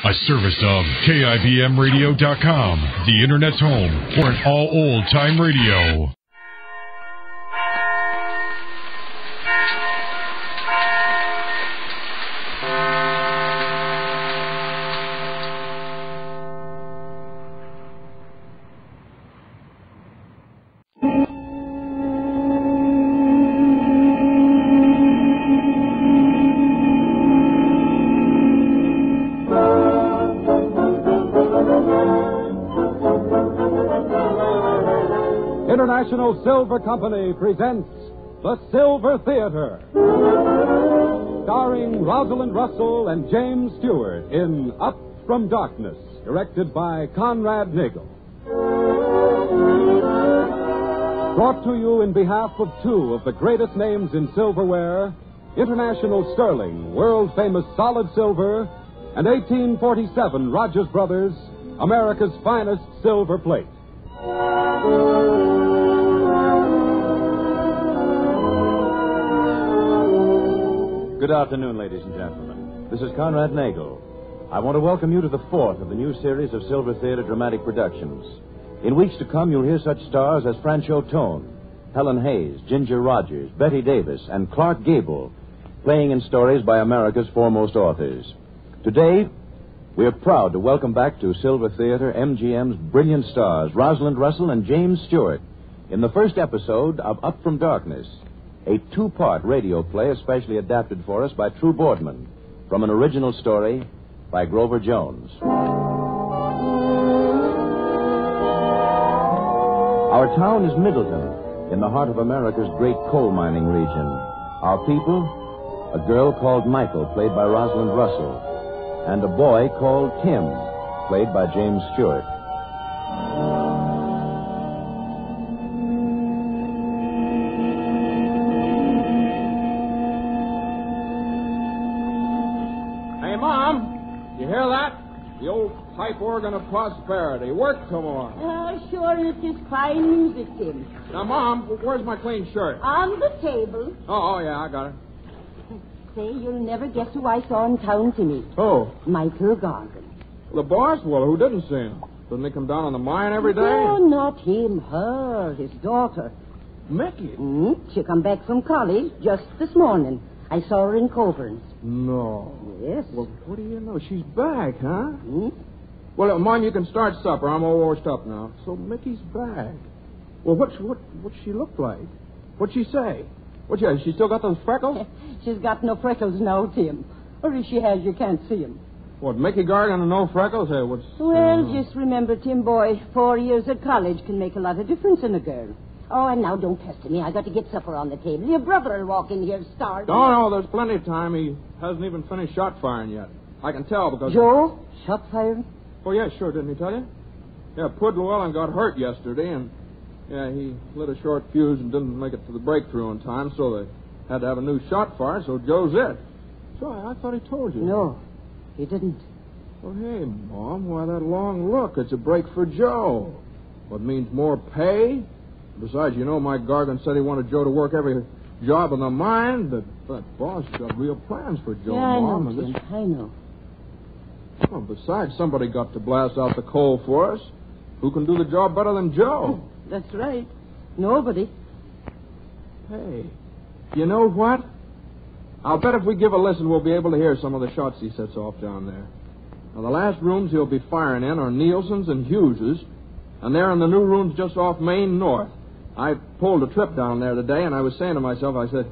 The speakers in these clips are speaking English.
A service of KIBMradio.com, the Internet's home for an all old-time radio. International Silver Company presents The Silver Theater, starring Rosalind Russell and James Stewart in Up from Darkness, directed by Conrad Nagel. Brought to you in behalf of two of the greatest names in silverware, International Sterling, world-famous solid silver, and 1847 Rogers Brothers, America's finest silver plate. Good afternoon, ladies and gentlemen. This is Conrad Nagel. I want to welcome you to the fourth of the new series of Silver Theater dramatic productions. In weeks to come, you'll hear such stars as Franchot Tone, Helen Hayes, Ginger Rogers, Betty Davis, and Clark Gable, playing in stories by America's foremost authors. Today, we are proud to welcome back to Silver Theater MGM's brilliant stars, Rosalind Russell and James Stewart, in the first episode of Up from Darkness, a two-part radio play especially adapted for us by True Boardman from an original story by Grover Jones. Our town is Middleton, in the heart of America's great coal mining region. Our people, a girl called Michael, played by Rosalind Russell, and a boy called Tim, played by James Stewart. The old pipe organ of prosperity. Work some more. Sure, it is fine music, Tim. Now, Mom, where's my clean shirt? On the table. Oh, yeah, I got it. Say, you'll never guess who I saw in town tonight. Oh. Michael Gargan. The boss? Well, who didn't see him? Doesn't he come down on the mine every day? Oh, not him. Her, his daughter. Mickey? She come back from college just this morning. I saw her in Coburn's. No. Yes. Well, what do you know? She's back, huh? Well, Mom, you can start supper. I'm all washed up now. So Mickey's back. Well, what's she look like? What'd she say? She still got those freckles? She's got no freckles now, Tim. Or if she has, you can't see them. What, Mickey Gargan and no freckles? Hey, what's... Well, just remember, Tim, boy, 4 years at college can make a lot of difference in a girl. Oh, and now don't pester me. I got to get supper on the table. Your brother will walk in here starving. No, there's plenty of time. He hasn't even finished shot firing yet. I can tell because... Joe? Shot firing? Oh, yeah, sure. Didn't he tell you? Yeah, Pud Llewellyn got hurt yesterday, and, yeah, he lit a short fuse and didn't make it to the breakthrough in time, so they had to have a new shot fired, so Joe's it. So I thought he told you. No, he didn't. Well, hey, Mom, why that long look? It's a break for Joe. What means more pay? Besides, you know, Mike Gargan said he wanted Joe to work every job in the mine. That boss got real plans for Joe, yeah, Mom. I know, Tim. I know. Well, besides, somebody got to blast out the coal for us. Who can do the job better than Joe? That's right. Nobody. Hey, you know what? I'll bet if we give a listen, we'll be able to hear some of the shots he sets off down there. Now, the last rooms he'll be firing in are Nielsen's and Hughes's, and they're in the new rooms just off Main North. I pulled a trip down there today, and I was saying to myself, I said,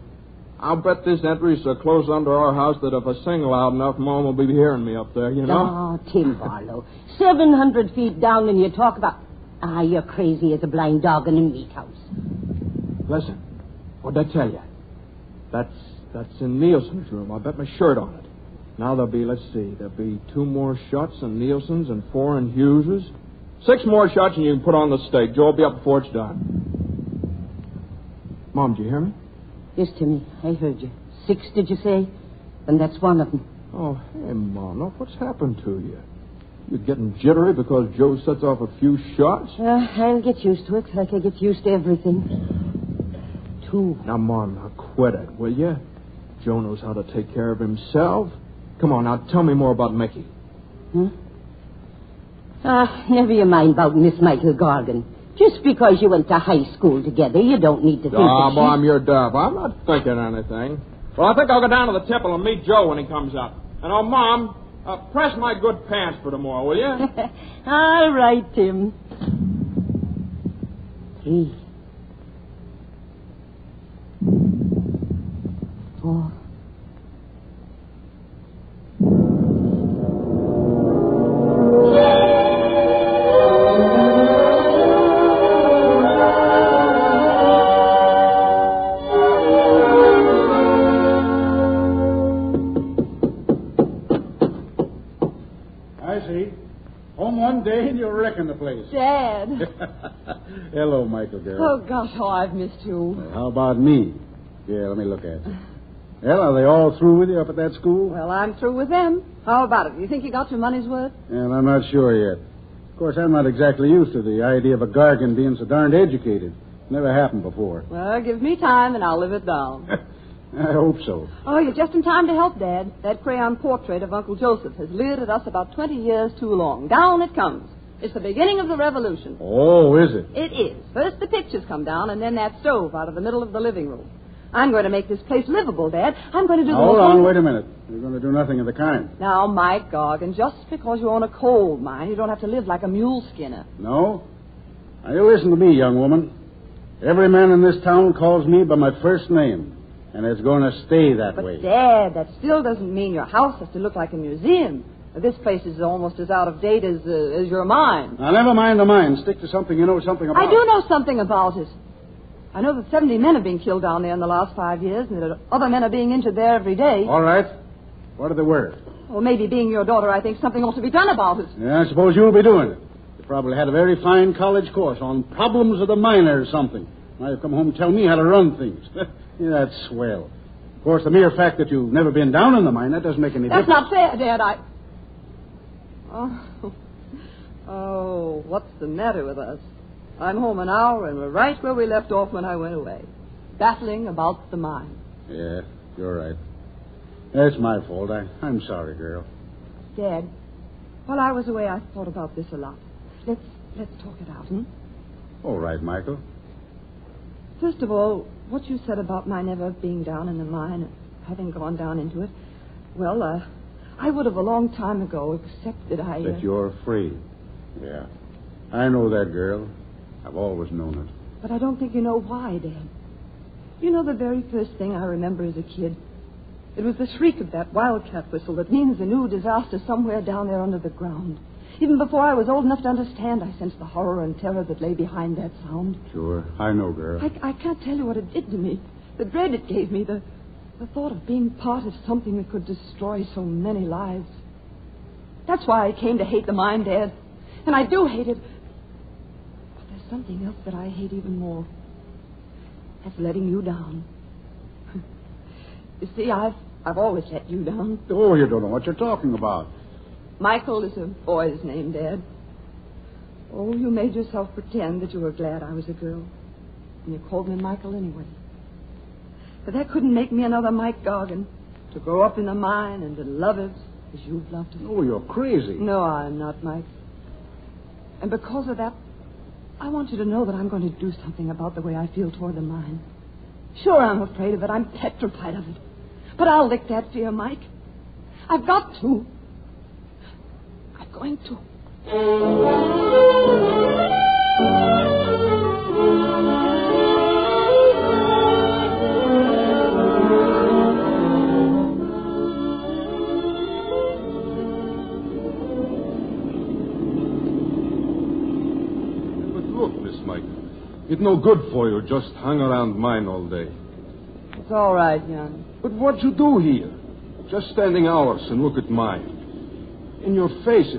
I'll bet this entry's so close under our house that if I sing loud enough, Mom will be hearing me up there, you know? Oh, Tim Barlow. 700 feet down and you talk about... you're crazy as a blind dog in a meat house. Listen, what'd I tell you? That's in Nielsen's room. I bet my shirt on it. Now there'll be 2 more shots in Nielsen's and 4 in Hughes's. 6 more shots and you can put on the steak. Joe will be up before it's done. Mom, did you hear me? Yes, Timmy, I heard you. 6, did you say? And that's one of them. Oh, hey, Mom, now what's happened to you? You're getting jittery because Joe sets off a few shots? I'll get used to it like I get used to everything. 2. Now, Mom, now quit it, will you? Joe knows how to take care of himself. Come on, now tell me more about Mickey. Never you mind about Miss Michael Gargan. Just because you went to high school together, you don't need to think that Mom, you're deaf. I'm not thinking anything. Well, I think I'll go down to the Tipple and meet Joe when he comes up. And, Mom, press my good pants for tomorrow, will you? All right, Tim. 3, 4. The place. Dad. Hello, Michael, girl. Oh, gosh, I've missed you. Well, how about me? Yeah, let me look at you. Well, are they all through with you up at that school? Well, I'm through with them. How about it? You think you got your money's worth? And I'm not sure yet. Of course, I'm not exactly used to the idea of a Gargan being so darned educated. Never happened before. Well, give me time and I'll live it down. I hope so. Oh, you're just in time to help, Dad. That crayon portrait of Uncle Joseph has leered at us about 20 years too long. Down it comes. It's the beginning of the revolution. Oh, is it? It is. First the pictures come down, and then that stove out of the middle of the living room. I'm going to make this place livable, Dad. I'm going to do Hold on, wait a minute. You're going to do nothing of the kind. Now, Mike Gargan, just because you own a coal mine, you don't have to live like a mule skinner. No? Now, you listen to me, young woman. Every man in this town calls me by my first name, and it's going to stay that way. But, Dad, that still doesn't mean your house has to look like a museum. This place is almost as out of date as your mine. Now, never mind the mine. Stick to something you know something about. I do know something about it. I know that 70 men have been killed down there in the last 5 years, and that other men are being injured there every day. All right. What are they worth? Well, maybe being your daughter, I think something ought to be done about it. Yeah, I suppose you'll be doing it. You probably had a very fine college course on problems of the miner or something. Now you've come home and tell me how to run things. Yeah, that's swell. Of course, the mere fact that you've never been down in the mine, that doesn't make any difference. That's not fair, Dad. Oh, what's the matter with us? I'm home an hour, and we're right where we left off when I went away. Battling about the mine. Yeah, you're right. It's my fault. I'm sorry, girl. Dad, while I was away, I thought about this a lot. Let's talk it out, All right, Michael. First of all, what you said about my never being down in the mine and having gone down into it, well, I would have a long time ago, except that I... That you're free. Yeah. I know that, girl. I've always known it. But I don't think you know why, Dad. You know the very first thing I remember as a kid? It was the shriek of that wildcat whistle that means a new disaster somewhere down there under the ground. Even before I was old enough to understand, I sensed the horror and terror that lay behind that sound. Sure. I know, girl. I can't tell you what it did to me. The dread it gave me, the thought of being part of something that could destroy so many lives. That's why I came to hate the mine, Dad. And I do hate it. But there's something else that I hate even more. That's letting you down. You see, I've always let you down. Oh, you don't know what you're talking about. Michael is a boy's name, Dad. Oh, you made yourself pretend that you were glad I was a girl. And you called me Michael anyway. But that couldn't make me another Mike Gargan. To grow up in the mine and to love it as you've loved it. Oh, you're crazy. No, I'm not, Mike. And because of that, I want you to know that I'm going to do something about the way I feel toward the mine. Sure, I'm afraid of it. I'm petrified of it. But I'll lick that fear, Mike. I've got to. I'm going to. But look, Miss Michael, it's no good for you just hang around mine all day. It's all right, Jan. But what you do here? Just standing hours and look at mine. In your face,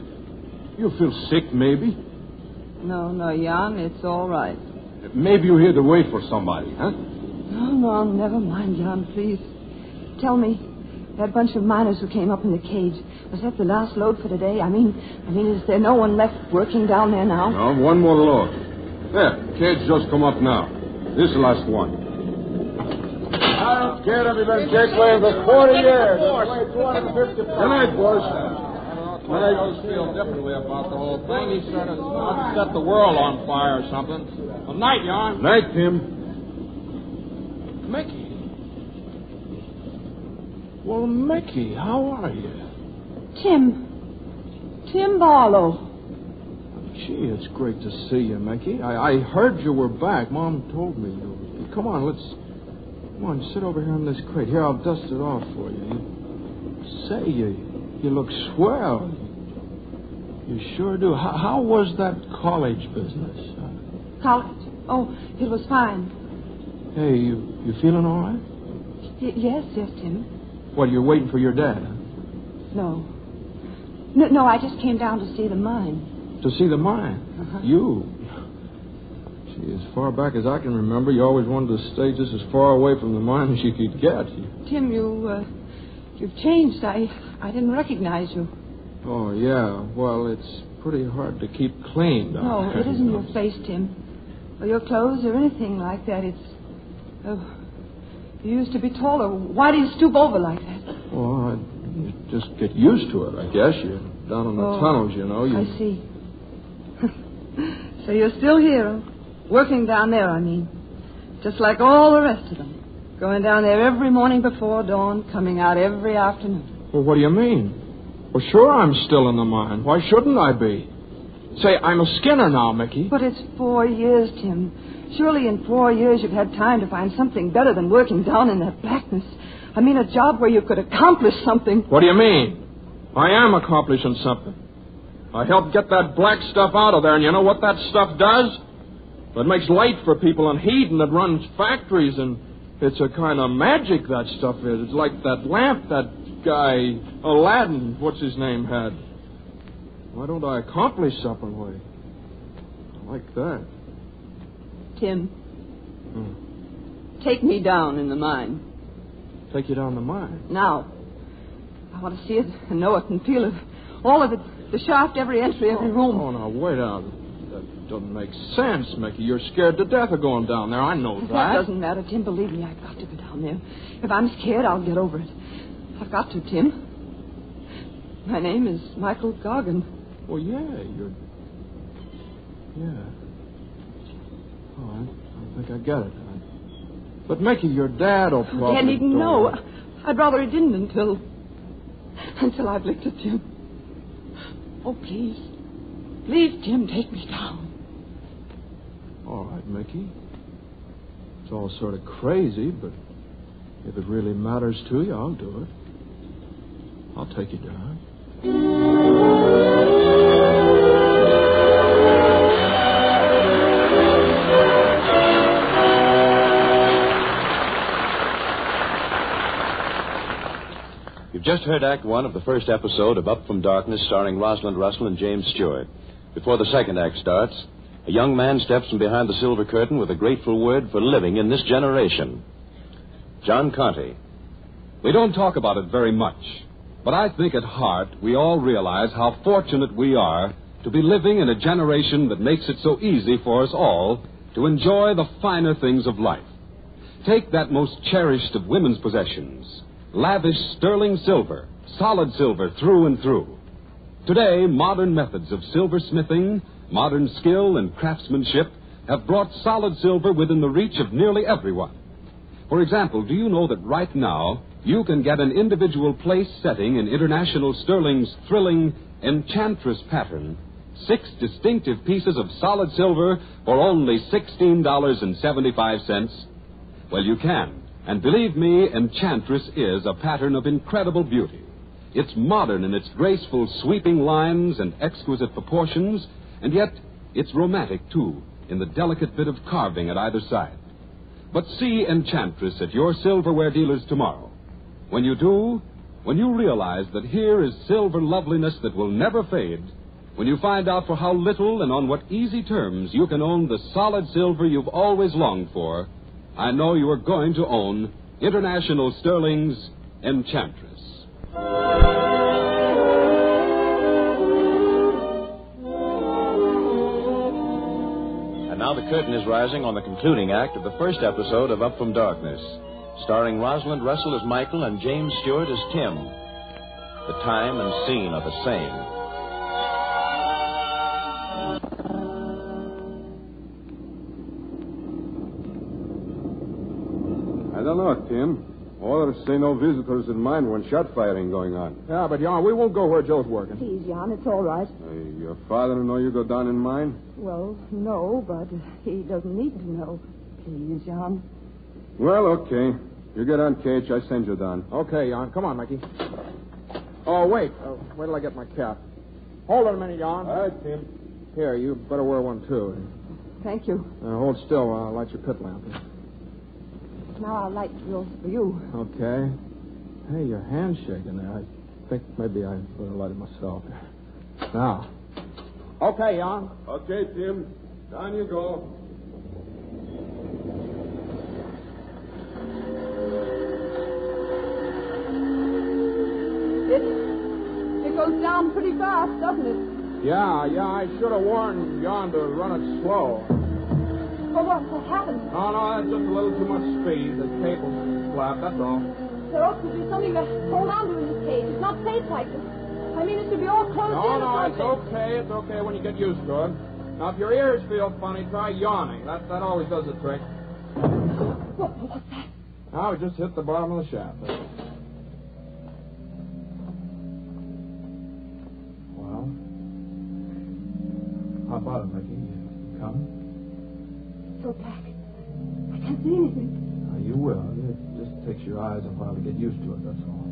you feel sick, maybe? No, Jan, it's all right. Maybe you're here to wait for somebody, huh? No, never mind, Jan, please. Tell me, that bunch of miners who came up in the cage, was that the last load for today? I mean, is there no one left working down there now? No, one more load. There, cage just come up now. This is the last one. I don't care if you've been cake laying for 40 years. Good night, boys. Nagels feel differently about the whole thing. He sort of set the world on fire or something. Well, night, Jan. Night, Tim. Mickey. Well, Mickey, how are you? Tim Barlow. Gee, it's great to see you, Mickey. I heard you were back. Mom told me you were. Come on, sit over here on this crate. Here, I'll dust it off for you. Say, you look swell. You sure do. How was that college business? College? Oh, it was fine. Hey, you feeling all right? Yes, Tim. What, you're waiting for your dad? No, I just came down to see the mine. To see the mine? Uh-huh. You? Gee, as far back as I can remember, you always wanted to stay just as far away from the mine as you could get. Tim, you've changed. I didn't recognize you. Oh, yeah. Well, it's pretty hard to keep clean. No, it isn't your face, Tim. Or your clothes or anything like that. It's... Oh, you used to be taller. Why do you stoop over like that? Well, you just get used to it, I guess. You're down in the tunnels, you know. I see. So you're still here, working down there, I mean. Just like all the rest of them. Going down there every morning before dawn, coming out every afternoon. Well, what do you mean? Well, sure I'm still in the mine. Why shouldn't I be? Say, I'm a skinner now, Mickey. But it's 4 years, Tim. Surely in 4 years you've had time to find something better than working down in that blackness. I mean, a job where you could accomplish something. What do you mean? I am accomplishing something. I helped get that black stuff out of there, and you know what that stuff does? It makes light for people and heat, and it runs factories, and it's a kind of magic, that stuff is. It's like that lamp that guy, Aladdin, what's his name, had. Why don't I accomplish something like that? Tim, take me down in the mine. Take you down the mine? Now. I want to see it and know it and feel it. All of it. The shaft, every entry, every room. Oh, now, wait out. That doesn't make sense, Mickey. You're scared to death of going down there. I know that. That doesn't matter, Tim. Believe me, I've got to go down there. If I'm scared, I'll get over it. I've got to, Tim. My name is Michael Goggin. Well, yeah, Yeah. Oh, I think I get it. But, Mickey, your dad will probably... Dad needn't know. I'd rather he didn't until I've licked it, Tim. Oh, please. Please, Tim, take me down. All right, Mickey. It's all sort of crazy, but if it really matters to you, I'll do it. I'll take you down. You've just heard Act One of the first episode of Up From Darkness, starring Rosalind Russell and James Stewart. Before the second act starts, a young man steps from behind the silver curtain with a grateful word for living in this generation. John Conte. We don't talk about it very much, but I think at heart we all realize how fortunate we are to be living in a generation that makes it so easy for us all to enjoy the finer things of life. Take that most cherished of women's possessions, lavish sterling silver, solid silver through and through. Today, modern methods of silversmithing, modern skill and craftsmanship have brought solid silver within the reach of nearly everyone. For example, do you know that right now you can get an individual place setting in International Sterling's thrilling Enchantress pattern, 6 distinctive pieces of solid silver for only $16.75? Well, you can. And believe me, Enchantress is a pattern of incredible beauty. It's modern in its graceful sweeping lines and exquisite proportions, and yet it's romantic, too, in the delicate bit of carving at either side. But see Enchantress at your silverware dealers tomorrow. When you do, when you realize that here is silver loveliness that will never fade, when you find out for how little and on what easy terms you can own the solid silver you've always longed for, I know you are going to own International Sterling's Enchantress. And now the curtain is rising on the concluding act of the first episode of Up From Darkness, starring Rosalind Russell as Michael and James Stewart as Tim. The time and scene are the same. know, Tim. Orders say no visitors in mine when shot firing going on. Yeah, but, Jan, we won't go where Joe's working. Please, Jan, it's all right. Your father know you go down in mine? Well, no, but he doesn't need to know. Please, Jan. Well, okay. You get on, Cage. I send you down. Okay, Jan. Come on, Mickey. Oh, wait. Wait till I get my cap. Hold on a minute, Jan. All right, Tim. Here, you better wear one, too. Thank you. Hold still while I light your pit lamp. Now I'll light yours for you. Okay. Hey, your hand's shaking there. I think maybe I better light it myself. Now. Okay, Jan. Okay, Tim. Down you go. It goes down pretty fast, doesn't it? Yeah, I should have warned Jan to run it slow. Well, what happened? No, that's just a little too much speed. The cable's flat, that's all. There ought to be something to hold on to in this cage. It's not safe like this. I mean, it should be all closed in. No, it's okay. It's okay when you get used to it. Now, if your ears feel funny, try yawning. That always does the trick. What's that? Now, we just hit the bottom of the shaft. Well, how about it, Mickey? You coming? So black. I can't see anything. You will. It just takes your eyes a while to get used to it, that's all.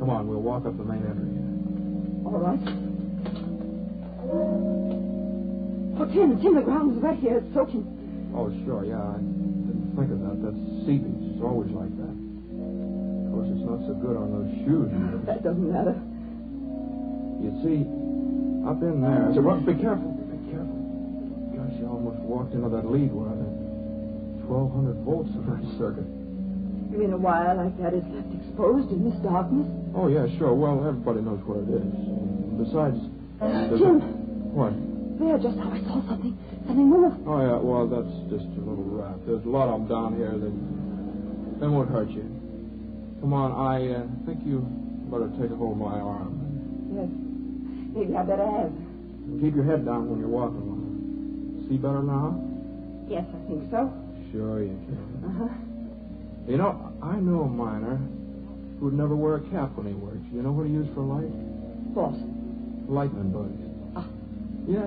Come on, we'll walk up the main entry here. All right. Oh, Tim, the ground is wet here. It's soaking. Oh, sure, yeah. I didn't think of that. That's seepage. It's always like that. Of course, it's not so good on those shoes. That doesn't matter. You see, up in there... So, be careful. Gosh, you almost walked into that lead wire. 1,200 volts in that circuit. You mean a wire like that is left exposed in this darkness? Oh, yeah, sure. Well, everybody knows what it is. Besides... Jim! What? There, just now, I saw something. Something move. Oh, yeah, well, that's just a little rat. There's a lot of them down here that won't hurt you. Come on, I think you better take a hold of my arm. Yes. Maybe I better have. Keep your head down when you're walking. See better now? Yes, I think so. Sure you can. Uh-huh. You know, I know a miner who'd never wear a cap when he works. You know what he used for light? What? Lightning bugs. Ah. Yeah.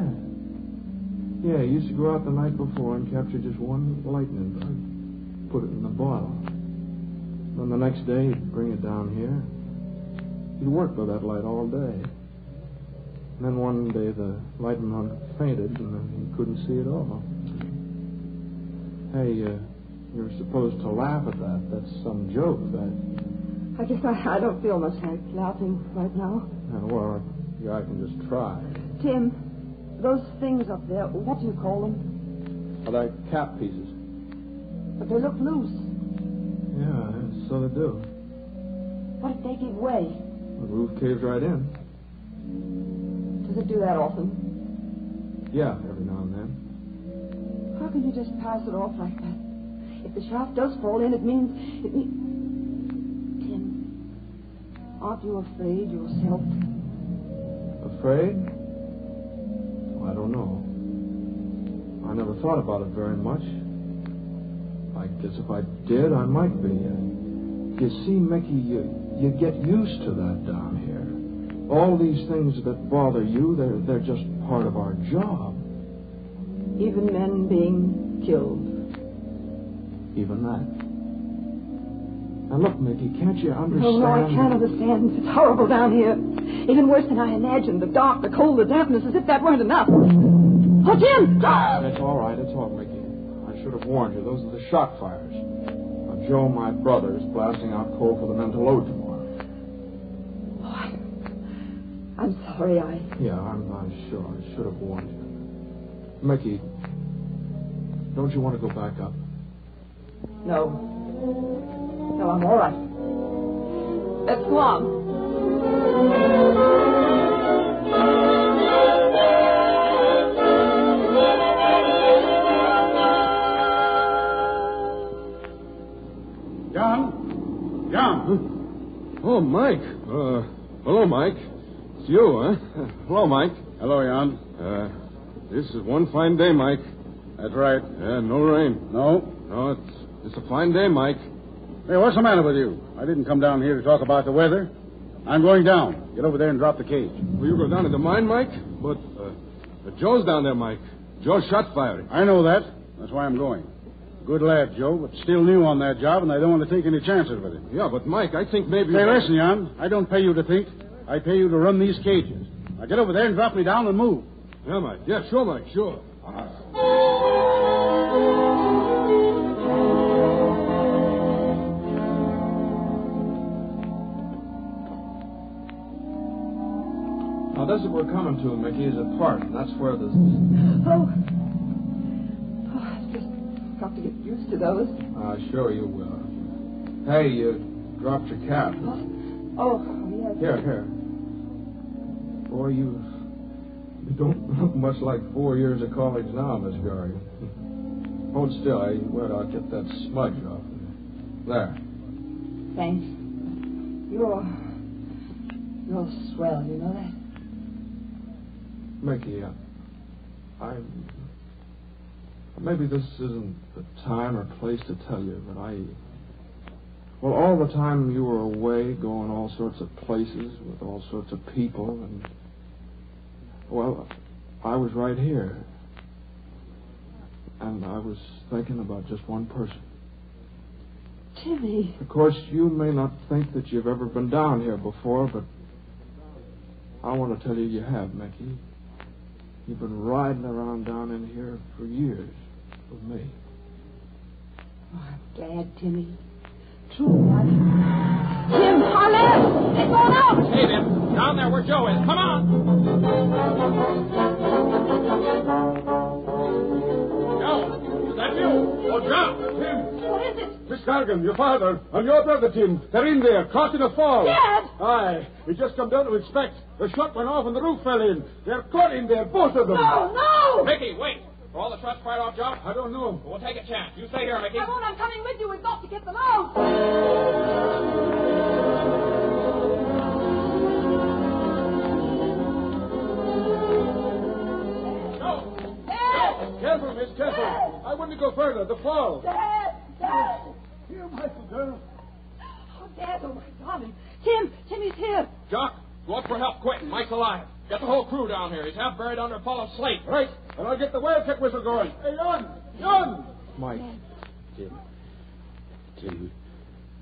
Yeah, he used to go out the night before and capture just one lightning bug. Put it in a bottle. Then the next day, he'd bring it down here. He'd work by that light all day. And then one day, the lightning bug fainted, and then he couldn't see at all. Hey, you're supposed to laugh at that. That's some joke, I guess I don't feel much like laughing right now. Well, yeah, I can just try. Tim, those things up there, what do you call them? Are they cap pieces? But they look loose. Yeah, so they do. What if they give way? The roof caves right in. Does it do that often? Yeah, every now and then. How can you just pass it off like that? If the shaft does fall in, it means... Tim, aren't you afraid yourself? Afraid? I don't know. I never thought about it very much. I guess if I did, I might be. You see, Mickey, you get used to that down here. All these things that bother you, they're just part of our job. Even men being killed. Even that. Now, look, Mickey, can't you understand? No, I can't understand. It's horrible down here. Even worse than I imagined. The dark, the cold, the dampness, as if that weren't enough. Oh, Jim! It's all right, Mickey. I should have warned you. Those are the shot fires. Now, Joe, my brother, is blasting out coal for the men to load tomorrow. Oh, I'm sorry, Yeah, I'm sure. I should have warned you. Mickey, don't you want to go back up? No. No, I'm all right. Let's go on. John? Oh, Mike. Hello, Mike. It's you, huh? Hello, Mike. Hello, Jan. This is one fine day, Mike. That's right. Yeah, no rain. No? No, it's a fine day, Mike. Hey, what's the matter with you? I didn't come down here to talk about the weather. I'm going down. Get over there and drop the cage. Will you go down to the mine, Mike? But Joe's down there, Mike. Joe's shot firing. I know that. That's why I'm going. Good lad, Joe, but still new on that job, and I don't want to take any chances with him. Yeah, but, Mike, I think maybe... Hey, listen, Jan. I don't pay you to think. I pay you to run these cages. Now get over there and drop me down and move. Yeah, Mike. Yeah, sure, Mike, sure. Now, this is what we're coming to, Mickey, is a park, and that's where the... I've just got to get used to those. Sure you will. Hey, you dropped your cap. Oh, yes. Here. Boy, you don't look much like 4 years of college now, Miss Gary. Hold still. I'll get that smudge off. There. Thanks. You're swell, you know that? Mickey, maybe this isn't the time or place to tell you, but well, all the time you were away, going all sorts of places with all sorts of people, and, well, I was right here. And I was thinking about just one person. Timmy. Of course, you may not think that you've ever been down here before, but I want to tell you have, Mickey. You've been riding around down in here for years with me. Oh, I'm glad, Timmy. Truly, Tim, Harlan! They're going out! Hey, Tim. Down there where Joe is. Come on! Joe, is that you? Oh, Joe! Tim! What is it? Miss Cargan, your father, and your brother, Tim. They're in there, caught in a fall. Dad! Aye. We just come down to inspect. The shot went off and the roof fell in. They're caught in there, both of them. No! Mickey, wait. Are all the shots fired off, Joe? I don't know. We'll take a chance. You stay here, Mickey. I won't. I'm coming with you. We've got to get them out. Careful, miss, careful. I wouldn't go further. The fall. Dad! Here, Michael, girl. Oh, Dad, oh, my darling. Timmy's here. Jock, go up for help, quick. Mike's alive. Get the whole crew down here. He's half buried under a pile of slate. Right, and I'll get the wildcat whistle going. Hey, Jan! Mike. Tim,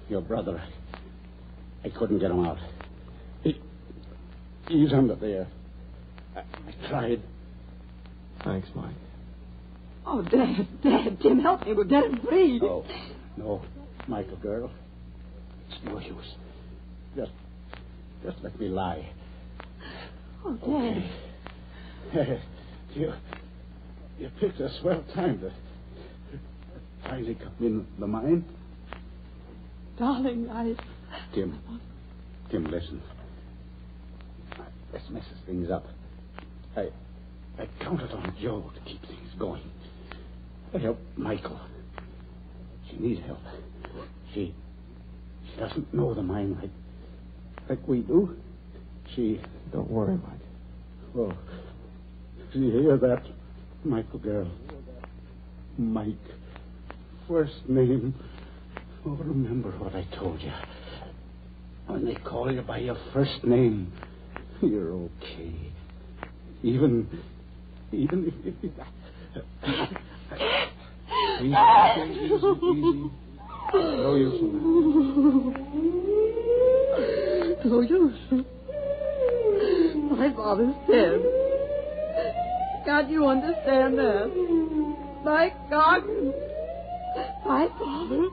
your brother, I couldn't get him out. He's under there. I tried. Thanks, Mike. Oh, Dad, Tim, help me. We'll get him free. No, Michael, girl. It's no use. Just let me lie. Oh, Dad. Okay. You picked a swell time to finally come in the mine. Darling, Tim, listen. This messes things up. I counted on Joe to keep things going. I helped Michael. She needs help. She doesn't know the mine like we do. Don't worry, Mike. Oh, do you hear that, Michael, girl? Mike. First name. Oh, remember what I told you. When they call you by your first name, you're okay. Even if... Easy. No use in that. No use. My father's dead. Can't you understand that? My God. My father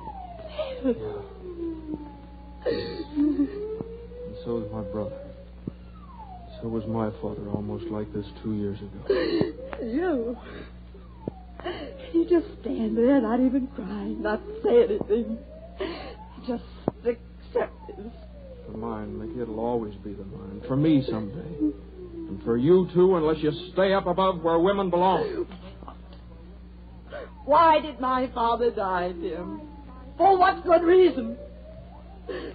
dead. And so is my brother. So was my father, almost like this 2 years ago. You just stand there, not even cry, not say anything. Just accept this. For mine, Mickey, it'll always be the mine. For me someday. And for you, too, unless you stay up above where women belong. Why did my father die, Tim? For what good reason?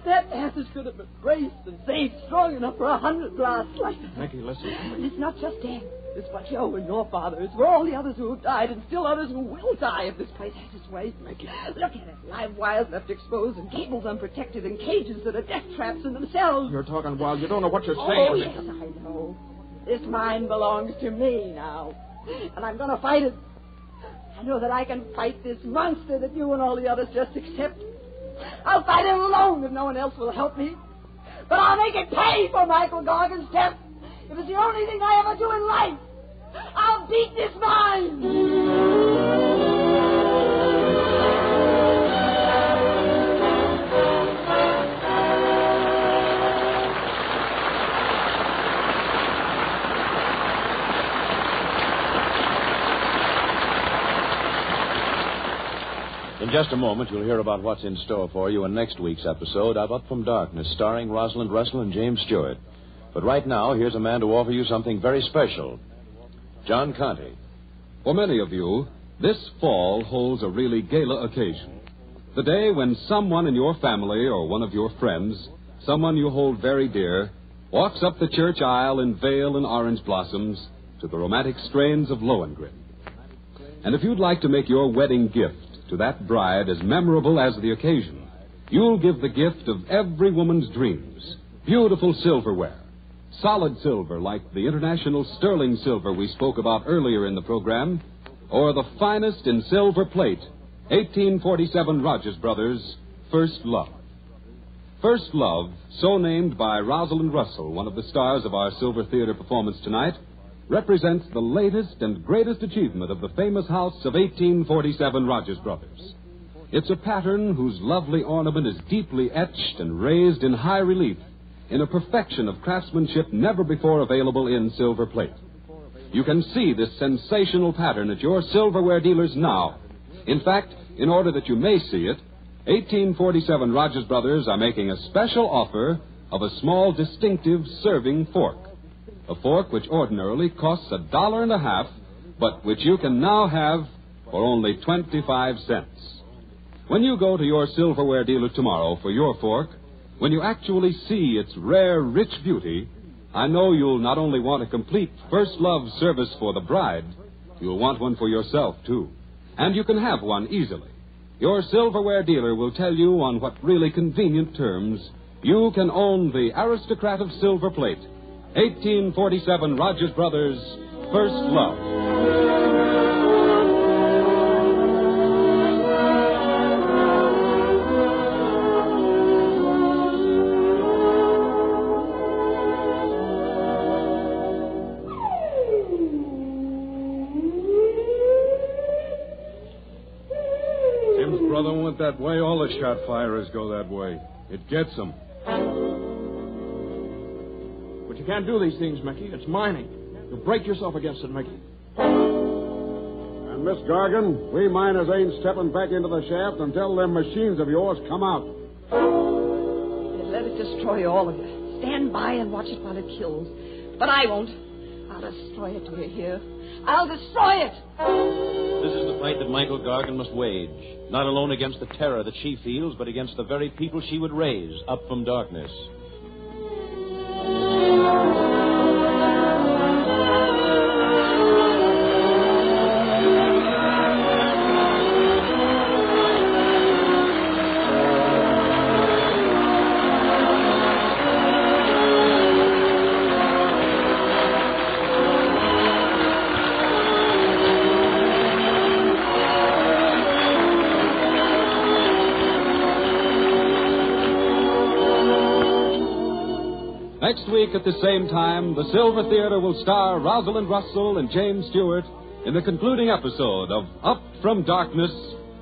That ass could have been braced and saved strong enough for 100 blasts like that. Maggie, listen. But it's not just Dan. It's for Joe and your father. It's for all the others who have died and still others who will die if this place has its way. Maggie. Look at it. Live wires left exposed and cables unprotected and cages that are death traps in themselves. You're talking wild. You don't know what you're Oh, saying. yes, I know. This mine belongs to me now. And I'm going to fight it. I know that I can fight this monster that you and all the others just accept. I'll fight it alone if no one else will help me. But I'll make it pay for Michael Gargan's death. If it's the only thing I ever do in life, I'll beat this mine. In just a moment, you'll hear about what's in store for you in next week's episode of Up From Darkness, starring Rosalind Russell and James Stewart. But right now, here's a man to offer you something very special. John Conte. For many of you, this fall holds a really gala occasion. The day when someone in your family or one of your friends, someone you hold very dear, walks up the church aisle in veil and orange blossoms to the romantic strains of Lohengrin. And if you'd like to make your wedding gift to that bride as memorable as the occasion, you'll give the gift of every woman's dreams, beautiful silverware. Solid silver like the international sterling silver we spoke about earlier in the program, or the finest in silver plate, 1847 Rogers Brothers, First Love. First Love, so named by Rosalind Russell, one of the stars of our Silver Theater performance tonight, represents the latest and greatest achievement of the famous house of 1847 Rogers Brothers. It's a pattern whose lovely ornament is deeply etched and raised in high relief in a perfection of craftsmanship never before available in silver plate. You can see this sensational pattern at your silverware dealers now. In fact, in order that you may see it, 1847 Rogers Brothers are making a special offer of a small distinctive serving fork. A fork which ordinarily costs $1.50, but which you can now have for only 25 cents. When you go to your silverware dealer tomorrow for your fork, when you actually see its rare, rich beauty, I know you'll not only want a complete First Love service for the bride, you'll want one for yourself, too. And you can have one easily. Your silverware dealer will tell you on what really convenient terms you can own the aristocrat of silver plate, 1847 Rogers Brothers, First Love. Jim's brother went that way. All the shot firers go that way. It gets them. But you can't do these things, Mickey. It's mining. You'll break yourself against it, Mickey. And, Miss Gargan, we miners ain't stepping back into the shaft until them machines of yours come out. Let it destroy all of you. Stand by and watch it while it kills. But I won't. I'll destroy it till you're here. I'll destroy it! This is the fight that Michael Gargan must wage, not alone against the terror that she feels, but against the very people she would raise up from darkness. Next week at the same time, the Silver Theater will star Rosalind Russell and James Stewart in the concluding episode of Up From Darkness,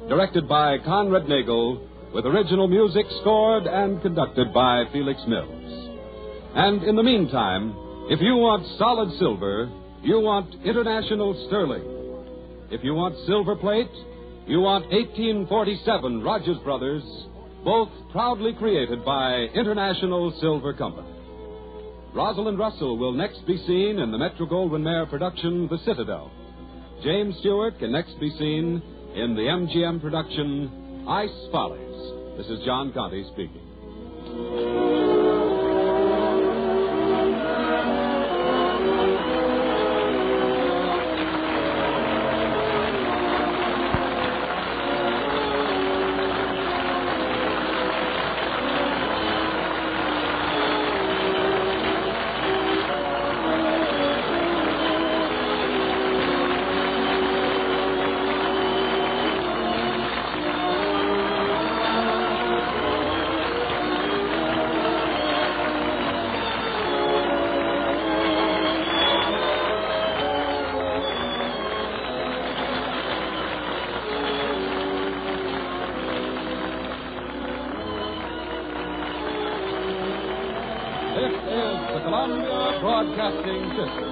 directed by Conrad Nagel, with original music scored and conducted by Felix Mills. And in the meantime, if you want solid silver, you want international sterling. If you want silver plate, you want 1847 Rogers Brothers, both proudly created by International Silver Company. Rosalind Russell will next be seen in the Metro-Goldwyn-Mayer production, The Citadel. James Stewart can next be seen in the MGM production, Ice Follies. This is John Conte speaking. This is the Columbia Broadcasting System.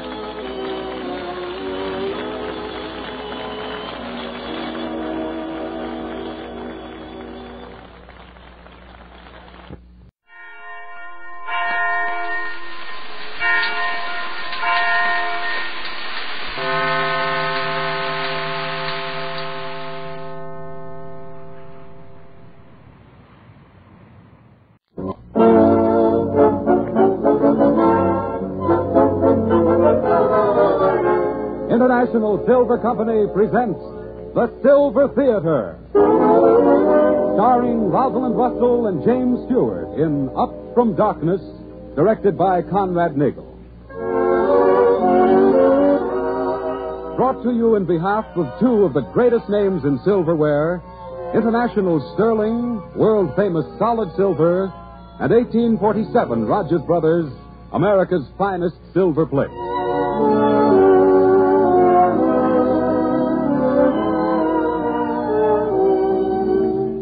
International Silver Company presents The Silver Theater, starring Rosalind Russell and James Stewart in Up from Darkness, directed by Conrad Nagel. Brought to you in behalf of two of the greatest names in silverware, International Sterling, world-famous solid silver, and 1847 Rogers Brothers, America's finest silver plate.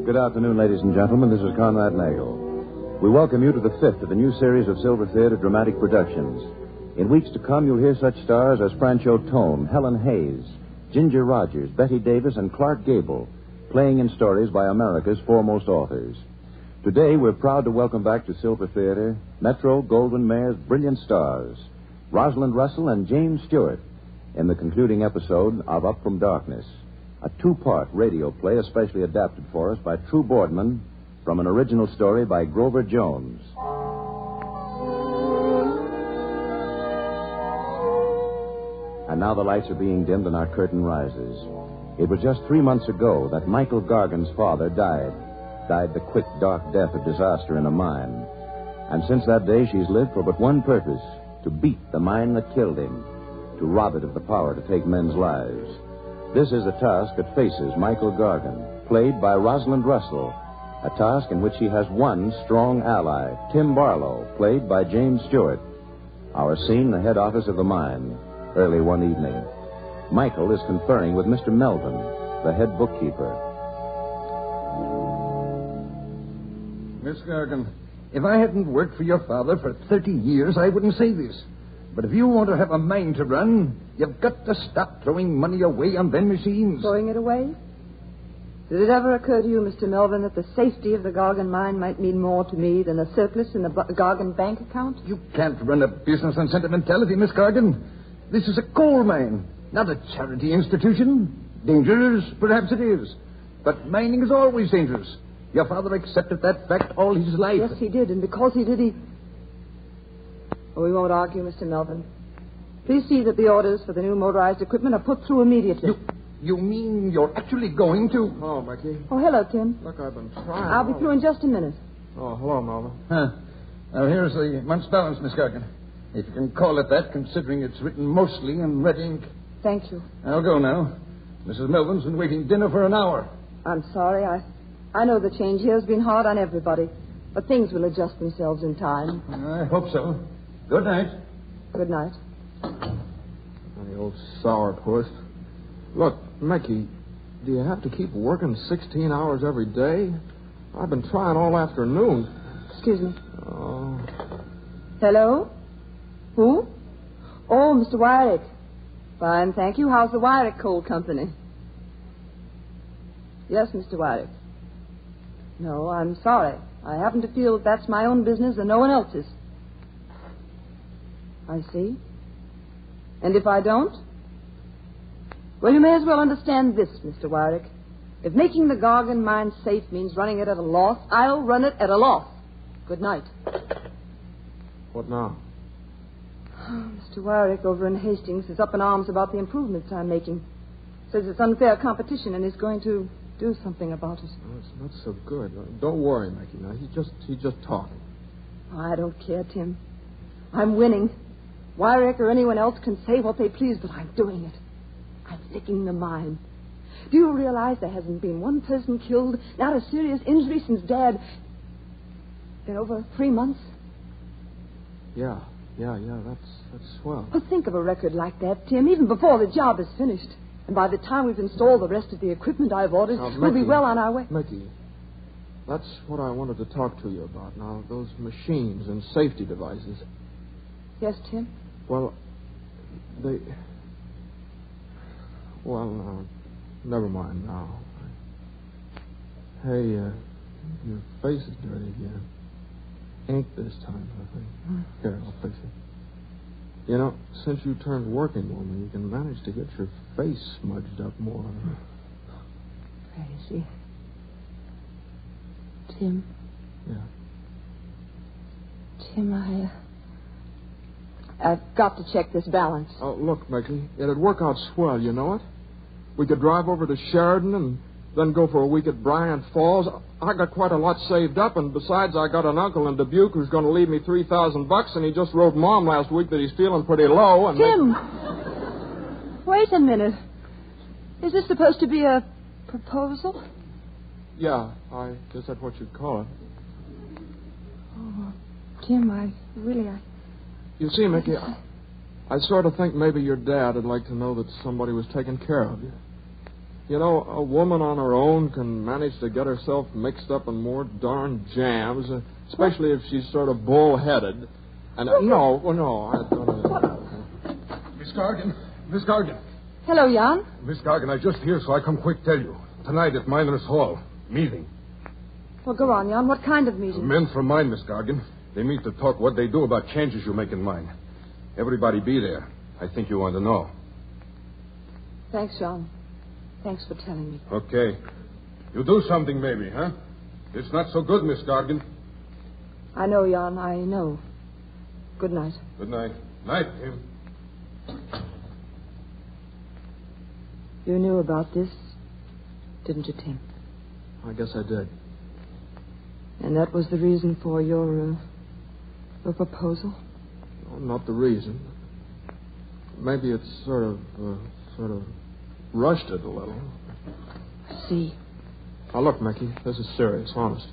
Good afternoon, ladies and gentlemen. This is Conrad Nagel. We welcome you to the fifth of the new series of Silver Theater dramatic productions. In weeks to come, you'll hear such stars as Francho Tone, Helen Hayes, Ginger Rogers, Betty Davis, and Clark Gable, playing in stories by America's foremost authors. Today, we're proud to welcome back to Silver Theater Metro Goldwyn Mayer's brilliant stars, Rosalind Russell and James Stewart, in the concluding episode of Up from Darkness, a two-part radio play especially adapted for us by True Boardman from an original story by Grover Jones. And now the lights are being dimmed and our curtain rises. It was just 3 months ago that Michael Gargan's father died the quick, dark death of disaster in a mine. And since that day, she's lived for but one purpose: to beat the mine that killed him, to rob it of the power to take men's lives. This is a task that faces Michael Gargan, played by Rosalind Russell, a task in which he has one strong ally, Tim Barlow, played by James Stewart. Our scene, the head office of the mine, early one evening. Michael is conferring with Mr. Melvin, the head bookkeeper. Miss Gargan, if I hadn't worked for your father for 30 years, I wouldn't say this. But if you want to have a mine to run, you've got to stop throwing money away on them machines. Throwing it away? Did it ever occur to you, Mr. Melvin, that the safety of the Gargan mine might mean more to me than a surplus in the Gargan bank account? You can't run a business on sentimentality, Miss Gargan. This is a coal mine, not a charity institution. Dangerous, perhaps it is. But mining is always dangerous. Your father accepted that fact all his life. Yes, he did, and because he did, Oh, we won't argue, Mr. Melvin. Please see that the orders for the new motorized equipment are put through immediately. You mean you're actually going to? Oh, Becky. Oh, hello, Tim. Look, I've been trying. I'll be through in just a minute. Oh, hello, Melvin. Huh. Now, here's the month's balance, Miss Gargan. If you can call it that, considering it's written mostly in red ink. Thank you. I'll go now. Mrs. Melvin's been waiting dinner for an hour. I'm sorry. I know the change here has been hard on everybody, but things will adjust themselves in time. I hope so. Good night. Good night. The old sourpuss. Look, Mickey, do you have to keep working 16 hours every day? I've been trying all afternoon. Excuse me. Oh. Hello? Who? Oh, Mr. Wyrick. Fine, thank you. How's the Wyrick Coal Company? Yes, Mr. Wyrick. No, I'm sorry. I happen to feel that that's my own business and no one else's. I see. And if I don't? Well, you may as well understand this, Mr. Wyrick. If making the Gargan mine safe means running it at a loss, I'll run it at a loss. Good night. What now? Mr. Wyrick over in Hastings is up in arms about the improvements I'm making. Says it's unfair competition and is going to do something about it. Oh, it's not so good. Don't worry, Maggie. Now, he's just talking. Oh, I don't care, Tim. I'm winning. Wyrick or anyone else can say what they please, but I'm doing it. I'm licking the mine. Do you realize there hasn't been one person killed, not a serious injury since Dad... in over 3 months? Yeah, that's swell. Well, think of a record like that, Tim, even before the job is finished. And by the time we've installed the rest of the equipment I've ordered, we'll be well on our way. Mickey, that's what I wanted to talk to you about now, those machines and safety devices. Yes, Tim? Well, never mind now. Hey, your face is dirty again. Ink this time, I think. Here, I'll fix it. You know, since you turned working woman, you can manage to get your face smudged up more. Crazy. Tim? Yeah. Tim, I've got to check this balance. Oh, look, Mickey, it'd work out swell, you know it? We could drive over to Sheridan and then go for a week at Bryant Falls. I got quite a lot saved up, and besides, I got an uncle in Dubuque who's going to leave me $3,000, and he just wrote Mom last week that he's feeling pretty low. And Tim! Wait a minute. Is this supposed to be a proposal? Yeah, I guess that's what you'd call it. Oh, Tim, I... You see, Mickey, I sort of think maybe your dad would like to know that somebody was taking care of you. You know, a woman on her own can manage to get herself mixed up in more darn jams, especially if she's sort of bull-headed. And no, I don't. Miss Gargan. Hello, Jan. Miss Gargan, I just here, so I come quick tell you. Tonight at Miners' Hall. Meeting. Well, go on, Jan. What kind of meeting? Men from mine, Miss Gargan. They meet to talk what they do about changes you make in mine. Everybody be there. I think you want to know. Thanks, Jan. Thanks for telling me. Okay. You do something, maybe, huh? It's not so good, Miss Gargan. I know, Jan. I know. Good night. Good night. Night, Tim. You knew about this, didn't you, Tim? I guess I did. And that was the reason for your proposal? No, not the reason. Maybe it's sort of rushed it a little. I see. Now, look, Mickey, this is serious, honest.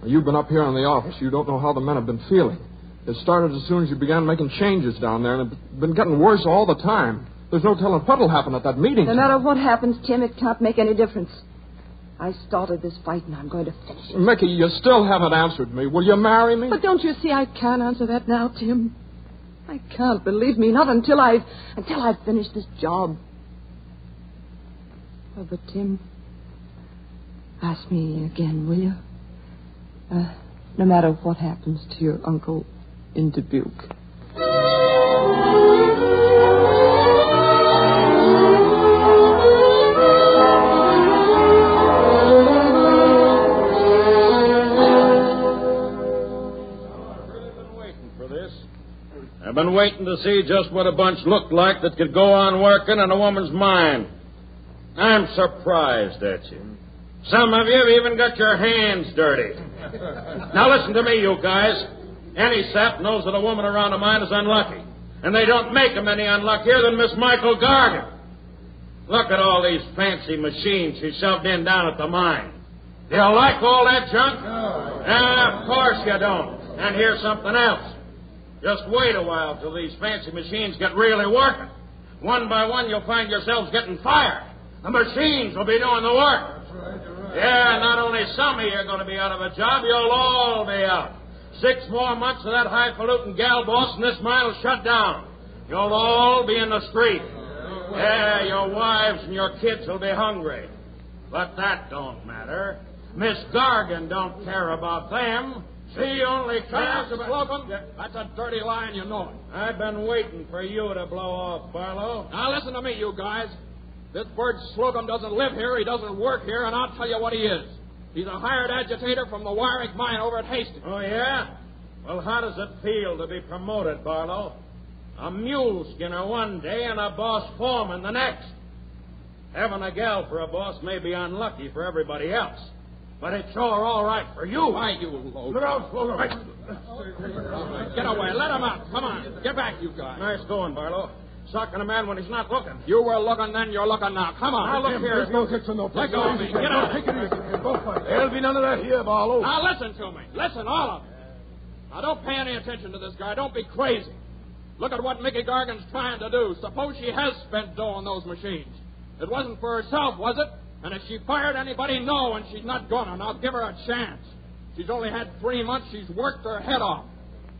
Now, you've been up here in the office. You don't know how the men have been feeling. It started as soon as you began making changes down there, and it's been getting worse all the time. There's no telling what'll happen at that meeting. No matter what happens, Tim, it can't make any difference. I started this fight, and I'm going to finish it. Mickey, you still haven't answered me. Will you marry me? But don't you see I can't answer that now, Tim? I can't, believe me, not until I've finished this job. Oh, but, Tim, ask me again, will you? No matter what happens to your uncle in Dubuque. I've been waiting to see just what a bunch looked like that could go on working in a woman's mind. I'm surprised at you. Some of you have even got your hands dirty. Now listen to me, you guys. Any sap knows that a woman around a mine is unlucky. And they don't make them any unluckier than Miss Michael Gargan. Look at all these fancy machines she shoved in down at the mine. Do you like all that junk? Of course you don't. And here's something else. Just wait a while till these fancy machines get really working. One by one, you'll find yourselves getting fired. The machines will be doing the work. Yeah, not only some of you are going to be out of a job, you'll all be out. 6 more months of that highfalutin gal boss and this mine will shut down. You'll all be in the street. Yeah, your wives and your kids will be hungry. But that don't matter. Miss Gargan don't care about them. She only cares about... Slocum, that's a dirty lie, and you know it. I've been waiting for you to blow off, Barlow. Now, listen to me, you guys. This bird Slocum doesn't live here, he doesn't work here, and I'll tell you what he is. He's a hired agitator from the Wyrick mine over at Hastings. Oh, yeah? Well, how does it feel to be promoted, Barlow? A mule skinner one day and a boss foreman the next. Having a gal for a boss may be unlucky for everybody else, but it's sure all right for you. Why, you low. Look out, Fuller. Get away. Let him out. Come on. Get back, you guys. Nice going, Barlow. Socking a man when he's not looking. You were looking then, you're looking now. Come on. Now, look here. There's no kicks and no Let go of me. Get out. Take it easy. Both fight. There'll be none of that here, Barlow. Now, listen to me. Listen, all of you. Now, don't pay any attention to this guy. Don't be crazy. Look at what Mickey Gargan's trying to do. Suppose she has spent dough on those machines. It wasn't for herself, was it? And if she fired anybody, no, and she's not gonna. Now, give her a chance. She's only had 3 months. She's worked her head off.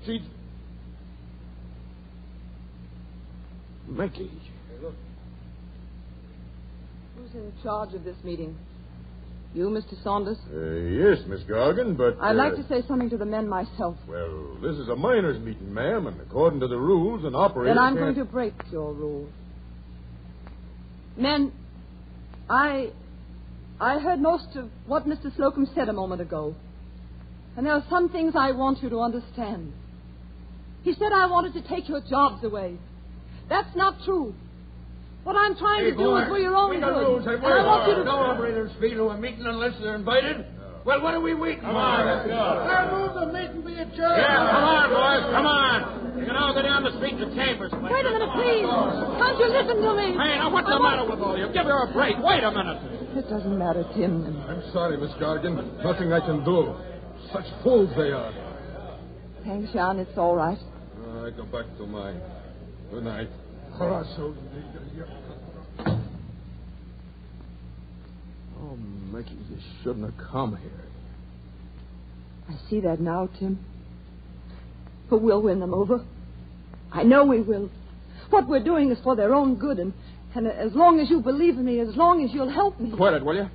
She's... Mickey. Who's in charge of this meeting? You, Mr. Saunders? Yes, Miss Gargan, but... I'd like to say something to the men myself. Well, this is a miners' meeting, ma'am, and according to the rules, an operator Then I'm can't... going to break your rules. Men, I heard most of what Mr. Slocum said a moment ago. And there are some things I want you to understand. He said I wanted to take your jobs away. That's not true. What I'm trying to do is for your own good. And I want you to... No operators speak to a meeting unless they're invited. Well, what are we waiting for? Come on, let's go. I move the meeting be adjourned. Yeah, come on, boys, come on. You can all go down the street to Chambers. Wait a minute, please. Can't you listen to me? Hey, now, what's the matter with all you? Give her a break. Wait a minute. It doesn't matter, Tim. I'm sorry, Miss Gargan. Nothing I can do. Such fools they are. Thanks, Jan. It's all right. I go back to mine. Good night. Oh, Mickey, you shouldn't have come here. I see that now, Tim. But we'll win them over. I know we will. What we're doing is for their own good, and as long as you believe in me, as long as you'll help me... Quit it, will you?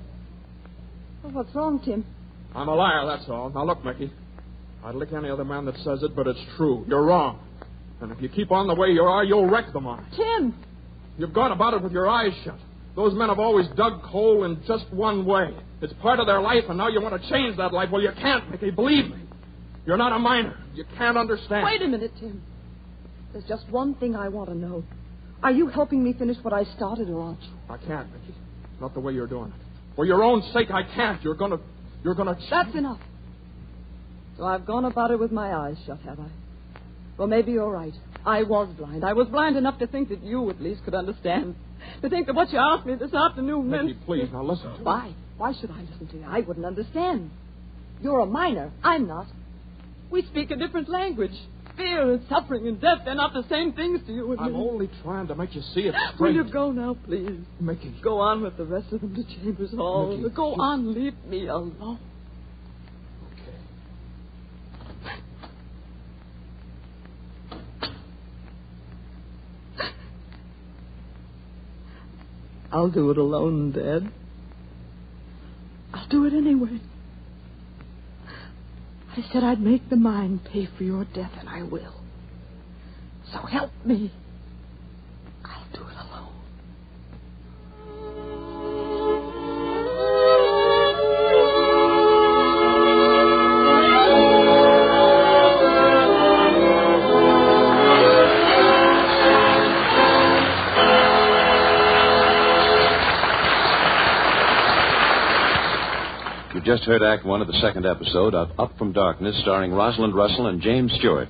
Well, what's wrong, Tim? I'm a liar, that's all. Now, look, Mickey. I'd lick any other man that says it, but it's true. You're wrong. And if you keep on the way you are, you'll wreck the mine. Tim! You've gone about it with your eyes shut. Those men have always dug coal in just one way. It's part of their life, and now you want to change that life. Well, you can't, Mickey. Believe me. You're not a miner. You can't understand. Wait a minute, Tim. There's just one thing I want to know. Are you helping me finish what I started, or aren't you? I can't, Mickey. Not the way you're doing it. For your own sake, I can't. You're gonna... That's enough. So I've gone about it with my eyes shut, have I? Well, maybe you're right. I was blind. I was blind enough to think that you, at least, could understand. To think that what you asked me this afternoon meant... Mickey, please, now listen to me. Why? Why should I listen to you? I wouldn't understand. You're a miner. I'm not. We speak a different language. Fear and suffering and death, they're not the same things to you and me. I'm only trying to make you see it straight. Will you go now, please? Mickey. Go on with the rest of them to Chambers Hall. Mickey, go on. Leave me alone. I'll do it alone, Dad. I'll do it anyway. I said I'd make the mine pay for your death, and I will. So help me. I'll do it alone. Just heard Act One of the second episode of Up from Darkness, starring Rosalind Russell and James Stewart.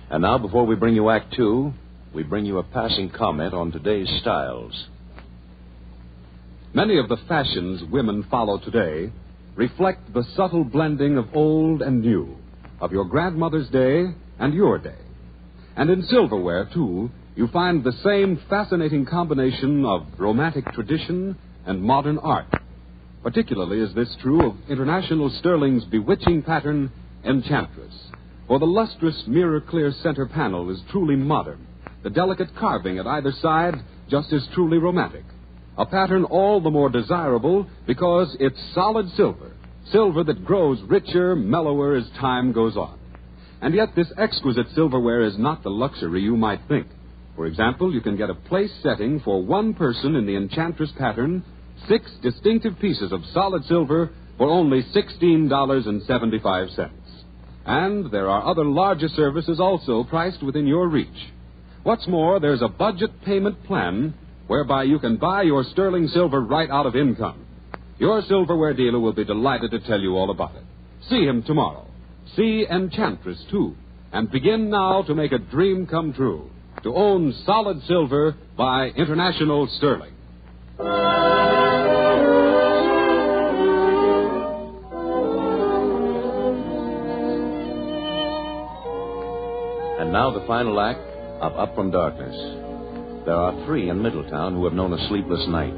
And now, before we bring you Act Two, we bring you a passing comment on today's styles. Many of the fashions women follow today reflect the subtle blending of old and new, of your grandmother's day and your day. And in silverware, too, you find the same fascinating combination of romantic tradition and modern art. Particularly is this true of International Sterling's bewitching pattern, Enchantress. For the lustrous, mirror-clear center panel is truly modern. The delicate carving at either side just as truly romantic. A pattern all the more desirable because it's solid silver. Silver that grows richer, mellower as time goes on. And yet this exquisite silverware is not the luxury you might think. For example, you can get a place setting for one person in the Enchantress pattern, 6 distinctive pieces of solid silver for only $16.75. And there are other larger services also priced within your reach. What's more, there's a budget payment plan whereby you can buy your sterling silver right out of income. Your silverware dealer will be delighted to tell you all about it. See him tomorrow. See Enchantress, too. And begin now to make a dream come true. To own solid silver by International Sterling. And now the final act of Up From Darkness. There are three in Middletown who have known a sleepless night.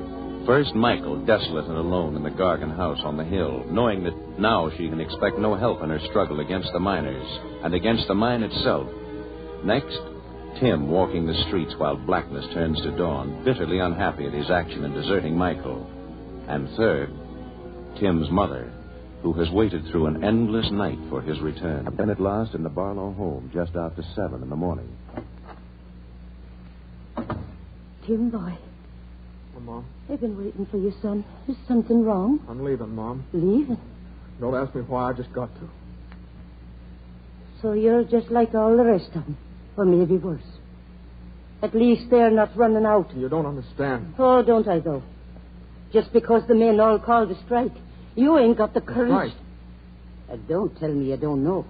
First, Michael, desolate and alone in the Gargan house on the hill, knowing that now she can expect no help in her struggle against the miners and against the mine itself. Next, Tim walking the streets while blackness turns to dawn, bitterly unhappy at his action in deserting Michael. And third, Tim's mother, who has waited through an endless night for his return. Then at last in the Barlow home, just after 7 in the morning. Tim, boy. Oh, Mom. I've been waiting for you, son. Is something wrong? I'm leaving, Mom. Leaving? Don't ask me why. I just got to. So you're just like all the rest of them. Or maybe worse. At least they're not running out. You don't understand. Oh, don't I, though? Just because the men all called a strike, you ain't got the courage. Right. Don't tell me you don't know.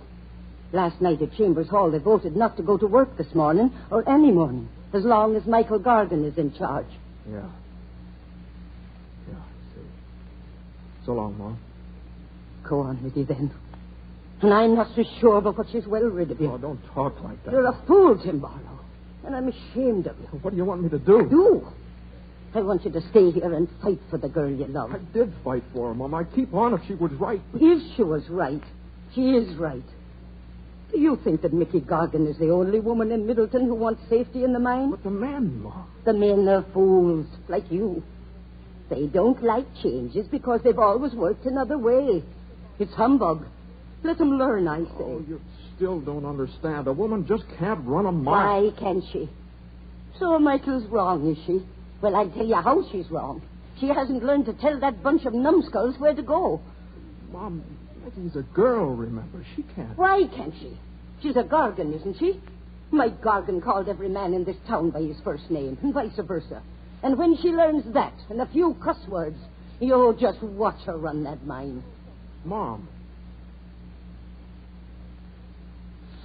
Last night at Chambers Hall, they voted not to go to work this morning, or any morning, as long as Michael Gargan is in charge. Yeah. Yeah, I see. So long, Mom. Go on with you, then. And I'm not so sure about what she's well rid of you. Oh, don't talk like that. You're a fool, Tim Barlow. And I'm ashamed of you. What do you want me to do? Do? I want you to stay here and fight for the girl you love. I did fight for her, Mom. I'd keep on if she was right. If she was right. She is right. Do you think that Mickey Gargan is the only woman in Middleton who wants safety in the mine? But the men, Mom. The men are fools, like you. They don't like changes because they've always worked another way. It's humbug. Let them learn, I say. Oh, you still don't understand. A woman just can't run a mine. Why can't she? So Michael's wrong, is she? Well, I'll tell you how she's wrong. She hasn't learned to tell that bunch of numbskulls where to go. Mom, Mickey's a girl, remember. She can't. Why can't she? She's a Gargan, isn't she? Mike Gargan called every man in this town by his first name, and vice versa. And when she learns that, and a few cuss words, you just watch her run that mine. Mom.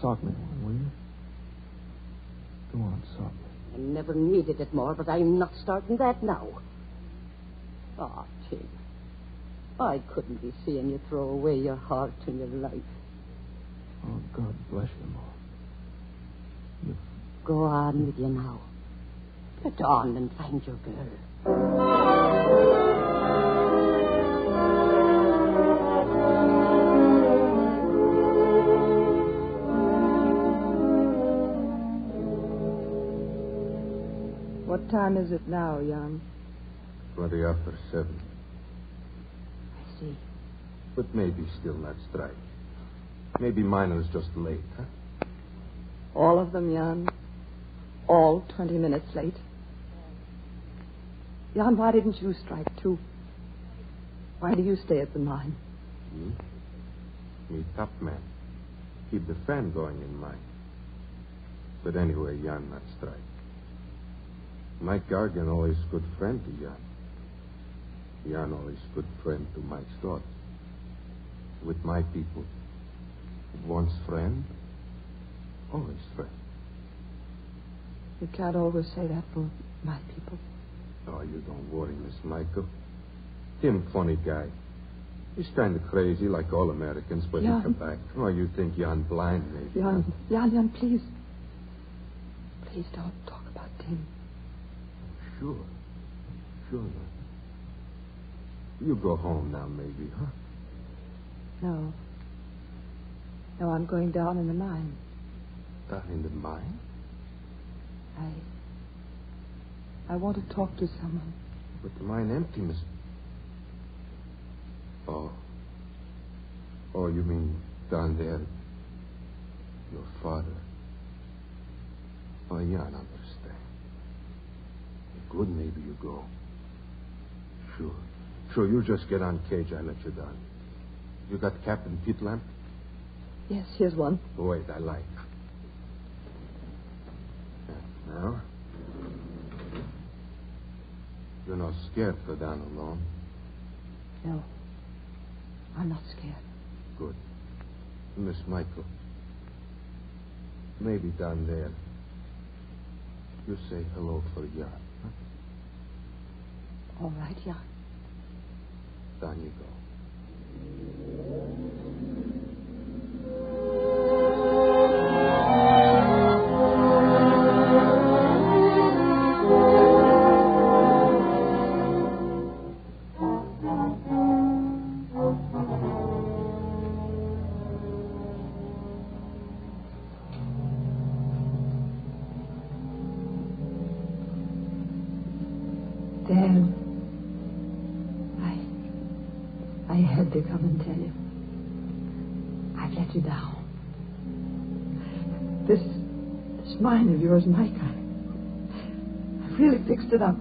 Sock me, will you? Go on, sock me. I never needed it more, but I'm not starting that now. Ah, Tim. I couldn't be seeing you throw away your heart and your life. Oh, God bless you, Mom. Go on with you now. Get on and find your girl. What time is it now, Jan? 20 after 7. I see. But maybe still not strike. Maybe miners just late, huh? All of them, Jan. All 20 minutes late. Jan, why didn't you strike too? Why do you stay at the mine? Me top man. Keep the fan going in mine. But anyway, Jan not strike. Mike Gargan always good friend to Jan. Jan always good friend to Mike's daughter. With my people, once friend, always friend. You can't always say that for my people. Oh, you don't worry, Miss Michael. Him funny guy. He's kind of crazy like all Americans, but Jan. he come back. Oh, you think Jan blind, maybe? Jan, please. Please don't talk about Tim. Sure. You go home now, maybe, huh? No. No, I'm going down in the mine. Down in the mine? I want to talk to someone. But the mine empty, Miss... Oh, you mean down there? Your father? Oh, yeah, I understand. Good, maybe you go. Sure, you just get on cage. I'll let you down. You got cap and pit lamp? Yes, here's one. Wait, I like. Now? You're not scared to go down alone. No. I'm not scared. Good. Miss Michael. Maybe down there. You say hello for Jan. Huh? All right, Jan. Down you go. Dad, I had to come and tell you. I've let you down. This mine of yours, Mike, I really fixed it up.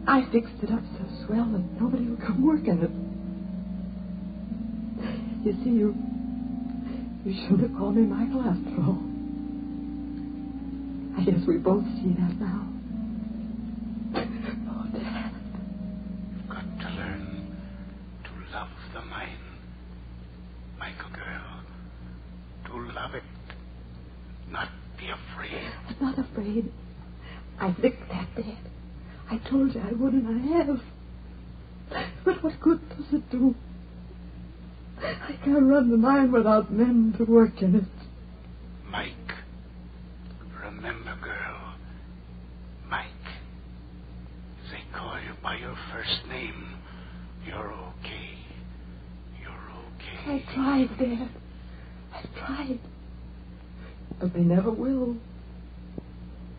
I fixed it up so swell that nobody will come work in it. You see, you shouldn't have called me Michael after all. I guess we both see that now. Oh, Dad. You've got to learn to love the mine, Michael girl. To love it, not be afraid. I'm not afraid. I fixed that, Dad. I told you I would, and I have. But what good does it do? I can't run the mine without men to work in it. Mike, remember, girl, Mike. If they call you by your first name, you're okay. You're okay. I tried, Dad. I tried. But they never will.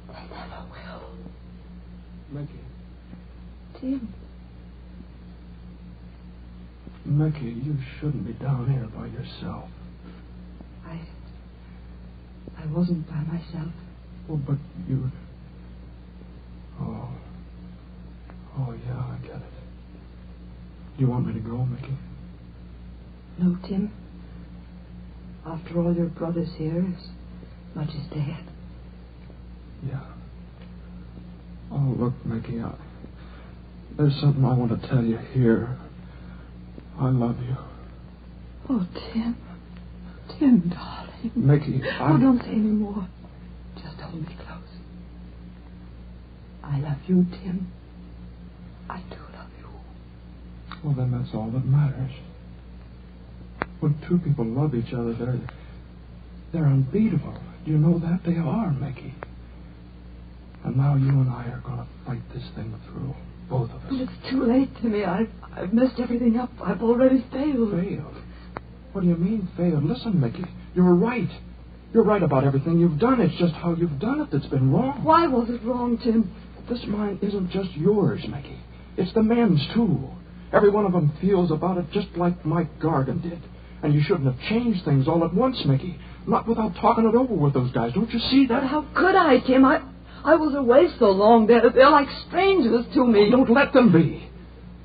They never will. Mickey. Tim. Mickey, you shouldn't be down here by yourself. I wasn't by myself. Well, but you... Oh, yeah, I get it. You want me to go, Mickey? No, Tim. After all, your brother's here as much as Dad. Yeah. Oh, look, Mickey, there's something I want to tell you here. I love you. Oh, Tim. Tim, darling. Mickey, Oh, don't say any more. Just hold me close. I love you, Tim. I do love you. Well, then that's all that matters. When two people love each other, they're unbeatable. Do you know that? They are, Mickey. And now you and I are going to fight this thing through. Both of us. But it's too late, Timmy. I've messed everything up. I've already failed. Failed? What do you mean, failed? Listen, Mickey, you're right. You're right about everything you've done. It's just how you've done it that's been wrong. Why was it wrong, Tim? This mine isn't just yours, Mickey. It's the men's, too. Every one of them feels about it just like Mike Gargan did. And you shouldn't have changed things all at once, Mickey. Not without talking it over with those guys. Don't you see that? But how could I, Tim? I was away so long that they're like strangers to me. Oh, don't let them be.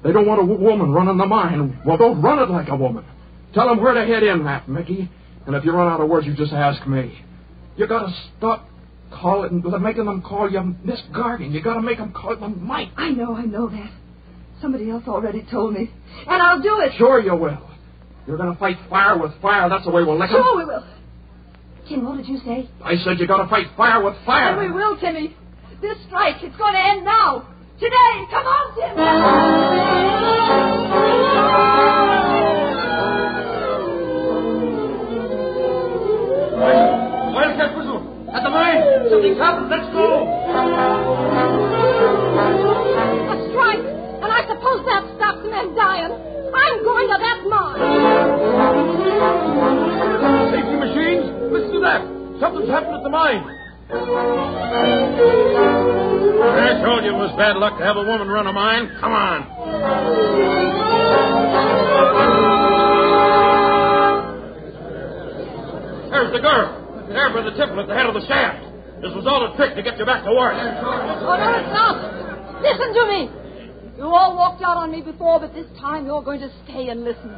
They don't want a woman running the mine. Well, don't run it like a woman. Tell them where to head in at, Mickey. And if you run out of words, you just ask me. You got to stop making them call you Miss Gargan. You got to make them call them Mike. I know that. Somebody else already told me. And I'll do it. Sure you will. You're going to fight fire with fire. That's the way we'll lick them. Sure we will. Tim, what did you say? I said you got to fight fire with fire. And we will, Timmy. This strike, it's going to end now. Today. Come on, Tim. Wildcat whistle. At the mine. Something's happened. Let's go. A strike. And I suppose that stops men dying. I'm going to that mine. Safety machines? Listen to that. Something's happened at the mine. I told you it was bad luck to have a woman run a mine. Come on. There's the girl. There by the tipple at the head of the shaft. This was all a trick to get you back to work. Oh, no, it's not. Listen to me. You all walked out on me before, but this time you're going to stay and listen.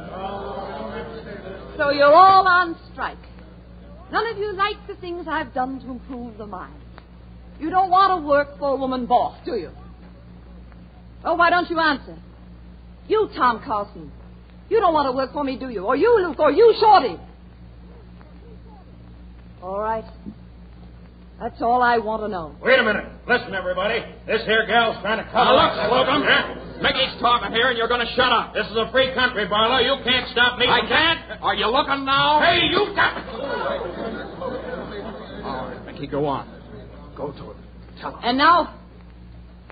So you're all on strike. None of you like the things I've done to improve the mind. You don't want to work for a woman boss, do you? Oh, why don't you answer? You, Tom Carson. You don't want to work for me, do you? Or you, Luke, or you, Shorty. All right. That's all I want to know. Wait a minute. Listen, everybody. This here gal's trying to cut Now, off. look, Slocum. Mickey's talking here, and you're going to shut up. This is a free country, Barlow. You can't stop me. I can't? Are you looking now? Hey, you got... All right, Mickey, go on. Go to it. Tell him. And now,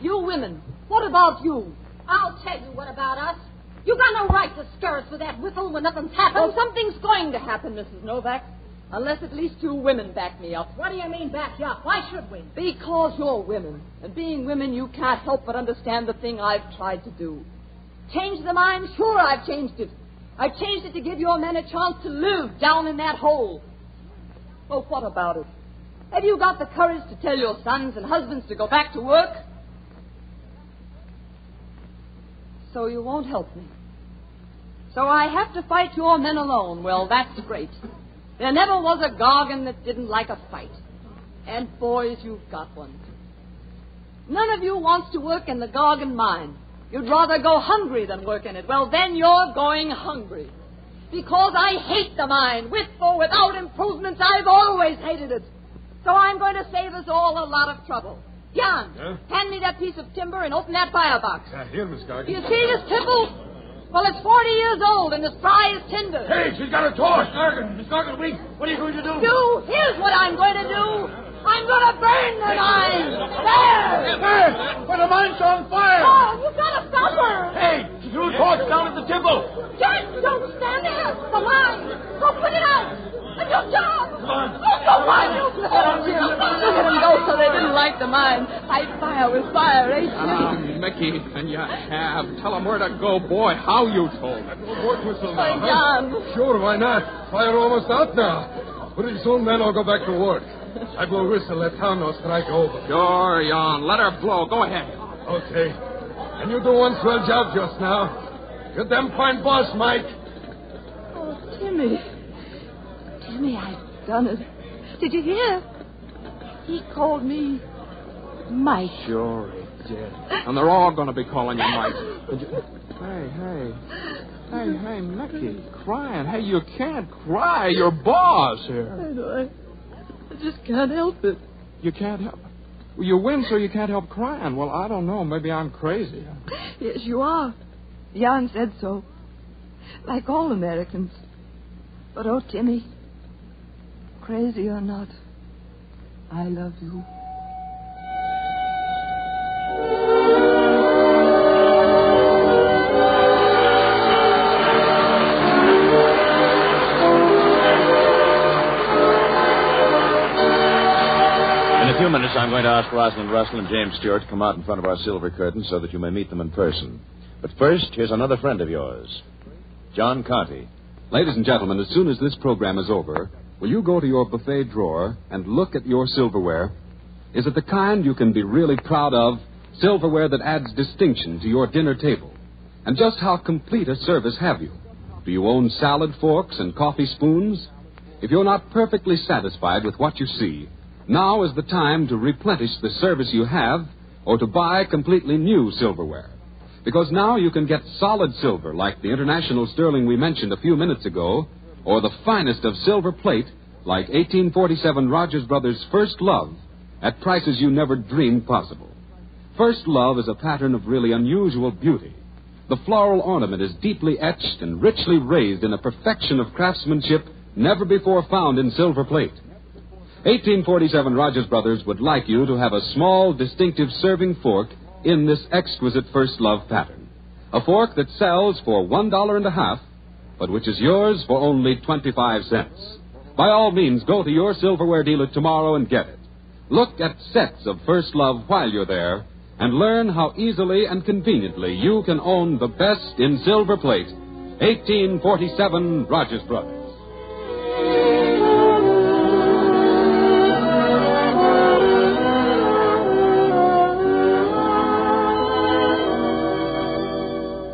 you women, what about you? I'll tell you what about us. You got no right to stir us with that whistle when nothing's happened. Well, something's going to happen, Mrs. Novak. Unless at least 2 women back me up. What do you mean back you up? Why should we? Because you're women. And being women, you can't help but understand the thing I've tried to do. Change the mind? Sure, I've changed it. I've changed it to give your men a chance to live down in that hole. Well, what about it? Have you got the courage to tell your sons and husbands to go back to work? So you won't help me. So I have to fight your men alone. Well, that's great. There never was a Gargan that didn't like a fight. And, boys, you've got one. None of you wants to work in the Gargan mine. You'd rather go hungry than work in it. Well, then you're going hungry. Because I hate the mine. With or without improvements, I've always hated it. So I'm going to save us all a lot of trouble. Jan, hand me that piece of timber and open that firebox. Here, Miss Gargan. Do you see this tipple? Well, it's 40 years old and as dry as tinder. Hey, she's got a torch. Miss Gargan, what are you going to do? Here's what I'm going to do. I'm going to burn the mine. There! But the mine's on fire. Oh, you've got to stop her. Hey, she threw a torch down at the tipple. Jack, don't stand there. The mine. Go put it out. And your job. Come on. Oh, go on, you. Look at him go so they didn't like the mine. Fight fire with fire, ain't you? Mickey, and you have. Tell him where to go. Boy, how you told him. Work whistle My now, John. Sure, why not? Fire almost out now. Pretty soon, men will go back to work. I blow whistle, let town know strike over. Sure, Jan. Let her blow. Go ahead. Okay. And you do one swell job just now. You're damn fine boss, Mike. Oh, Timmy. Timmy, I've done it. Did you hear? He called me Mike. Sure he did. And they're all going to be calling you Mike. Hey, Mickey, crying. Hey, you can't cry. You're boss here. I know. I just can't help it. You can't help it? Well, you win, so you can't help crying. Well, I don't know. Maybe I'm crazy. Yes, you are. Jan said so. Like all Americans. But, oh, Timmy, crazy or not, I love you. In a few minutes, I'm going to ask Rosalind Russell and James Stewart to come out in front of our silver curtain so that you may meet them in person. But first, here's another friend of yours, John Conte. Ladies and gentlemen, as soon as this program is over, will you go to your buffet drawer and look at your silverware? Is it the kind you can be really proud of? Silverware that adds distinction to your dinner table? And just how complete a service have you? Do you own salad forks and coffee spoons? If you're not perfectly satisfied with what you see, now is the time to replenish the service you have or to buy completely new silverware. Because now you can get solid silver like the international sterling we mentioned a few minutes ago, or the finest of silver plate like 1847 Rogers Brothers' First Love at prices you never dreamed possible. First Love is a pattern of really unusual beauty. The floral ornament is deeply etched and richly raised in a perfection of craftsmanship never before found in silver plate. 1847 Rogers Brothers would like you to have a small, distinctive serving fork in this exquisite First Love pattern. A fork that sells for $1.50, but which is yours for only 25 cents. By all means, go to your silverware dealer tomorrow and get it. Look at sets of First Love while you're there and learn how easily and conveniently you can own the best in silver plate, 1847 Rogers Brothers.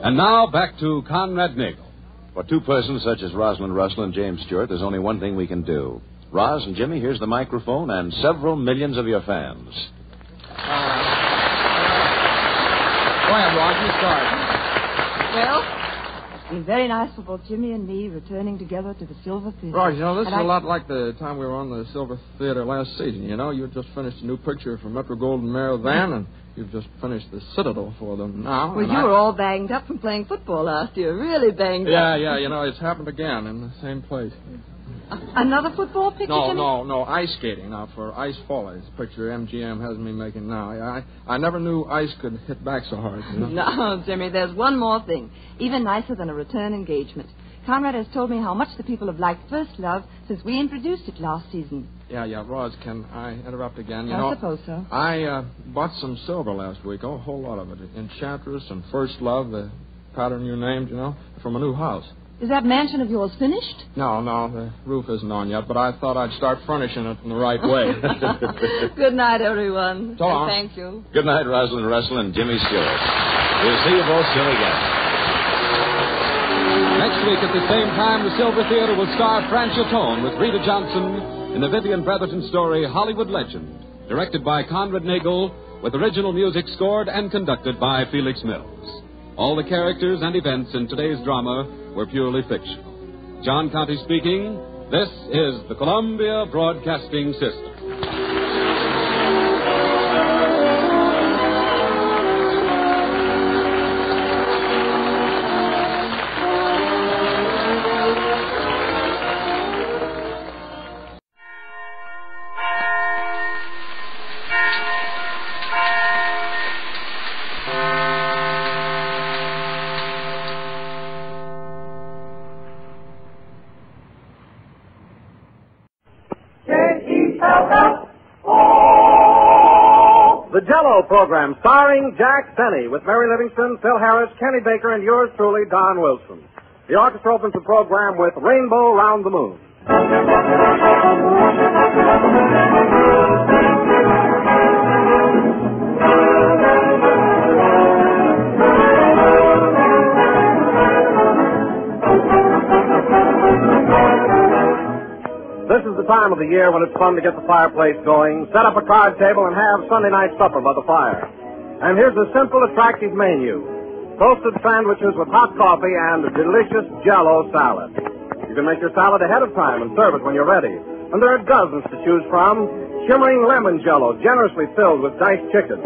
And now back to Conrad Nagel. For two persons such as Rosalind Russell and James Stewart, there's only one thing we can do. Roz and Jimmy, here's the microphone and several millions of your fans. Go ahead, Roz, you start. Well, it's been very nice for both Jimmy and me returning together to the Silver Theater. Roz, this is a lot like the time we were on the Silver Theater last season. You had just finished a new picture for Metro Goldwyn Mayer then, and you've just finished the Citadel for them now. Well, you were all banged up from playing football last year. Really banged up. Yeah, it's happened again in the same place. Another football picture, Jimmy? No, ice skating. Now, for Ice Follies, picture MGM has me making now. I never knew ice could hit back so hard. No, Jimmy, there's one more thing. Even nicer than a return engagement. Conrad has told me how much the people have liked First Love since we introduced it last season. Yeah, Roz, can I interrupt again? I suppose so. I bought some silver last week, a whole lot of it. Enchantress and First Love, the pattern you named, from a new house. Is that mansion of yours finished? No, the roof isn't on yet, but I thought I'd start furnishing it in the right way. Good night, everyone. So long. Thank you. Good night, Rosalind Russell and Jimmy Stewart. We'll see you both soon again. Next week at the same time, the Silver Theater will star Fran Chatone with Rita Johnson in the Vivian Brotherton story Hollywood Legend, directed by Conrad Nagel, with original music scored and conducted by Felix Mills. All the characters and events in today's drama were purely fictional. John Conte speaking. This is the Columbia Broadcasting System. The Jell-O program, starring Jack Benny, with Mary Livingston, Phil Harris, Kenny Baker, and yours truly, Don Wilson. The orchestra opens the program with Rainbow Round the Moon. This is the time of the year when it's fun to get the fireplace going, set up a card table, and have Sunday night supper by the fire. And here's a simple, attractive menu. Toasted sandwiches with hot coffee and a delicious Jell-O salad. You can make your salad ahead of time and serve it when you're ready. And there are dozens to choose from. Shimmering lemon Jell-O, generously filled with diced chicken.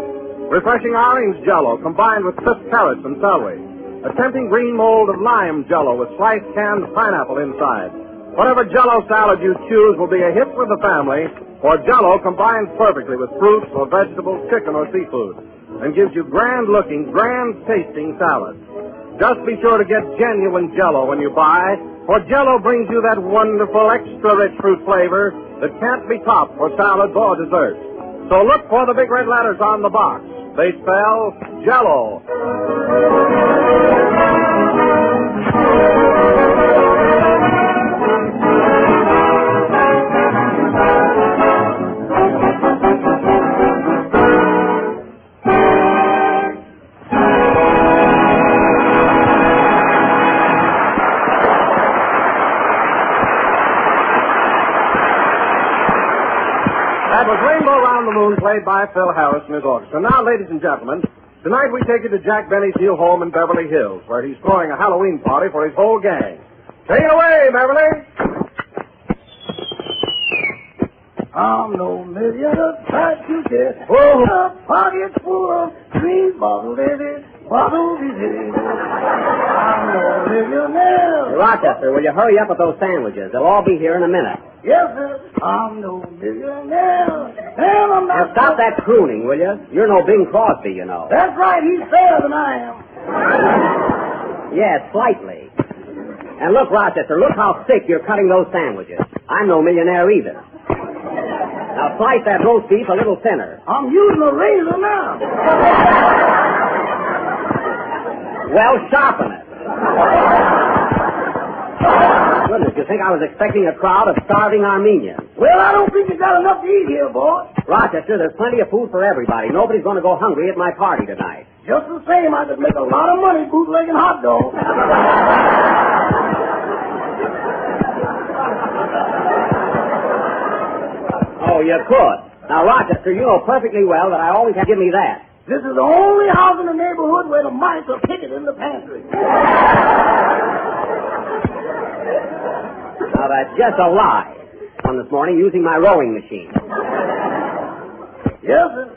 Refreshing orange Jell-O, combined with crisp carrots and celery. A tempting green mold of lime Jell-O with sliced canned pineapple inside. Whatever Jell-O salad you choose will be a hit with the family, for Jell-O combines perfectly with fruits or vegetables, chicken or seafood, and gives you grand-looking, grand-tasting salads. Just be sure to get genuine Jell-O when you buy, for Jell-O brings you that wonderful, extra-rich fruit flavor that can't be topped for salads or desserts. So look for the big red letters on the box. They spell Jell-O. That was Rainbow Round the Moon, played by Phil Harris and his orchestra. Now, ladies and gentlemen, tonight we take you to Jack Benny's new home in Beverly Hills, where he's throwing a Halloween party for his whole gang. Take it away, Beverly! I'm no millionaire, but you get a pocket full of green bottles in it. Bottles in it. I'm no millionaire. Rochester, will you hurry up with those sandwiches? They'll all be here in a minute. Yes, sir. I'm no millionaire. And I'm not... Now stop that crooning, will you? You're no Bing Crosby, you know. That's right. He's fairer than I am. Yes, slightly. And look, Rochester, look how thick you're cutting those sandwiches. I'm no millionaire either. Now slice that roast beef a little thinner. I'm using a razor now. Well, sharpen it. Goodness, you think I was expecting a crowd of starving Armenians? Well, I don't think you got enough to eat here, boy. Rochester, there's plenty of food for everybody. Nobody's going to go hungry at my party tonight. Just the same, I could make a lot of money bootlegging hot dogs. Oh, you could. Now, Rochester, you know perfectly well that I always have to give me that. This is the only house in the neighborhood where the mice are picking in the pantry. Now, that's just a lie. On this morning using my rowing machine. Yes, sir.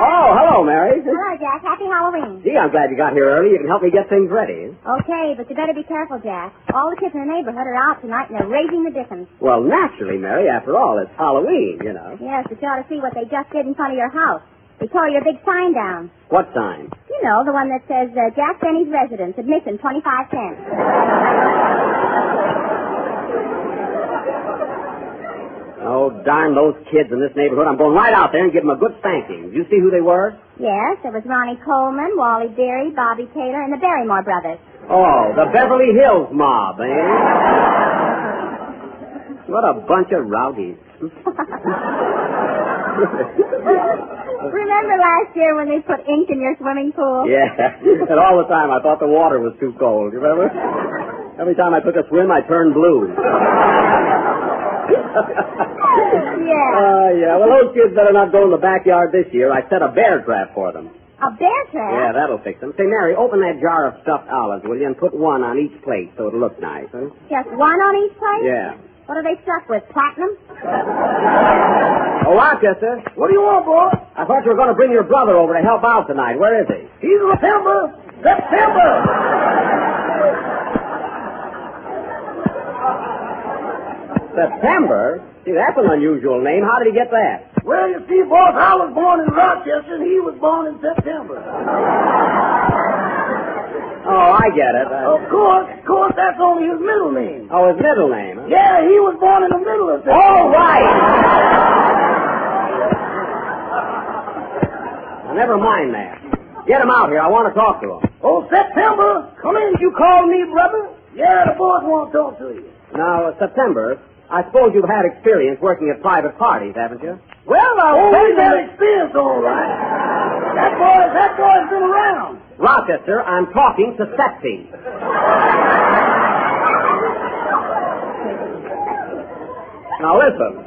Oh, hello, Mary. Hello, Jack. Happy Halloween. Gee, I'm glad you got here early. You can help me get things ready. Okay, but you better be careful, Jack. All the kids in the neighborhood are out tonight and they're raising the dickens. Well, naturally, Mary. After all, it's Halloween, you know. Yes, but you ought to see what they just did in front of your house. They tore your big sign down. What sign? You know, the one that says, Jack Benny's residence, admission 25 cents. Oh, darn those kids in this neighborhood. I'm going right out there and give them a good spanking. Did you see who they were? Yes, there was Ronnie Coleman, Wally Deary, Bobby Taylor, and the Barrymore brothers. Oh, the Beverly Hills mob, eh? What a bunch of rowdies. Remember last year when they put ink in your swimming pool? Yeah, and all the time I thought the water was too cold. You remember? Every time I took a swim, I turned blue. Yeah. Well, those kids better not go in the backyard this year. I set a bear trap for them. A bear trap? Yeah, that'll fix them. Say, Mary, open that jar of stuffed olives, will you, and put one on each plate so it'll look nice, huh? Just one on each plate? Yeah. What are they stuck with, platinum? Oh, Rochester. What do you want, boy? I thought you were going to bring your brother over to help out tonight. Where is he? He's September. September? See, that's an unusual name. How did he get that? Well, you see, boss, I was born in Rochester, and he was born in September. Oh, I get it. Of course, that's only his middle name. Oh, his middle name, huh? Yeah, he was born in the middle of September. Oh, right. Now, never mind that. Get him out here. I want to talk to him. Oh, September, come in. You called me, brother? Yeah, the boss wants to talk to you. Now, September, I suppose you've had experience working at private parties, haven't you? Well, I've had experience, all right. That boy's been around. Rochester, I'm talking to Septi. Now, listen.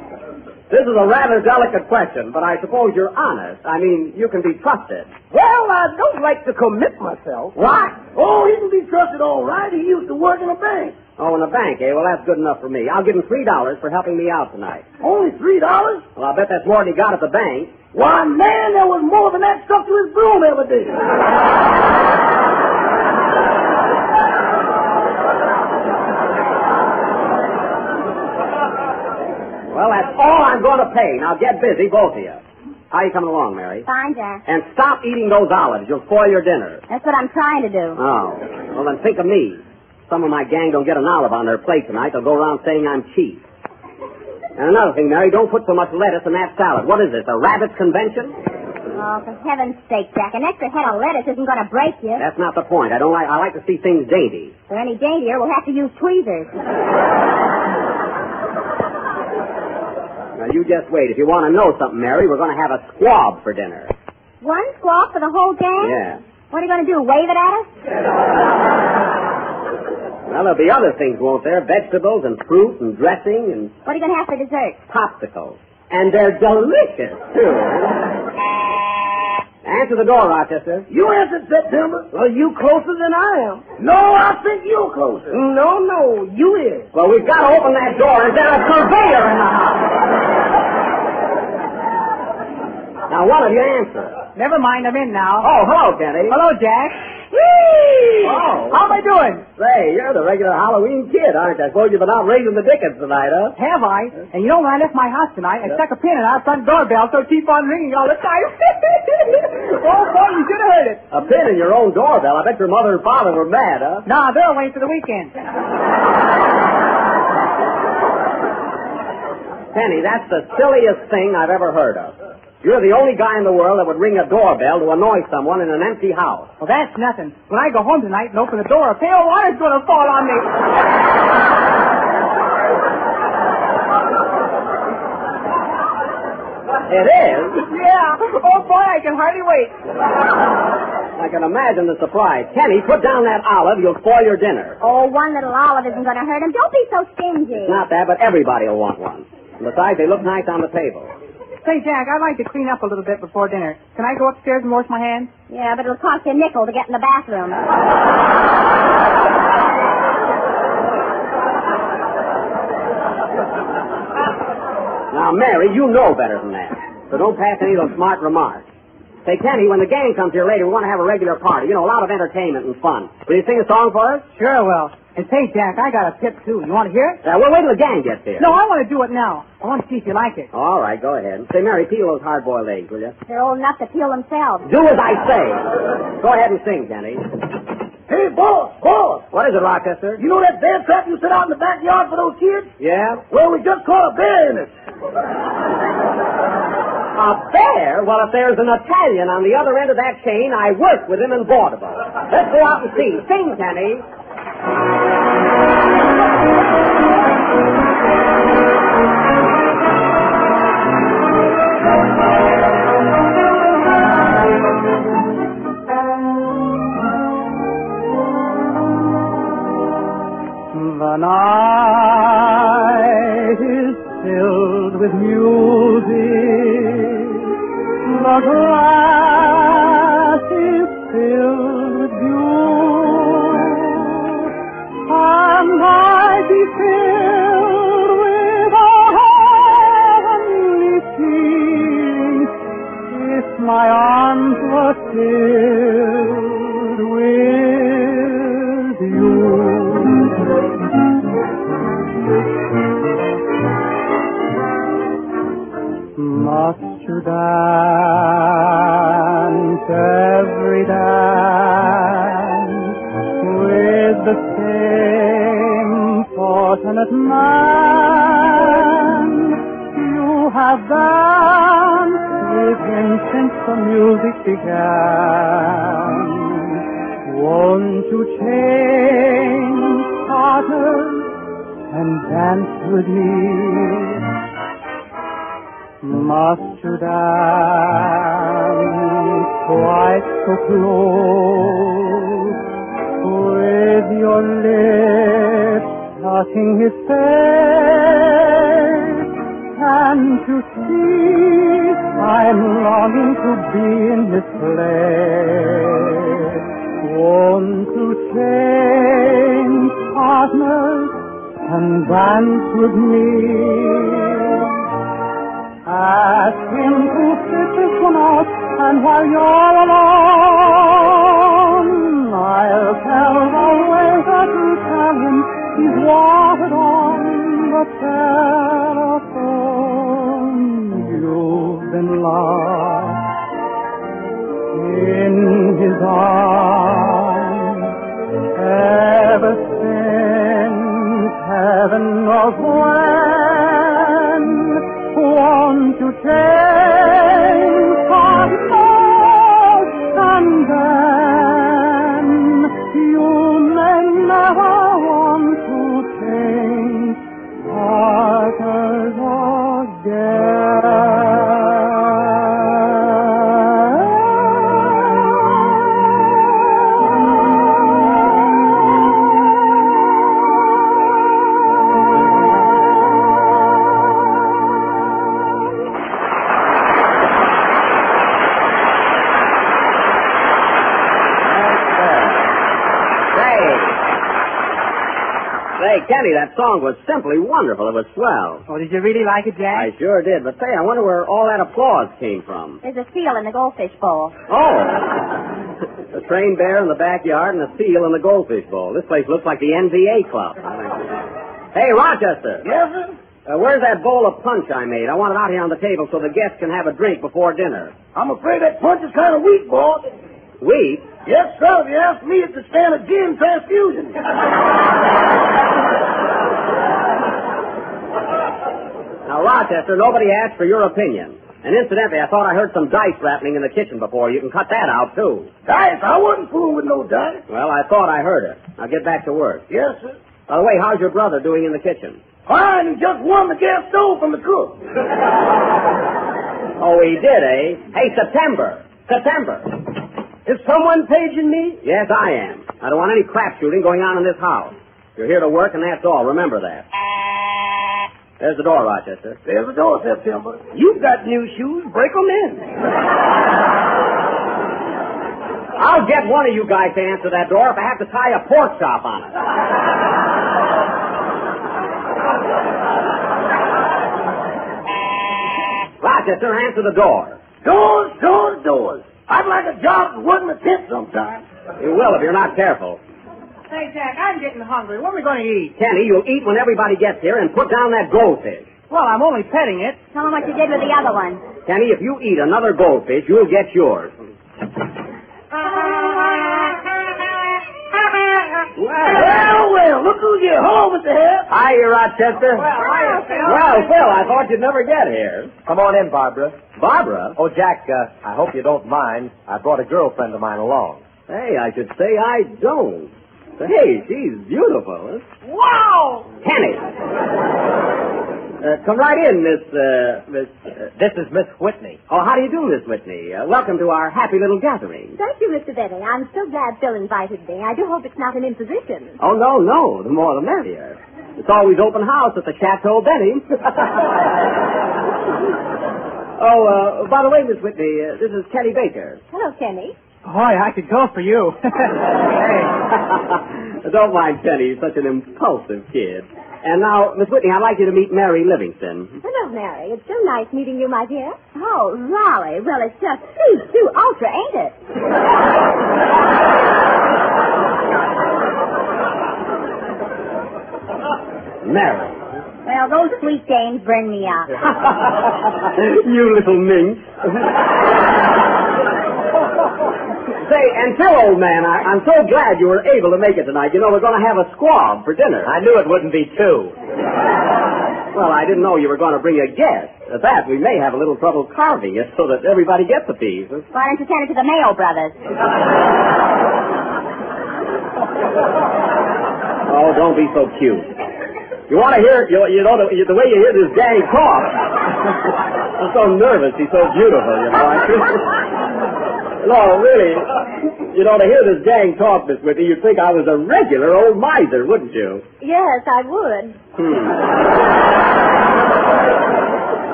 This is a rather delicate question, but I suppose you're honest. I mean, you can be trusted. Well, I don't like to commit myself. What? Oh, he can be trusted all right. He used to work in a bank. Oh, in a bank, eh? Well, that's good enough for me. I'll give him $3 for helping me out tonight. Only $3? Well, I'll bet that's more than he got at the bank. Why, man, there was more than that stuck to his broom every day. Well, that's all I'm going to pay. Now, get busy, both of you. How are you coming along, Mary? Fine, Jack. And stop eating those olives. You'll spoil your dinner. That's what I'm trying to do. Oh. Well, then think of me. Some of my gang don't get an olive on their plate tonight. They'll go around saying I'm cheap. And another thing, Mary, don't put so much lettuce in that salad. What is this, a rabbit's convention? Oh, for heaven's sake, Jack. An extra head of lettuce isn't going to break you. That's not the point. I like to see things dainty. If they're any daintier, we'll have to use tweezers. Now, you just wait. If you want to know something, Mary, we're going to have a squab for dinner. One squab for the whole gang? Yeah. What are you going to do, wave it at us? Well, there'll be other things, won't there? Vegetables and fruit and dressing and... What are you going to have for dessert? Popsicles. And they're delicious, too. Answer the door, Rochester. You answered, September. Well, you closer than I am. No, I think you're closer. No, you is. Well, we've got to open that door. Is there a surveyor in the house? Now, one of you answer. Never mind, I'm in now. Oh, hello, Kenny. Hello, Jack. Whee! Oh. How am I doing? Say, you're the regular Halloween kid, aren't you? I suppose you've been out raising the dickens tonight, huh? Have I? And you know, when I left my house tonight, I stuck a pin in our front doorbell so it keep on ringing all the time. Oh, boy, you should have heard it. A pin in your own doorbell? I bet your mother and father were mad, huh? Nah, they're away for the weekend. Penny, that's the silliest thing I've ever heard of. You're the only guy in the world that would ring a doorbell to annoy someone in an empty house. Well, that's nothing. When I go home tonight and open the door, a pail of water's going to fall on me. It is? Yeah. Oh, boy, I can hardly wait. I can imagine the surprise. Kenny, put down that olive. You'll spoil your dinner. Oh, one little olive isn't going to hurt him. Don't be so stingy. Not that, but everybody will want one. Besides, they look nice on the table. Say, Jack, I'd like to clean up a little bit before dinner. Can I go upstairs and wash my hands? Yeah, but it'll cost you a nickel to get in the bathroom. Now, Mary, you know better than that. So don't pass any of those smart remarks. Say, Kenny, when the gang comes here later, we want to have a regular party. You know, a lot of entertainment and fun. Will you sing a song for us? Sure I will. And say, Jack, I got a tip, too. You want to hear it? We'll wait till the gang gets here. No, I want to do it now. I want to see if you like it. All right, go ahead. Say, Mary, peel those hard-boiled eggs, will you? They're old enough to peel themselves. Do as I say. Go ahead and sing, Kenny. Hey, boss. What is it, Rochester? You know that bear trap you set out in the backyard for those kids? Yeah? Well, we just caught a bear in it. A bear? Well, if there's an Italian on the other end of that chain, I worked with him in Vaudeville. Let's go out and see. Sing, Kenny. The night is filled with music. The glass is filled with dew. And I be filled with a heavenly peace if my arms were filled with you. Must you dance every dance with the same fortunate man you have danced with him since the music began? Won't you change partners and dance with me? Must you dance quite so close, with your lips touching his face? Can't you see I'm longing to be in his place? Won't you change partners and dance with me? Ask him to sit this one out, and while you're alone, I'll tell the way that you tell him he's wanted on the telephone. You've been lost in his arms ever since heaven knows when. Won't you change partners and then you may never want to change partners again. Say, Kenny, that song was simply wonderful. It was swell. Oh, did you really like it, Jack? I sure did. But say, I wonder where all that applause came from. There's a seal in the goldfish bowl. Oh. A trained bear in the backyard and a seal in the goldfish bowl. This place looks like the NVA club. Hey, Rochester. Yes, sir? Where's that bowl of punch I made? I want it out here on the table so the guests can have a drink before dinner. I'm afraid that punch is kind of weak, boss. Weak? Yes, sir. If you ask me, it's to stand a gin transfusion. Now, Rochester, nobody asked for your opinion. And incidentally, I thought I heard some dice rattling in the kitchen before. You can cut that out, too. Dice? I wasn't fooling with no dice. Well, I thought I heard it. Now get back to work. Yes, sir. By the way, how's your brother doing in the kitchen? Fine. He just won the gas stove from the cook. Oh, he did, eh? Hey, September. Is someone paging me? Yes, I am. I don't want any crap shooting going on in this house. You're here to work, and that's all. Remember that. There's the door, Rochester. There's the door, September. You've got new shoes. Break them in. I'll get one of you guys to answer that door if I have to tie a pork chop on it. Rochester, answer the door. Doors. I'd like a job working a tent sometime. You will if you're not careful. Hey, Jack, I'm getting hungry. What are we going to eat? Kenny, you'll eat when everybody gets here and put down that goldfish. Well, I'm only petting it. Tell him what you did with the other one. Kenny, if you eat another goldfish, you'll get yours. Well, look who's here. Hello, Mr. Hare. Hi, Rochester. Well, Phil, I thought you'd never get here. Come on in, Barbara. Barbara? Oh, Jack, I hope you don't mind. I brought a girlfriend of mine along. Hey, I should say I don't. Hey, she's beautiful. Wow! Kenny. Come right in, Miss. This is Miss Whitney. Oh, how do you do, Miss Whitney? Welcome to our happy little gathering. Thank you, Mr. Benny. I'm so glad Phil invited me. I do hope it's not an imposition. Oh, no. The more the merrier. It's always open house at the Chateau Benny. Oh, by the way, Miss Whitney, this is Kenny Baker. Hello, Kenny. Boy, I could go for you. Don't mind Kenny. He's such an impulsive kid. And now, Miss Whitney, I'd like you to meet Mary Livingston. Hello, Mary. It's so nice meeting you, my dear. Oh, Raleigh. Well, it's just too ultra, ain't it? Mary. Well, those sweet dames bring me up. You little minx. Say, and Phil, old man, I'm so glad you were able to make it tonight. You know, we're going to have a squab for dinner. I knew it wouldn't be two. Well, I didn't know you were going to bring a guest. At that, we may have a little trouble carving it so that everybody gets a piece. Why don't you send it to the Mayo brothers? Oh, don't be so cute. You want to hear, you know, the way you hear this gang talk. I'm so nervous. He's so beautiful, you know. No, really, you know, to hear this gang talk, Miss Whitney, you'd think I was a regular old miser, wouldn't you? Yes, I would.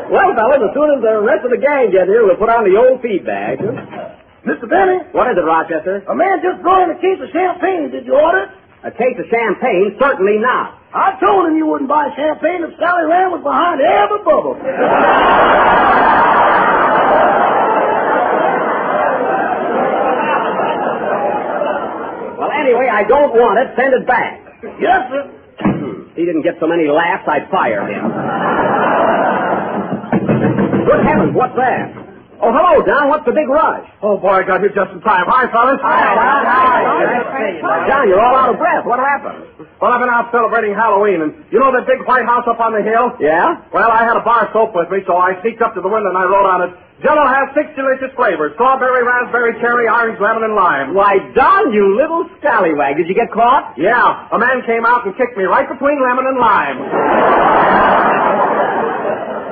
Well, fellas, as soon as the rest of the gang get here, we'll put on the old feed bag. Mr. Benny? What is it, Rochester? A man just brought in a case of champagne. Did you order it? A case of champagne? Certainly not. I told him you wouldn't buy champagne if Sally Rand was behind every bubble. Well, anyway, I don't want it. Send it back. Yes, sir. He didn't get so many laughs, I'd fire him. Good heavens, what's that? Oh, hello, Don. What's the big rush? Oh, boy, I got here just in time. Hi, fellas. John, you're all out of breath. What happened? Well, I've been out celebrating Halloween, and you know that big white house up on the hill? Yeah? Well, I had a bar soap with me, so I sneaked up to the window and I wrote on it, Jell-O has 6 delicious flavors, strawberry, raspberry, cherry, orange, lemon, and lime. Why, Don, you little scallywag. Did you get caught? Yeah. A man came out and kicked me right between lemon and lime.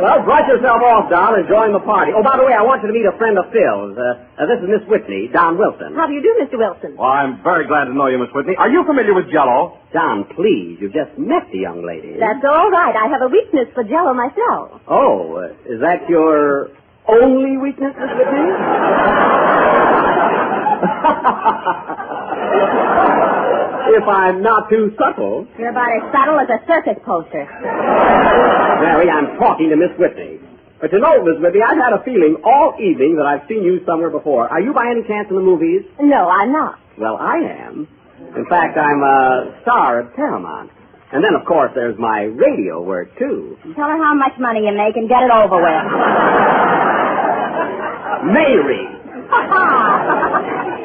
Well, brush yourself off, Don, and join the party. Oh, by the way, I want you to meet a friend of Phil's. This is Miss Whitney, Don Wilson. How do you do, Mr. Wilson? Well, I'm very glad to know you, Miss Whitney. Are you familiar with Jell-O? Don, please, you've just met the young lady. That's all right. I have a weakness for Jell-O myself. Oh, is that your only weakness, Miss Whitney? If I'm not too subtle. You're about as subtle as a circus poster. Mary, I'm talking to Miss Whitney. But you know, Miss Whitney, I've had a feeling all evening that I've seen you somewhere before. Are you by any chance in the movies? No, I'm not. Well, I am. In fact, I'm a star at Paramount. And then, of course, there's my radio work, too. Tell her how much money you make and get it over with. Mary!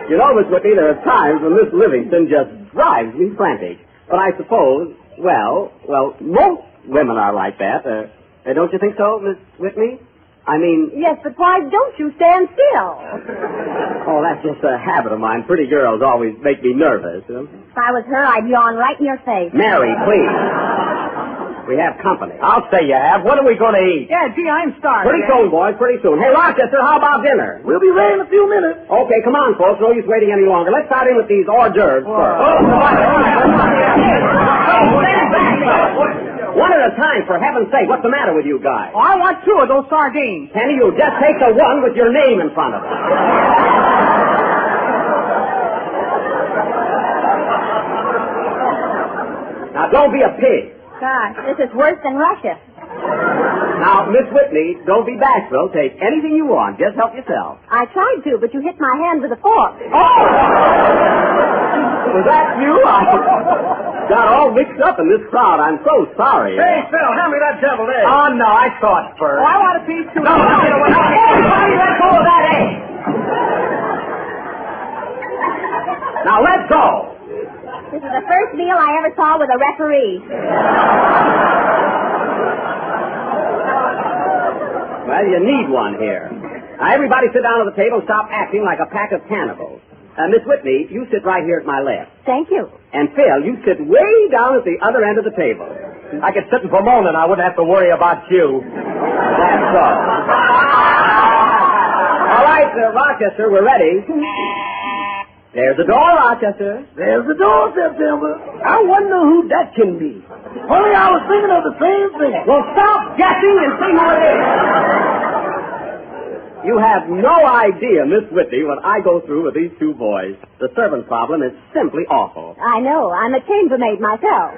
You know, Miss Whitney, there are times when Miss Livingston just drives me frantic. But I suppose, well, most women are like that. Don't you think so, Miss Whitney? I mean... Yes, but why don't you stand still? Oh, that's just a habit of mine. Pretty girls always make me nervous. If I was her, I'd yawn right in your face. Mary, please. We have company. I'll say you have. What are we going to eat? Yeah, gee, I'm starving. Pretty soon, boys, pretty soon. Hey, Rochester, how about dinner? We'll be ready in a few minutes. Okay, come on, folks. No use waiting any longer. Let's start in with these hors d'oeuvres first. One at a time, for heaven's sake. What's the matter with you guys? Oh, I want 2 of those sardines. Kenny, you just take the one with your name in front of it. Now, don't be a pig. Gosh, this is worse than Russia. Now, Miss Whitney, don't be bashful. Take anything you want. Just help yourself. I tried to, but you hit my hand with a fork. Oh! Was that you? I got all mixed up in this crowd. I'm so sorry. Hey, Phil, hand me that deviled egg. Oh, no, I saw it first. Oh, I want a piece, too. No, everybody let go of that egg. Now, let's go. This is the first meal I ever saw with a referee. Well, you need one here. Now, everybody sit down at the table and stop acting like a pack of cannibals. Miss Whitney, you sit right here at my left. Thank you. And Phil, you sit way down at the other end of the table. I could sit in Pomona and I wouldn't have to worry about you. That's all. All right, Rochester, we're ready. There's the door, Rochester. There's the door, September. I wonder who that can be. Only I was thinking of the same thing. Well, stop guessing and see who it is. You have no idea, Miss Whitney, what I go through with these 2 boys. The servant problem is simply awful. I know. I'm a chambermaid myself.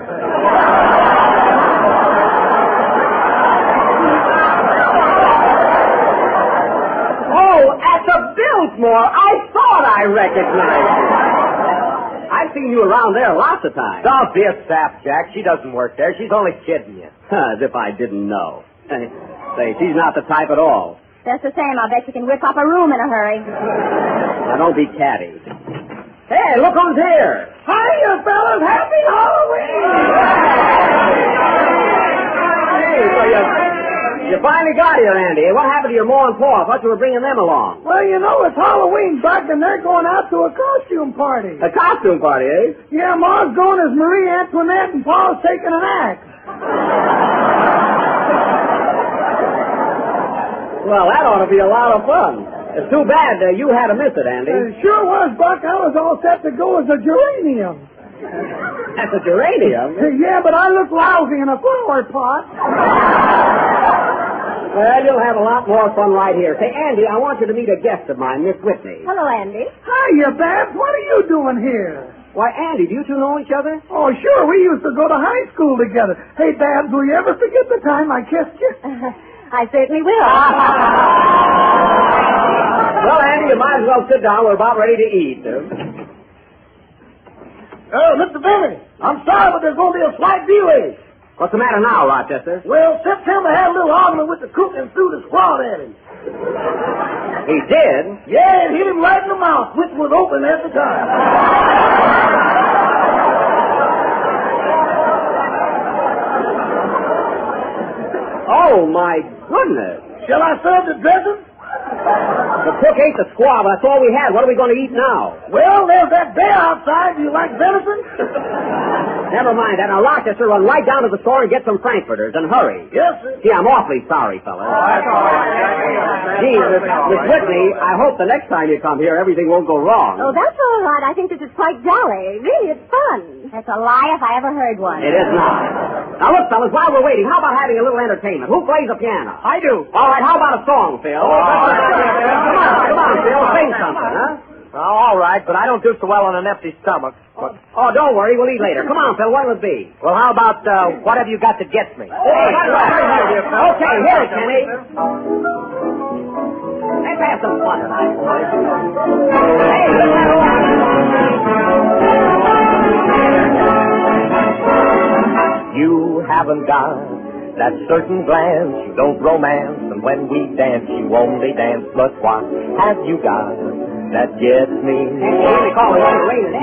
Oh, at the Biltmore, I thought I recognized you. I've seen you around there lots of times. Don't be a sap, Jack. She doesn't work there. She's only kidding you. As if I didn't know. Say, she's not the type at all. Just the same, I'll bet you can whip up a room in a hurry. Now, don't be catty. Hey, look who's here. Hiya, fellas. Happy Halloween. Hey, so you finally got here, Andy. What happened to your Ma and Pa? I thought you were bringing them along. Well, you know, it's Halloween, Buck, and they're going out to a costume party. A costume party, eh? Yeah, Ma's going as Marie Antoinette, and Pa's taking an axe. Well, that ought to be a lot of fun. It's too bad you had to miss it, Andy. Sure was, Buck. I was all set to go as a geranium. That's a geranium? Yeah, but I look lousy in a flower pot. Well, you'll have a lot more fun right here. Say, Andy, I want you to meet a guest of mine, Miss Whitney. Hello, Andy. Hiya, Babs. What are you doing here? Why, Andy, do you 2 know each other? Oh, sure. We used to go to high school together. Hey, Babs, will you ever forget the time I kissed you? I certainly will. Well, Andy, you might as well sit down. We're about ready to eat. Oh, Mr. Benny, I'm sorry, but there's going to be a slight delay. What's the matter now, Rochester? Well, September had a little argument with the cook and threw the squad at him. He did? Yeah, and hit him right in the mouth, which was open at the time. Oh, my goodness. Shall I serve the dressing? The cook ate the squab. That's all we had. What are we going to eat now? Well, there's that bear outside. Do you like venison? Never mind that. Now, Rochester, run right down to the store and get some frankfurters, and hurry. Yes, sir. Gee, I'm awfully sorry, fellas. Oh, that's all right. Gee, Miss Whitney, I hope the next time you come here, everything won't go wrong. Oh, that's all right. I think this is quite jolly. Really, it's fun. That's a lie if I ever heard one. It is not. Now, look, fellas, while we're waiting, how about having a little entertainment? Who plays the piano? I do. All right, how about a song, Phil? Come on, Phil, sing something, huh? All right, but I don't do so well on an empty stomach. Oh, don't worry, we'll eat later. Come on, Phil, what will it be? Well, how about What Have You Got to Get Me? Hey, okay, here it, Kenny. Let's have some fun tonight, boys. Hey, let's have You haven't got that certain glance, you don't romance, and when we dance, you only dance. But what have you got that gets me?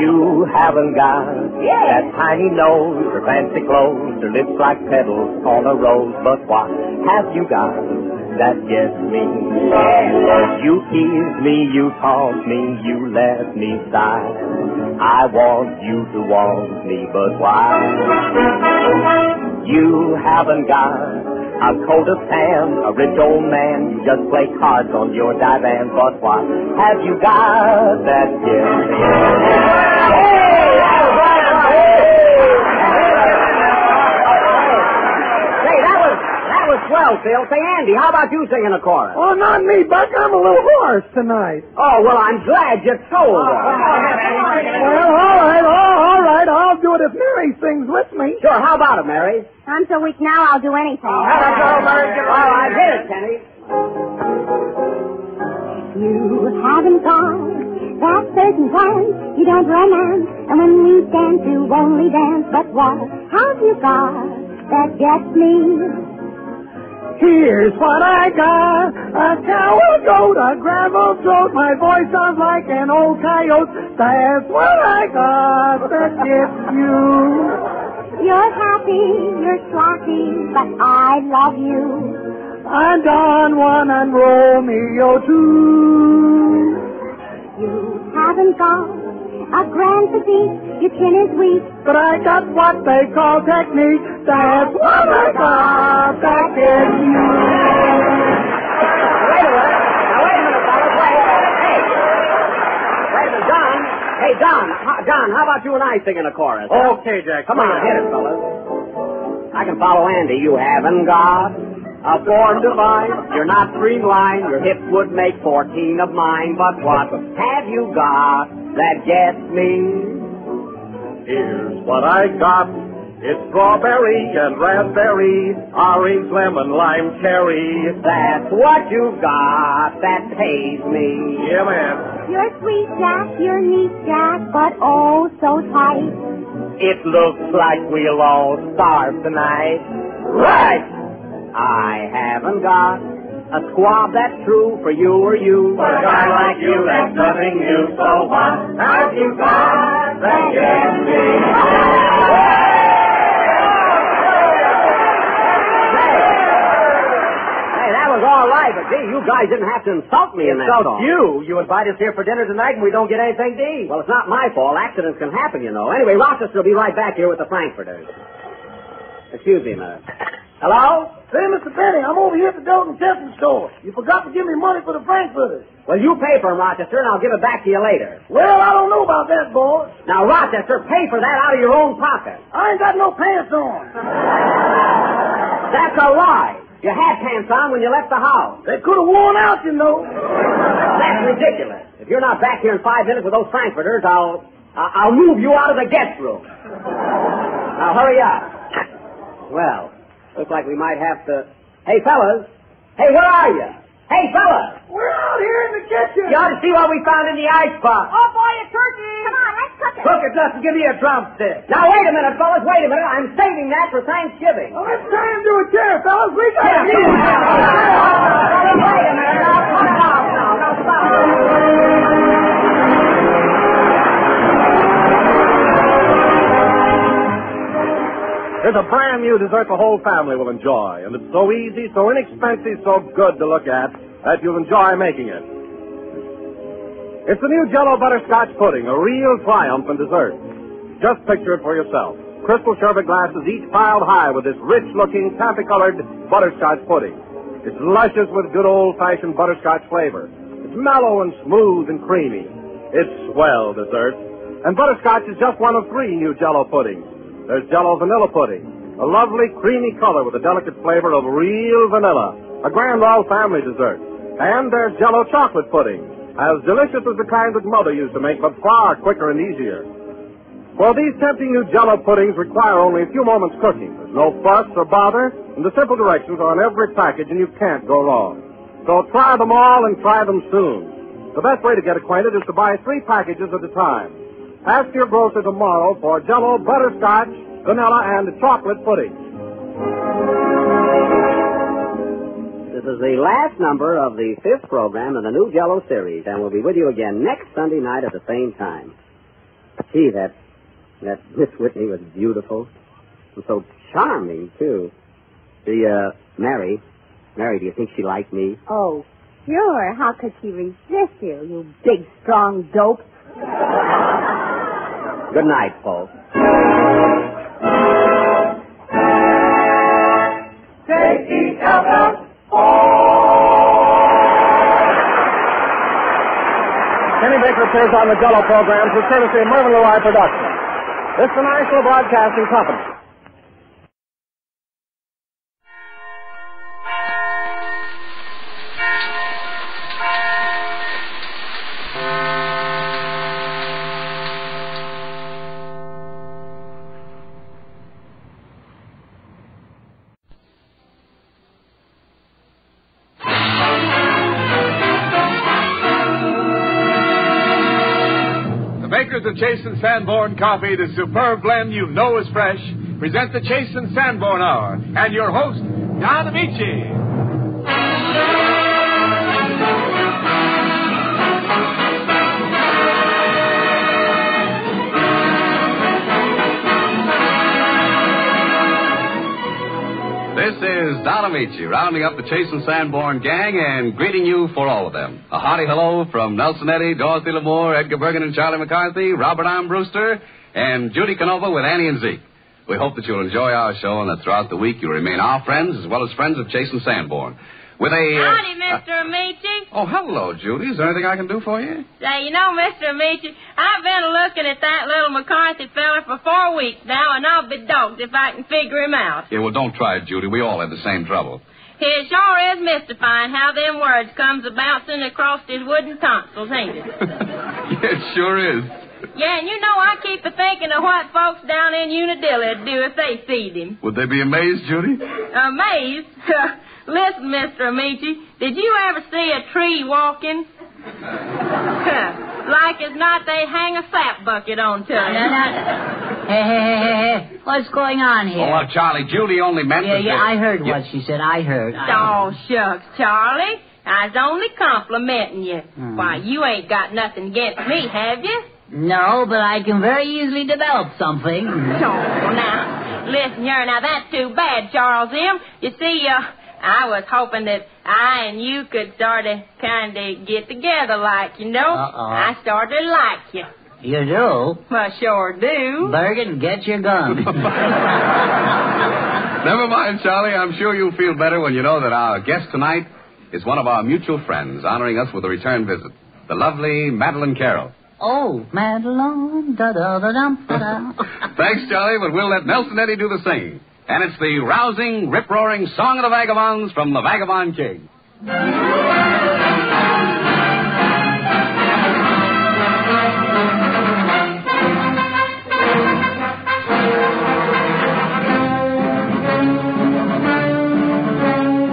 You haven't got that tiny nose, or fancy clothes, or lips like petals on a rose. But what have you got that gets me? You tease me, you taunt me, you let me sigh. I want you to want me, but why? You haven't got a coat of tan, a rich old man. You just play cards on your divan. But what have you got that gives me? Hey, that was swell, Phil. Say, Andy, how about you singing a chorus? Oh, not me, Buck. I'm a little hoarse tonight. Oh, well, I'm glad you told us. Well, all right. I'll do it if Mary sings with me. Sure, how about it, Mary? I'm so weak now, I'll do anything. All right, hit it, Kenny. You haven't got that certain kind. You don't romance, and when we dance, you only dance. But what have you got that gets me? Here's what I got. A cow, a goat, a gravel throat. My voice sounds like an old coyote. That's what I got that gets you. You're happy, you're slappy, but I love you. I'm Don Juan and Romeo too. You haven't got a grand physique, your chin is weak. But I got what they call technique. That's what I got that gets you. Wait a minute, fellas. Wait a minute, Don. Hey, Don, how about you and I singing a chorus? Okay, Jack. Come on, hit it, fellas. I can follow Andy. You haven't got a born divine. You're not streamlined. Your hips would make 14 of mine. But what have you got that gets me? Here's what I got. It's strawberry and raspberry, orange, lemon, lime, cherry. That's what you got that pays me. Yeah, man. You're sweet, Jack, you're neat, Jack, but oh, so tight. It looks like we'll all starve tonight. Right! I haven't got a squab that's true for you or you. For a guy like you, that's nothing new. So what have you got that gets me? Hey, that was all right, but gee, you guys didn't have to insult me in that song. You invite us here for dinner tonight and we don't get anything to eat. Well, it's not my fault. Accidents can happen, you know. Anyway, Rochester will be right back here with the Frankfurters. Excuse me a minute. Hello? Say, Mr. Benny, I'm over here at the Dalton Chesson store. You forgot to give me money for the Frankfurters. Well, you pay for them, Rochester, and I'll give it back to you later. Well, I don't know about that, boy. Now, Rochester, pay for that out of your own pocket. I ain't got no pants on. That's a lie. You had pants on when you left the house. They could have worn out, you know. That's ridiculous. If you're not back here in 5 minutes with those Frankfurters, I'll move you out of the guest room. Now, hurry up. Well, looks like we might have to... Hey, fellas. Hey, where are you? Hey, fellas. We're out here in the kitchen. You ought to see what we found in the icebox. Oh, boy, a turkey. Come on, let's cook it. Cook it, Dustin. Give me a drumstick. Now, wait a minute, fellas. Wait a minute. I'm saving that for Thanksgiving. Well, let's turn into a chair, fellas. We got it. Wait a minute. Now, cut it off now. Now, stop it. There's a brand new dessert the whole family will enjoy, and it's so easy, so inexpensive, so good to look at that you'll enjoy making it. It's the new Jell-O butterscotch pudding, a real triumph in dessert. Just picture it for yourself. Crystal sherbet glasses each piled high with this rich-looking, taffy-colored butterscotch pudding. It's luscious with good old-fashioned butterscotch flavor. It's mellow and smooth and creamy. It's swell dessert. And butterscotch is just one of 3 new Jell-O puddings. There's Jell-O vanilla pudding, a lovely creamy color with a delicate flavor of real vanilla, a grand all-family dessert. And there's Jell-O chocolate pudding, as delicious as the kind that Mother used to make, but far quicker and easier. Well, these tempting new Jell-O puddings require only a few moments cooking. There's no fuss or bother, and the simple directions are on every package, and you can't go wrong. So try them all and try them soon. The best way to get acquainted is to buy 3 packages at a time. Ask your grocer tomorrow for Jell-O butterscotch, vanilla, and chocolate pudding. This is the last number of the 5th program in the new Jell-O series, and we'll be with you again next Sunday night at the same time. Gee, that Miss Whitney was beautiful. And so charming, too. Mary, do you think she liked me? Oh, sure. How could she resist you, you big, strong dope? Good night, folks. Kenny Baker appears on the Jello program through courtesy of Mervyn Lewis Productions. This is the National Broadcasting Company. The Chase and Sanborn coffee, the superb blend you know is fresh, present the Chase and Sanborn Hour, and your host, Don Amici. This is Don Amici, rounding up the Chase and Sanborn gang and greeting you for all of them. A hearty hello from Nelson Eddy, Dorothy Lamour, Edgar Bergen and Charlie McCarthy, Robert M. Brewster, and Judy Canova with Annie and Zeke. We hope that you'll enjoy our show and that throughout the week you'll remain our friends as well as friends of Chase and Sanborn. With a... Howdy, Mr. Amici. Oh, hello, Judy. Is there anything I can do for you? Say, you know, Mr. Amici, I've been looking at that little McCarthy fella for 4 weeks now, and I'll be dogged if I can figure him out. Yeah, well, don't try it, Judy. We all have the same trouble. It sure is mystifying how them words comes a-bouncing across his wooden tonsils, ain't it? Yeah, it sure is. Yeah, and you know, I keep a-thinking of what folks down in Unadilla would do if they seed him. Would they be amazed, Judy? Amazed? Listen, Mr. Amici, did you ever see a tree walking? Like as not, they hang a sap bucket onto it. Hey. What's going on here? Oh, well, Charlie, Judy only meant that... Yeah, I heard what she said. I heard. Oh, shucks, Charlie. I was only complimenting you. Why, you ain't got nothing against me, have you? No, but I can very easily develop something. Oh, now, listen here. Now, that's too bad, Charles M. You see, I was hoping that I and you could sort of kind of get together like, you know. I started to like you. You do? I sure do. Bergen, get your gun. Never mind, Charlie. I'm sure you'll feel better when you know that our guest tonight is one of our mutual friends, honoring us with a return visit, the lovely Madeline Carroll. Oh, Madeline, da-da-da-dum-da-da. Thanks, Charlie, but we'll let Nelson Eddy do the singing. And it's the rousing, rip-roaring Song of the Vagabonds from the Vagabond King.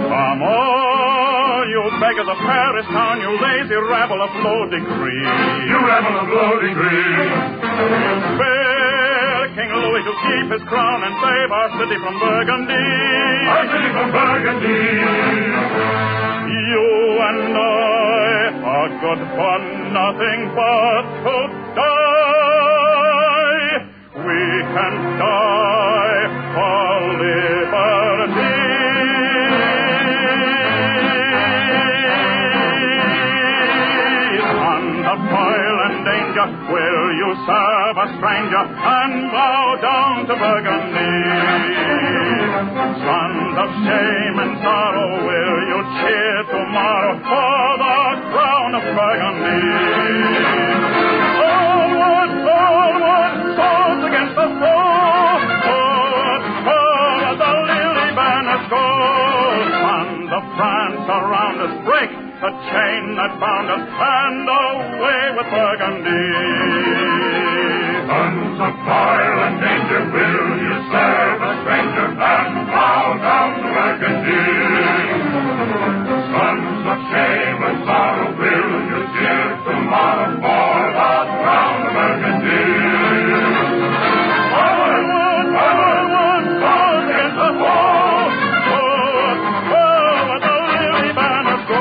Come on, you beggars of Paris town, you lazy rabble of low degree. You rabble of low degree. King Louis to keep his crown and save our city from Burgundy. Our city from Burgundy. You and I are good for nothing but to die. We can die for liberty. Under toil and danger, will you serve a stranger and bow down to Burgundy? Sons of shame and sorrow, will you cheer tomorrow for the crown of Burgundy? Onward, onward, swords against the foe. Forward, forward, the lily banners go. Sons of France around us, break the chain that bound us, and away with Burgundy. Sons of toil and danger, will you serve a stranger and bow down to Burgundy? Sons of shame and sorrow, will you cheer tomorrow for the crown of Burgundy? Onward, onward, swords against the foe. Forward, forward, the lily banners go.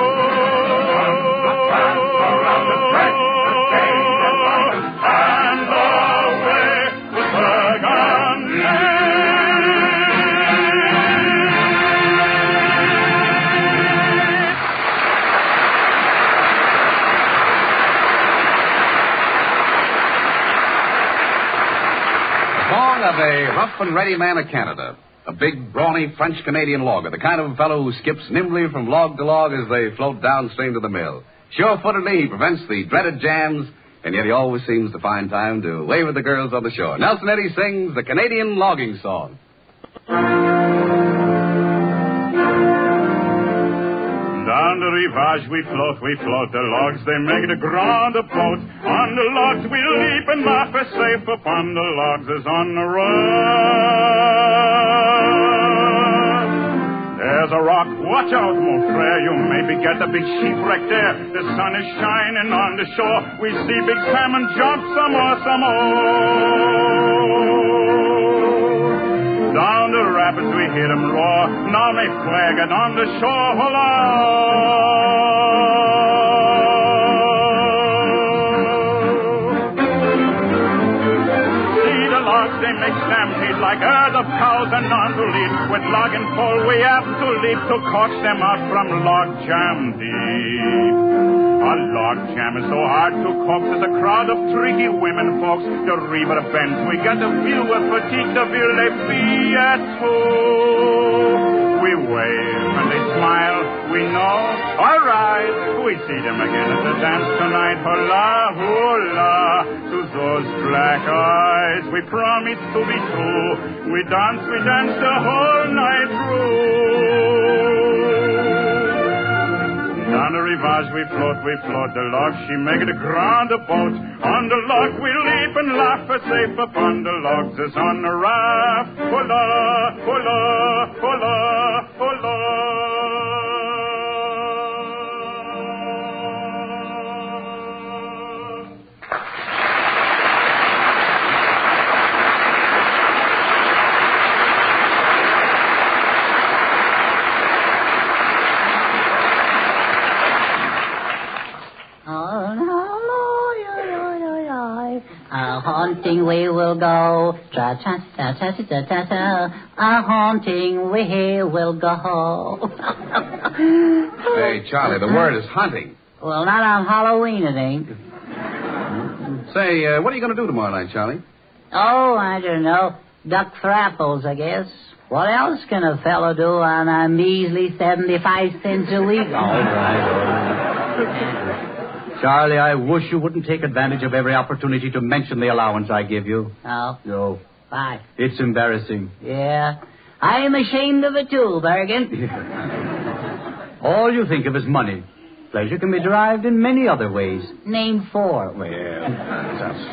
Of a rough and ready man of Canada. A big, brawny French-Canadian logger, the kind of fellow who skips nimbly from log to log as they float downstream to the mill. Sure-footedly, he prevents the dreaded jams, and yet he always seems to find time to wave at the girls on the shore. Nelson Eddy sings the Canadian logging song. Down the rivage we float, the logs they make the grand boat. On the logs we leap and laugh as safe upon the logs as on the raft. There's a rock, watch out, mon frere, you maybe get a big shipwreck there. The sun is shining on the shore, we see big salmon jump some more. Down the rapids we hear them roar, now may flag it on the shore, holla! See the logs, they make stampede like herd of cows and on to lead. With log and pole we have to leap to coax them out from log jam deep. A log jam is so hard to coax, there's a crowd of tricky women folks. The river bends, we got the view of fatigue, the ville les filles at home. We wave and they smile, we know, all right. We see them again at the dance tonight, hola, hola. To those black eyes, we promise to be true. We dance the whole night through. Down the rivage we float, the log, she make it a grand boat. On the log we leap and laugh as safe upon the logs as on the raft. Hola, hola, hola, hola. A-haunting we will go, tra-cha-cha-cha-cha-cha-cha, a-haunting we will go. Hey, Charlie, the word is hunting. Well, not on Halloween, it ain't. Say, what are you going to do tomorrow night, Charlie? Oh, I don't know. Duck for apples, I guess. What else can a fellow do on a measly 75 cents a week? All right. Charlie, I wish you wouldn't take advantage of every opportunity to mention the allowance I give you. Oh? No. Why? It's embarrassing. Yeah. I am ashamed of it, too, Bergen. All you think of is money. Pleasure can be derived in many other ways. Name 4. Well...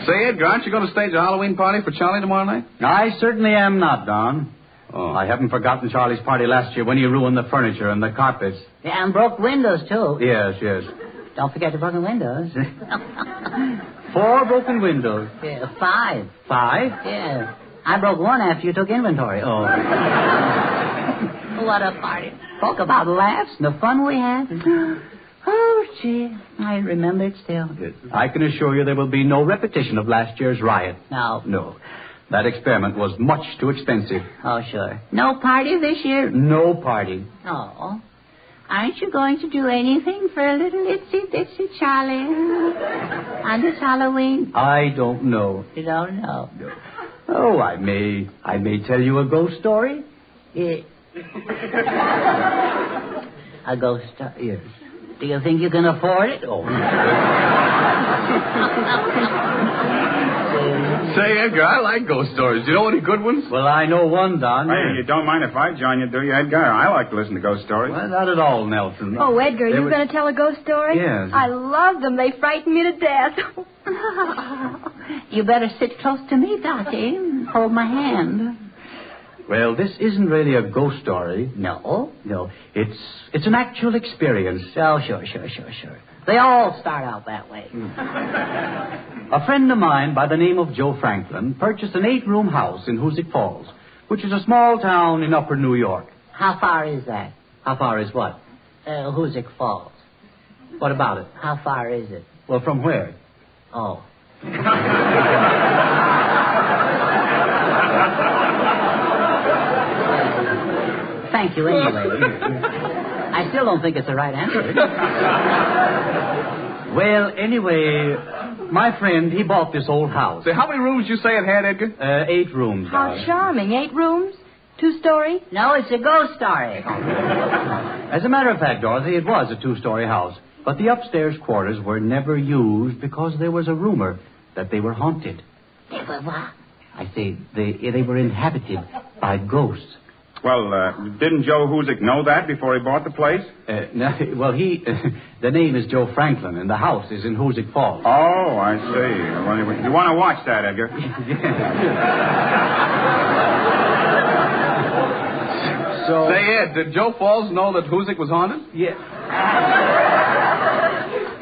Say, Edgar, aren't you going to stage a Halloween party for Charlie tomorrow night? I certainly am not, Don. Oh. I haven't forgotten Charlie's party last year when he ruined the furniture and the carpets. Yeah, and broke windows, too. Yes. Don't forget the broken windows. 4 broken windows. Yeah, 5. 5? Yeah. I broke one after you took inventory. Oh. What a party. Talk about laughs and the fun we had. Oh, gee. I remember it still. Yes. I can assure you there will be no repetition of last year's riot. No. That experiment was much too expensive. Oh, sure. No party this year? No party. Oh. Aren't you going to do anything for a little itsy-bitsy Charlie on this Halloween? I don't know. You don't know? No. Oh, I may tell you a ghost story. Yeah. A ghost story? Yes. Do you think you can afford it? Oh. Say, Edgar, I like ghost stories. Do you know any good ones? Well, I know one, Don. Hey, you don't mind if I join you, do you, Edgar? I like to listen to ghost stories. Well, not at all, Nelson. Oh, Edgar, you going to tell a ghost story? Yes. I love them. They frighten me to death. You better sit close to me, Dottie. Hold my hand. Well, this isn't really a ghost story. No? No, it's an actual experience. Oh, sure. They all start out that way. A friend of mine by the name of Joe Franklin purchased an 8-room house in Hoosick Falls, which is a small town in upper New York. How far is that? How far is what? Hoosick Falls. What about it? How far is it? Well, from where? Oh. Thank you, anyway. I still don't think it's the right answer. Well, anyway, my friend, he bought this old house. Say, how many rooms you say it had, Edgar? 8 rooms. How charming. 8 rooms? Two-story? No, it's a ghost story. As a matter of fact, Dorothy, it was a two-story house. But the upstairs quarters were never used because there was a rumor that they were haunted. They were what? I say they were inhabited by ghosts. Well, didn't Joe Huzik know that before he bought the place? No, well, the name is Joe Franklin, and the house is in Hoosick Falls. Oh, I see. Well, you want to watch that, Edgar? So, say, Ed, did Joe Falls know that Hoosick was haunted? Yeah.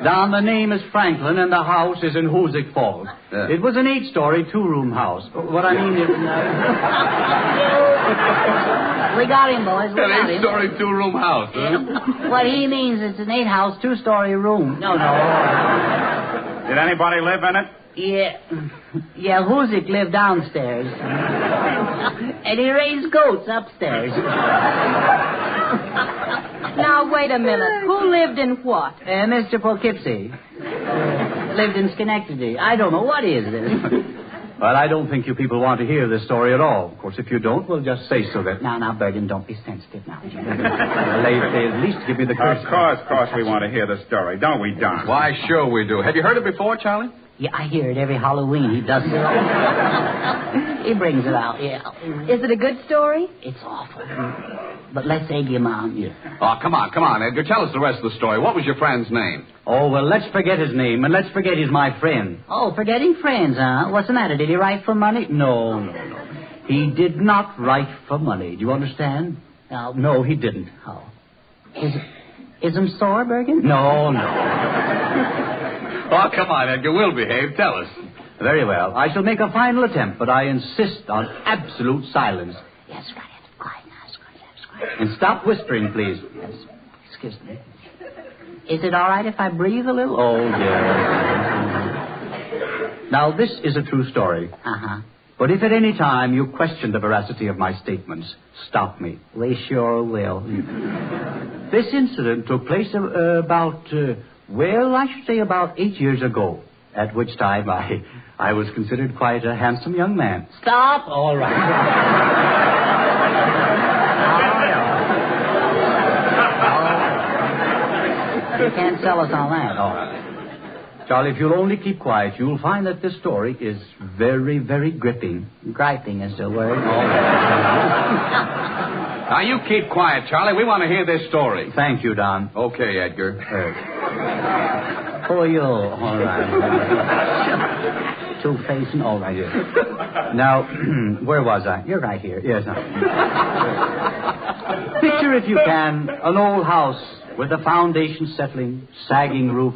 Don, the name is Franklin, and the house is in Hoosick Falls. It was an 8-story, 2-room house. What I mean is... We got him, boys. We got him. An 8-story, 2-room house, huh? What he means is an 8-house, 2-story room. No. Did anybody live in it? Yeah, Hoosick lived downstairs. And he raised goats upstairs. Now, wait a minute. Who lived in what? Mr. Poughkeepsie. Lived in Schenectady. I don't know. What is this? Well, I don't think you people want to hear this story at all. Of course, if you don't, we'll just say so that... Now, Bergen, don't be sensitive now. They at least give me the courtesy. Of course we want to hear the story, don't we, Don? Why, sure we do. Have you heard it before, Charlie? Yeah, I hear it every Halloween. He does it. He brings it out, yeah. Is it a good story? It's awful. But let's egg him on. Yeah. Oh, come on, Edgar. Tell us the rest of the story. What was your friend's name? Oh, well, let's forget his name, and let's forget he's my friend. Oh, forgetting friends, huh? What's the matter? Did he write for money? No. He did not write for money. Do you understand? No, he didn't. Oh. Is him sore, Bergen? No. Oh, come on, Edgar. We'll behave. Tell us. Very well. I shall make a final attempt, but I insist on absolute silence. Yes, right. Quiet now. Quiet. And stop whispering, please. Yes. Excuse me. Is it all right if I breathe a little? Oh, yes. Now, this is a true story. Uh-huh. But if at any time you question the veracity of my statements, stop me. We sure will. This incident took place about 8 years ago, at which time I was considered quite a handsome young man. Stop. All right. You can't sell us on that. Oh. Charlie, if you'll only keep quiet, you'll find that this story is very, very gripping. Griping is the word. Now, you keep quiet, Charlie. We want to hear this story. Thank you, Don. Okay, Edgar. Who are you? All right. Two-facing. All right, yes. Now, where was I? You're right here. Yes. Picture, if you can, an old house with the foundation settling, sagging roof,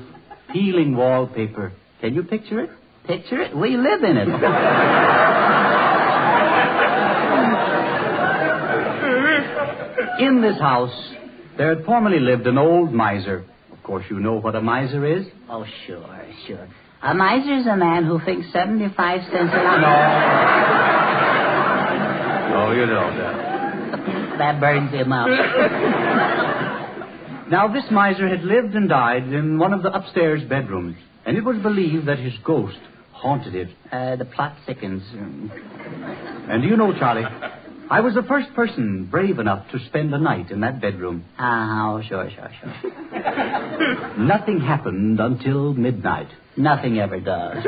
peeling wallpaper. Can you picture it? Picture it? We live in it. In this house, there had formerly lived an old miser. Of course, you know what a miser is? Oh, sure. A miser is a man who thinks 75 cents a lot. No, you don't. That burns him up. Now, this miser had lived and died in one of the upstairs bedrooms, and it was believed that his ghost haunted it. The plot thickens. And do you know, Charlie, I was the first person brave enough to spend the night in that bedroom. Oh, sure. Nothing happened until midnight. Nothing ever does.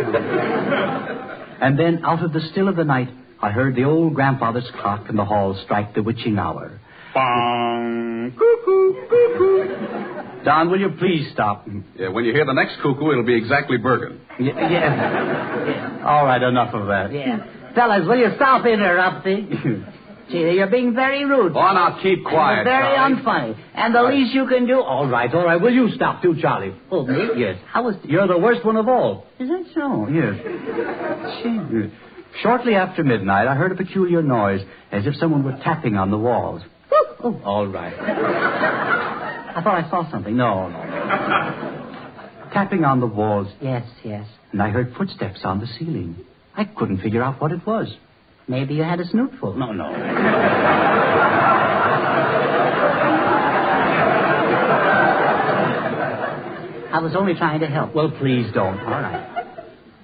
And then, out of the still of the night, I heard the old grandfather's clock in the hall strike the witching hour. Bong! Cuckoo, cuckoo. Don, will you please stop? Yeah, when you hear the next cuckoo, it'll be exactly Bergen. Yeah. All right, enough of that. Yeah. Fellas, will you stop interrupting? Gee, you're being very rude. Oh, now keep quiet, and very Charlie. unfunny. And the least you can do... All right. Will you stop too, Charlie? Oh, me? Yes. How was... You're the worst one of all. Is that so? Yes. Shortly after midnight, I heard a peculiar noise, as if someone were tapping on the walls. Oh, all right. I thought I saw something. No. Tapping on the walls. Yes. And I heard footsteps on the ceiling. I couldn't figure out what it was. Maybe you had a snootful. No. I was only trying to help. Well, please don't. All right.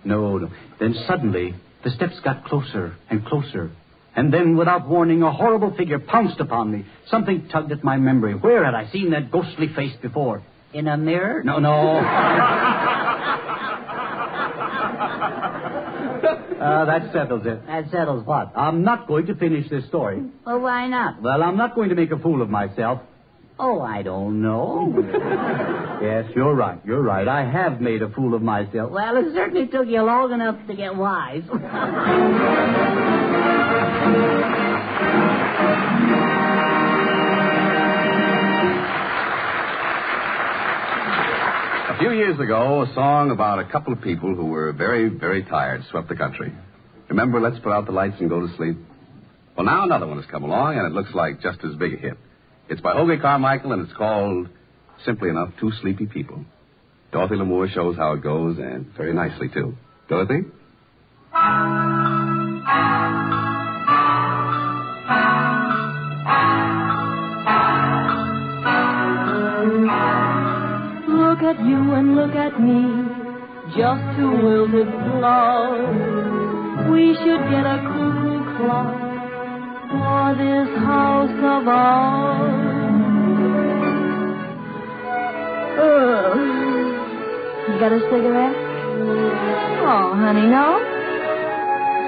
No. Then suddenly, the steps got closer and closer. And then, without warning, a horrible figure pounced upon me. Something tugged at my memory. Where had I seen that ghostly face before? In a mirror? No. That settles it. That settles what? I'm not going to finish this story. Well, why not? Well, I'm not going to make a fool of myself. Oh, I don't know. Yes, you're right. I have made a fool of myself. Well, it certainly took you long enough to get wise. A few years ago, a song about a couple of people who were very, very tired swept the country. Remember, Let's Put Out the Lights and Go to Sleep? Well, now another one has come along, and it looks like just as big a hit. It's by Hoagie Carmichael, and it's called, simply enough, Two Sleepy People. Dorothy Lamour shows how it goes, and very nicely, too. Dorothy? Look at you and look at me, just two wilted flowers. We should get a cuckoo clock for this house of ours. You got a cigarette? Oh, honey, no?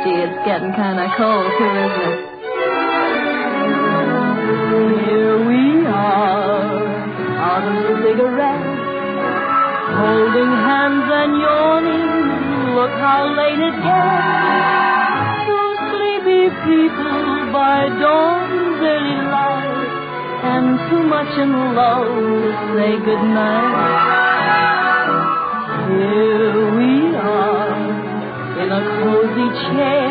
Gee, it's getting kind of cold, too, isn't it? Here we are, out of the cigarette, holding hands and yawning. Look how late it gets. Two sleepy people by dawn's early light, and too much in love to say goodnight. Here we are, in a cozy chair,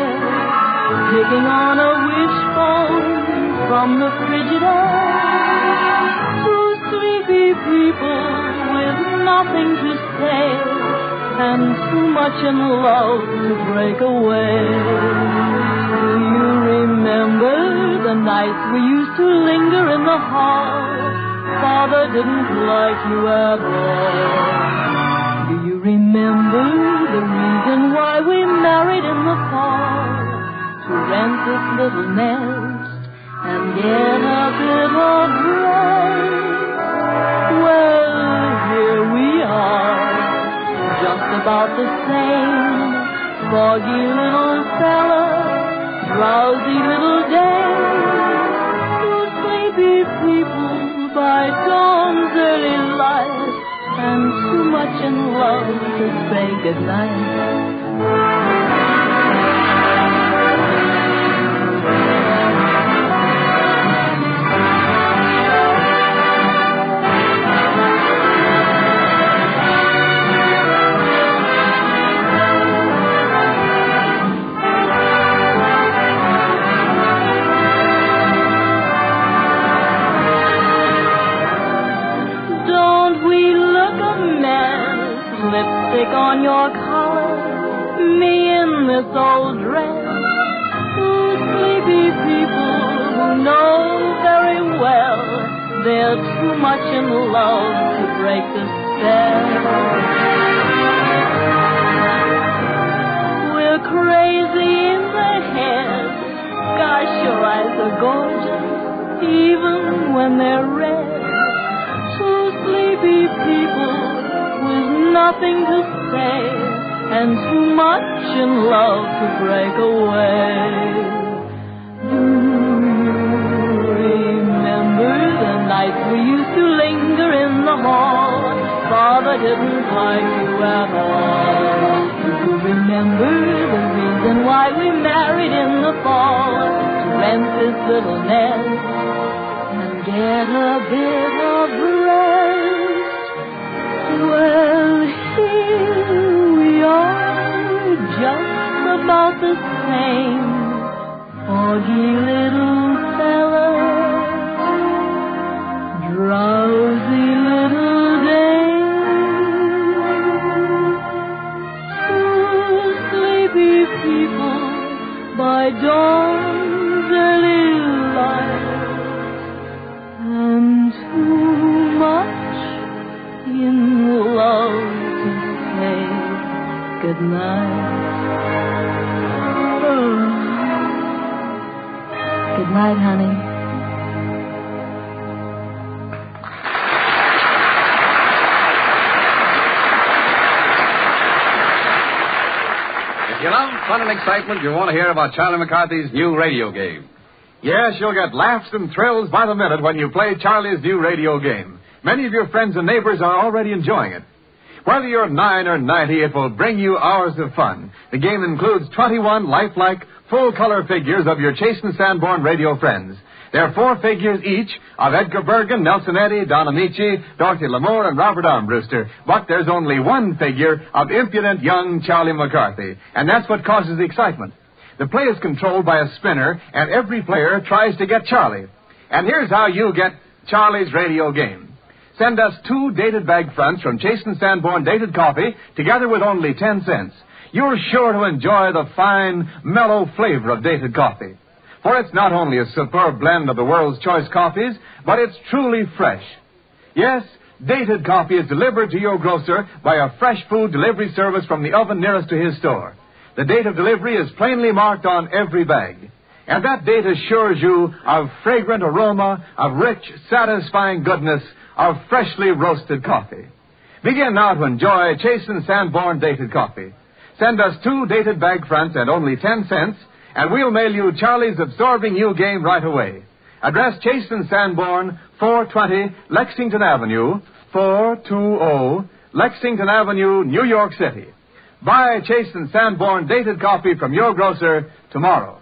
picking on a wishbone from the Frigidaire. Two sleepy people with nothing to say, and too much in love to break away. Do you remember the nights we used to linger in the hall? Father didn't like you at all. Do you remember the reason why we married in the fall? To rent this little nest and get a bit of rest. Well, here we are, just about the same. Foggy little fella, drowsy little dame. Two sleepy people by dawn's early light, and too much in love to say goodnight. Lipstick on your collar, me in this old dress. Two sleepy people who know very well they're too much in love to break the spell. We're crazy in the head. Gosh, your eyes are gorgeous, even when they're red. Two sleepy people with nothing to say, and too much in love to break away. Do you remember the nights we used to linger in the hall? Father didn't like you at all. Do you remember the reason why we married in the fall? To rent this little nest and get a bit of rest. Well, here we are, just about the same. Foggy little fella, drowsy little dame. Two sleepy people by dawn's early light, and too much in love to say goodnight. Good night, honey. If you love fun and excitement, you want to hear about Charlie McCarthy's new radio game. Yes, you'll get laughs and thrills by the minute when you play Charlie's new radio game. Many of your friends and neighbors are already enjoying it. Whether you're 9 or 90, it will bring you hours of fun. The game includes 21 lifelike, full-color figures of your Chase and Sanborn radio friends. There are 4 figures each of Edgar Bergen, Nelson Eddy, Don Amici, Dorothy Lamour, and Robert Armbruster. But there's only one figure of impudent young Charlie McCarthy, and that's what causes the excitement. The play is controlled by a spinner, and every player tries to get Charlie. And here's how you get Charlie's radio game. Send us 2 dated bag fronts from Chase and Sanborn Dated Coffee, together with only 10 cents. You're sure to enjoy the fine, mellow flavor of dated coffee. For it's not only a superb blend of the world's choice coffees, but it's truly fresh. Yes, dated coffee is delivered to your grocer by a fresh food delivery service from the oven nearest to his store. The date of delivery is plainly marked on every bag. And that date assures you of fragrant aroma, of rich, satisfying goodness, of freshly roasted coffee. Begin now to enjoy Chase and Sanborn Dated Coffee. Send us 2 dated bag fronts at only 10 cents, and we'll mail you Charlie's absorbing new game right away. Address Chase and Sanborn, 420 Lexington Avenue, 420 Lexington Avenue, New York City. Buy Chase and Sanborn Dated Coffee from your grocer tomorrow.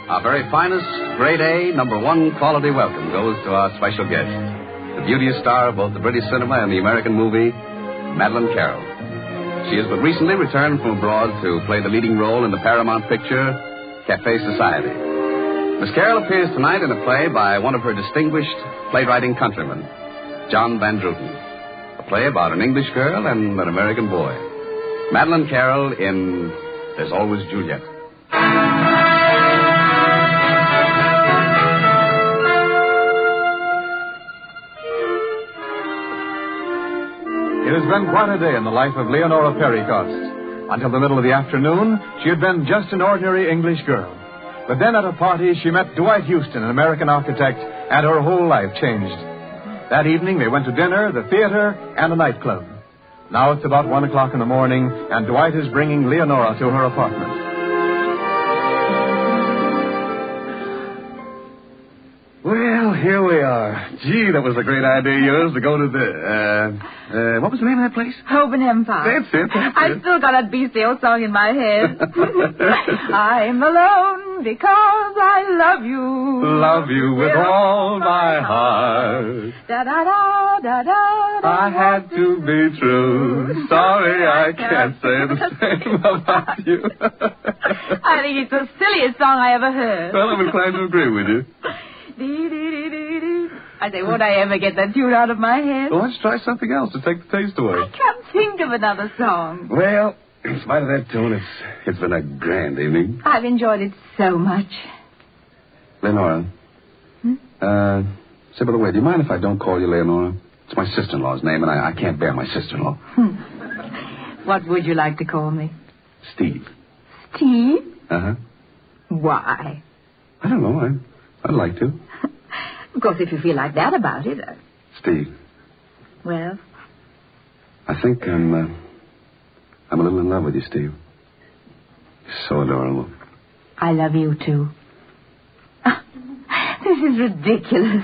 Our very finest, grade A, #1 quality welcome goes to our special guest, the beauty star of both the British cinema and the American movie, Madeleine Carroll. She has but recently returned from abroad to play the leading role in the Paramount picture, Café Society. Miss Carroll appears tonight in a play by one of her distinguished playwriting countrymen, John Van Druten. A play about an English girl and an American boy. Madeleine Carroll in There's Always Juliet. It has been quite a day in the life of Leonora Perrycost. Until the middle of the afternoon, she had been just an ordinary English girl. But then at a party, she met Dwight Houston, an American architect, and her whole life changed. That evening, they went to dinner, the theater, and a nightclub. Now it's about 1 o'clock in the morning, and Dwight is bringing Leonora to her apartment. Well, here we are. Gee, that was a great idea of yours to go to the, what was the name of that place? Hobenham Park. That's it. I've still got that beastly old song in my head. I'm alone because I love you. Love you with all my heart. Da-da-da, I had to be true. Sorry I can't say the same about you. I think it's the silliest song I ever heard. Well, I'm inclined to agree with you. I say, won't I ever get that tune out of my head? Well, let's try something else to take the taste away. I can't think of another song. Well, in spite of that tune, it's been a grand evening. I've enjoyed it so much. Leonora. Say, by the way, do you mind if I don't call you Leonora? It's my sister-in-law's name, and I can't bear my sister-in-law. What would you like to call me? Steve. Steve? Uh-huh. Why? I don't know. I'd like to. Of course, if you feel like that about it. Steve. Well? I think I'm a little in love with you, Steve. You're so adorable. I love you, too. This is ridiculous.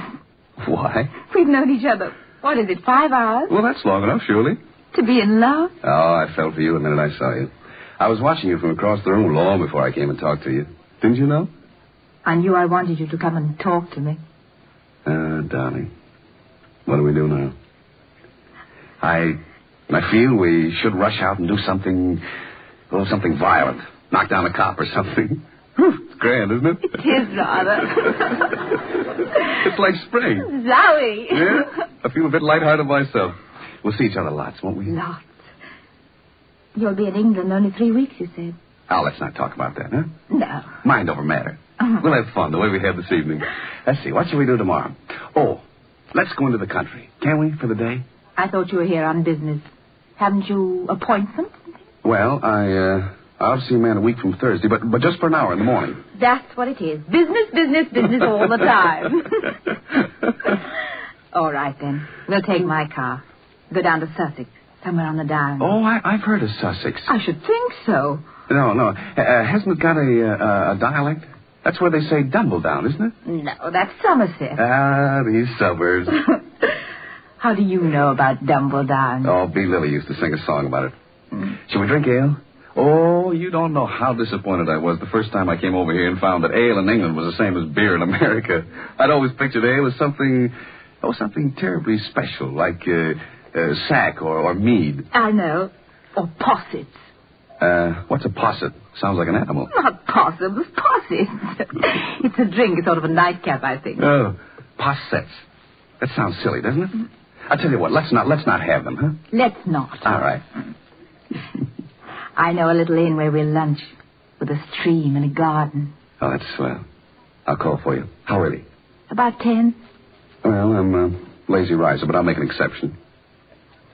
Why? We've known each other, 5 hours? Well, that's long enough, surely. To be in love? Oh, I fell for you the minute I saw you. I was watching you from across the room long before I came and talked to you. Didn't you know? I knew I wanted you to come and talk to me. Darling, what do we do now? I feel we should rush out and do something violent. Knock down a cop or something. It's grand, isn't it? It is rather. It's like spring. Zowie. Yeah? I feel a bit lighthearted myself. We'll see each other lots, won't we? Lots. You'll be in England only 3 weeks, you said. Oh, let's not talk about that, huh? No. Mind over matter. Oh, We'll have fun the way we had this evening. Let's see, what shall we do tomorrow? Oh, let's go into the country, can we, for the day? I thought you were here on business. Haven't you appointments? Well, I'll see a man a week from Thursday, but just for an hour in the morning. That's what it is. Business, business, business all the time. All right, then. We'll take my car. Go down to Sussex, somewhere on the Downs. Oh, I've heard of Sussex. I should think so. No. Hasn't it got a dialect? That's where they say Dumbledown, isn't it? No, that's Somerset. Ah, these suburbs. How do you know about Dumbledown? Oh, B. Lilly used to sing a song about it. Shall we drink ale? Oh, you don't know how disappointed I was the first time I came over here and found that ale in England was the same as beer in America. I'd always pictured ale as something terribly special, like sack or mead. I know. Or possets. What's a posset? Sounds like an animal. Not possums, possets. It's a drink, sort of a nightcap, I think. Oh, possets. That sounds silly, doesn't it? I'll tell you what, let's not have them, huh? Let's not. All right. I know a little inn where we'll lunch, with a stream and a garden. Oh, that's swell. I'll call for you. How early? About 10. Well, I'm a lazy riser, but I'll make an exception.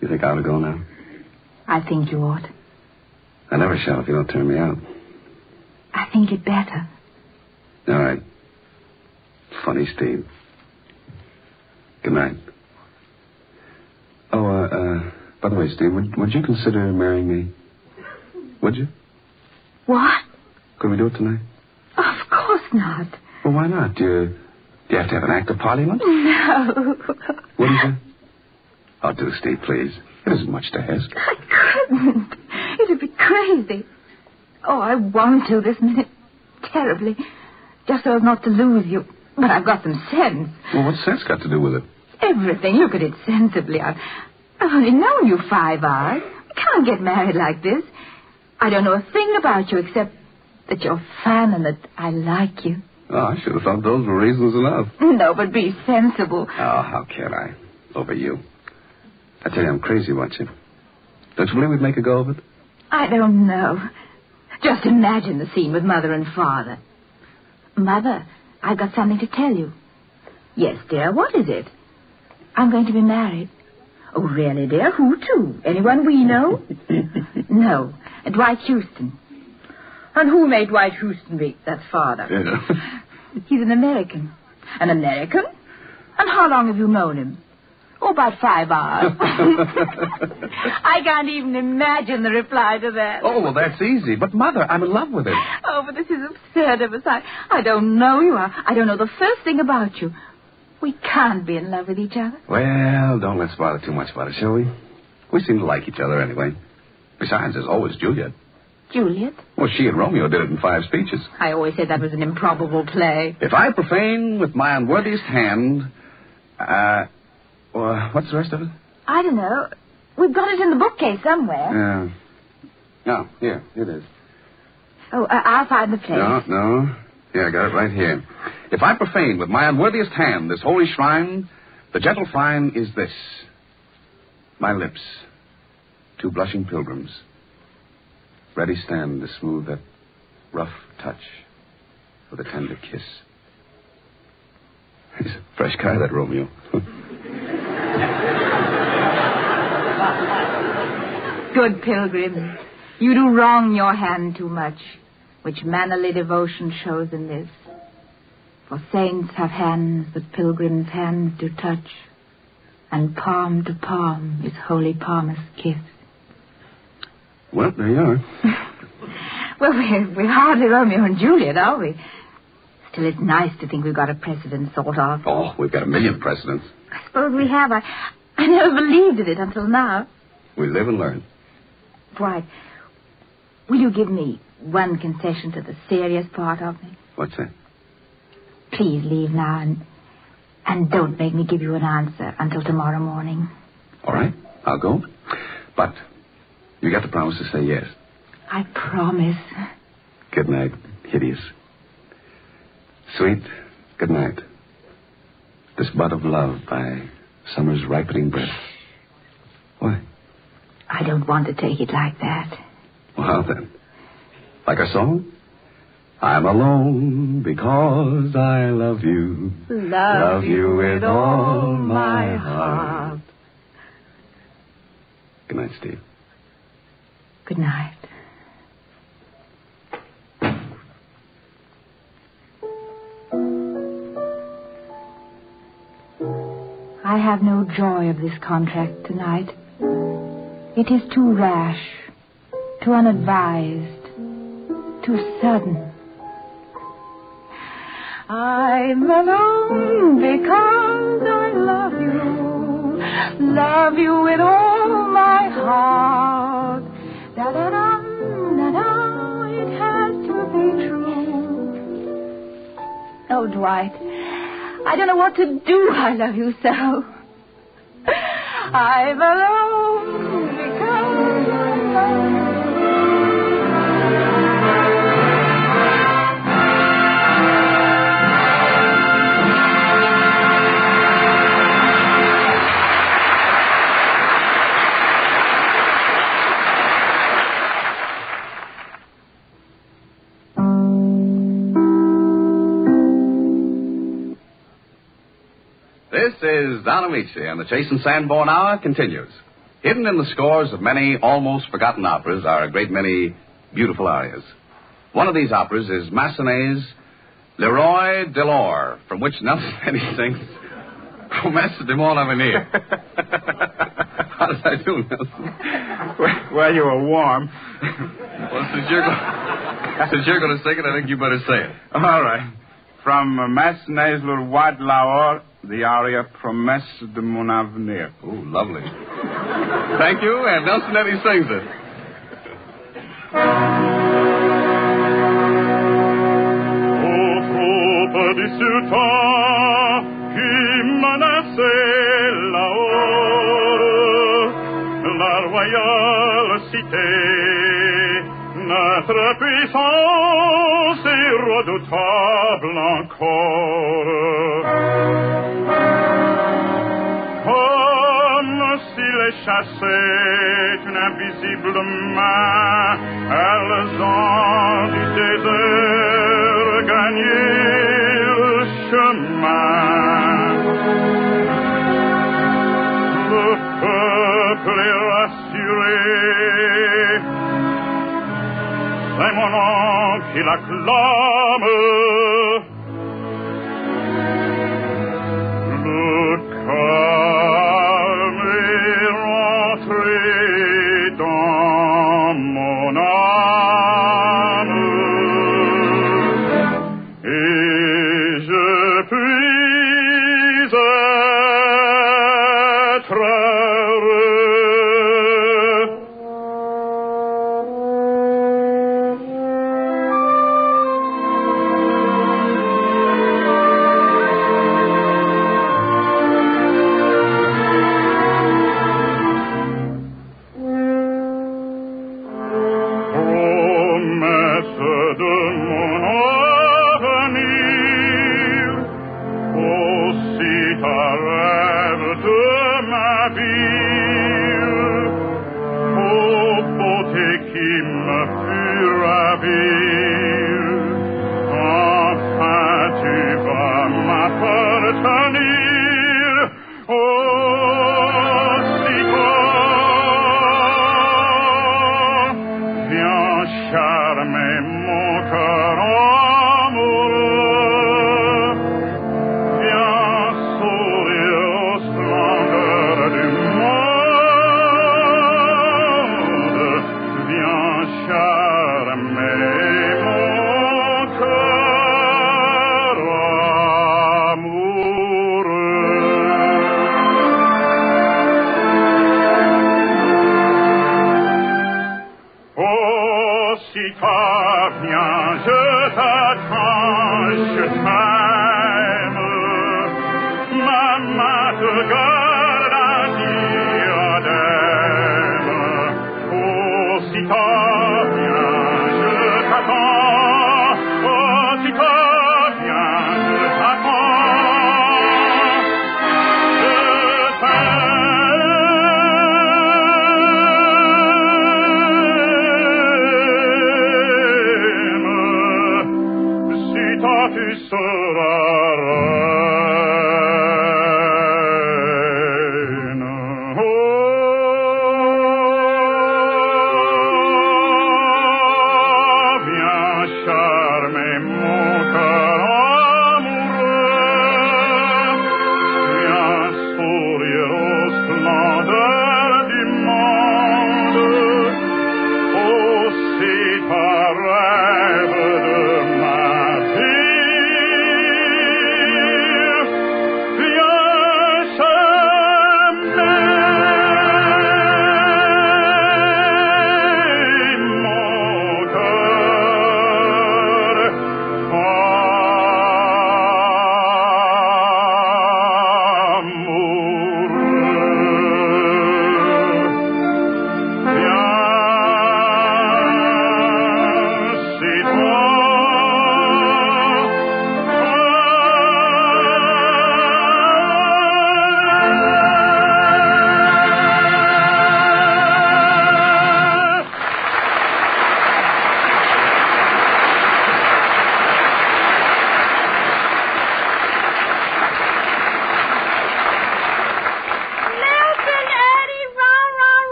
You think I ought to go now? I think you ought. I never shall if you don't turn me out. I think you'd better. All right. Funny, Steve. Good night. Oh, by the way, Steve, would you consider marrying me? Would you? What? Could we do it tonight? Of course not. Well, why not? Do you have to have an act of parliament? No. Wouldn't you? Oh, do, Steve, please. It isn't much to ask. I couldn't. It'd be crazy. Oh, I want to this minute. Terribly. Just so as not to lose you. But I've got some sense. Well, what's sense got to do with it? Everything. Look at it sensibly. I've only known you 5 hours. I can't get married like this. I don't know a thing about you except that you're fun and that I like you. Oh, I should have thought those were reasons enough. No, but be sensible. Oh, how can I? Over you. I tell you, I'm crazy about you. Don't you believe we'd make a go of it? I don't know. Just imagine the scene with Mother and Father. Mother, I've got something to tell you. Yes, dear, what is it? I'm going to be married. Oh, really, dear? Who to? Anyone we know? No, Dwight Houston. And who may Dwight Houston be? That's Father. Yeah. He's an American. An American? And how long have you known him? Oh, about 5 hours. I can't even imagine the reply to that. Oh, well, that's easy. But, Mother, I'm in love with him. Oh, but this is absurd of us. I don't know you. I don't know the first thing about you. We can't be in love with each other. Well, don't let's bother too much about it, shall we? We seem to like each other anyway. Besides, there's always Juliet. Juliet? Well, she and Romeo did it in 5 speeches. I always said that was an improbable play. If I profane with my unworthiest hand, well, what's the rest of it? I don't know. We've got it in the bookcase somewhere. Oh, here it is. Oh, I'll find the place. No. Yeah, I got it right here. If I profane with my unworthiest hand this holy shrine, the gentle fine is this. My lips, 2 blushing pilgrims, ready stand to smooth that rough touch with a tender kiss. He's a fresh guy, that Romeo. Good pilgrim, you do wrong your hand too much, which mannerly devotion shows in this. For saints have hands that pilgrims' hands do touch, and palm to palm is holy palmer's kiss. Well, there you are. Well, we're hardly Romeo and Juliet, are we? Still, it's nice to think we've got a precedent, sort of. Oh, we've got a million precedents. I suppose we have. I never believed in it until now. We live and learn. Dwight, will you give me one concession to the serious part of me? What's that? Please leave now and don't make me give you an answer until tomorrow morning. All right, I'll go. But you got to promise to say yes. I promise. Good night, hideous. Sweet, good night. This bud of love by summer's ripening breath. What? I don't want to take it like that. Well, then. Like a song? I'm alone because I love you. Love you with all my heart. Good night, Steve. Good night. I have no joy of this contract tonight. It is too rash, too unadvised, too sudden. I'm alone because I love you with all my heart. Da-da-da, da-da, it has to be true. Oh, Dwight, I don't know what to do. I love you so. I'm alone because I love you. This is Don Amici, and the Chase and Sanborn Hour continues. Hidden in the scores of many almost forgotten operas are a great many beautiful arias. One of these operas is Massenet's Leroy Delors, from which Nelson Eddy sings Promesse de mon avenir. How did I do, Nelson? Well, you were warm. Well, since you're going to sing it, I think you better say it. All right. From Massenet's Leroy Delors, the aria Promesse de mon avenir. Oh, lovely. Thank you, and Nelson Eddy sings it. Aux troupes du sultan qui menaçait là-haut la royale cité, notre puissance est redoutable encore. Chassaient une invisible main, elles ont du désert gagné le chemin. Le peuple est rassuré, c'est mon nom qui l'acclame. Le calme est rentré dans mon âme et je puis être heureux.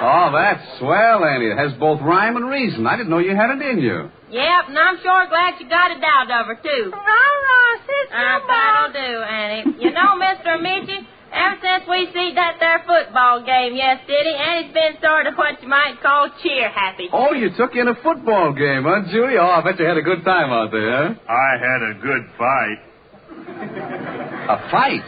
Oh, that's swell, Annie. It has both rhyme and reason. I didn't know you had it in you. Yep, and I'm sure glad you got it out of her, too. That'll do, Annie. You know, Mr. Amici, ever since we see that there football game yesterday, Annie's been sort of what you might call cheer-happy. Oh, you took in a football game, huh, Judy? Oh, I bet you had a good time out there, huh? I had a good fight. A fight?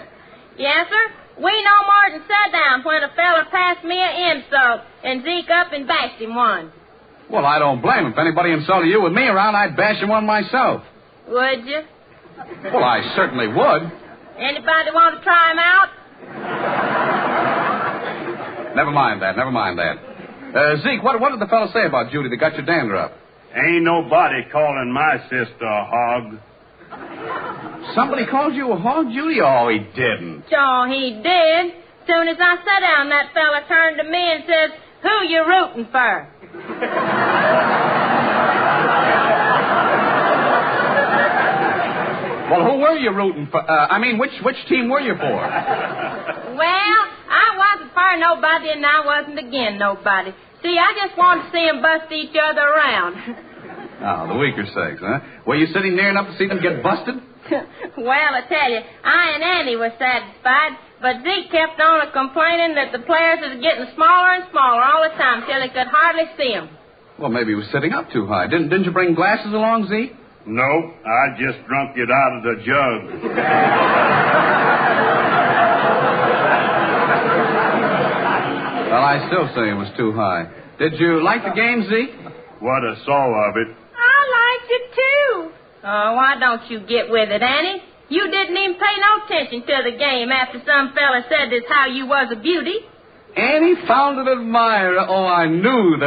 Yes, sir. We no more than sat down when a fella passed me an insult, and Zeke up and bashed him one. Well, I don't blame him. If anybody insulted you with me around, I'd bash him one myself. Would you? Well, I certainly would. Anybody want to try him out? Never mind that. Zeke, what did the fella say about Judy that got your dander up? Ain't nobody calling my sister a hog. Somebody called you a hog, Judy? Oh, he didn't. Sure, he did. Soon as I sat down, that fella turned to me and says, "Who you rooting for?" Well, who were you rooting for? Which team were you for? Well, I wasn't for nobody, and I wasn't against nobody. See, I just wanted to see them bust each other around. Oh, the weaker sex, huh? Were you sitting near enough to see them get busted? Well, I tell you, I and Annie were satisfied, but Zeke kept on complaining that the players was getting smaller and smaller all the time till he could hardly see them. Well, maybe he was sitting up too high. Didn't you bring glasses along, Zeke? No, I just drunk it out of the jug. Well, I still say it was too high. Did you like the game, Zeke? What I saw of it. I liked it, too. Oh, why don't you get with it, Annie? You didn't even pay no attention to the game after some fella said this how you was a beauty. Annie found an admirer. Oh, I knew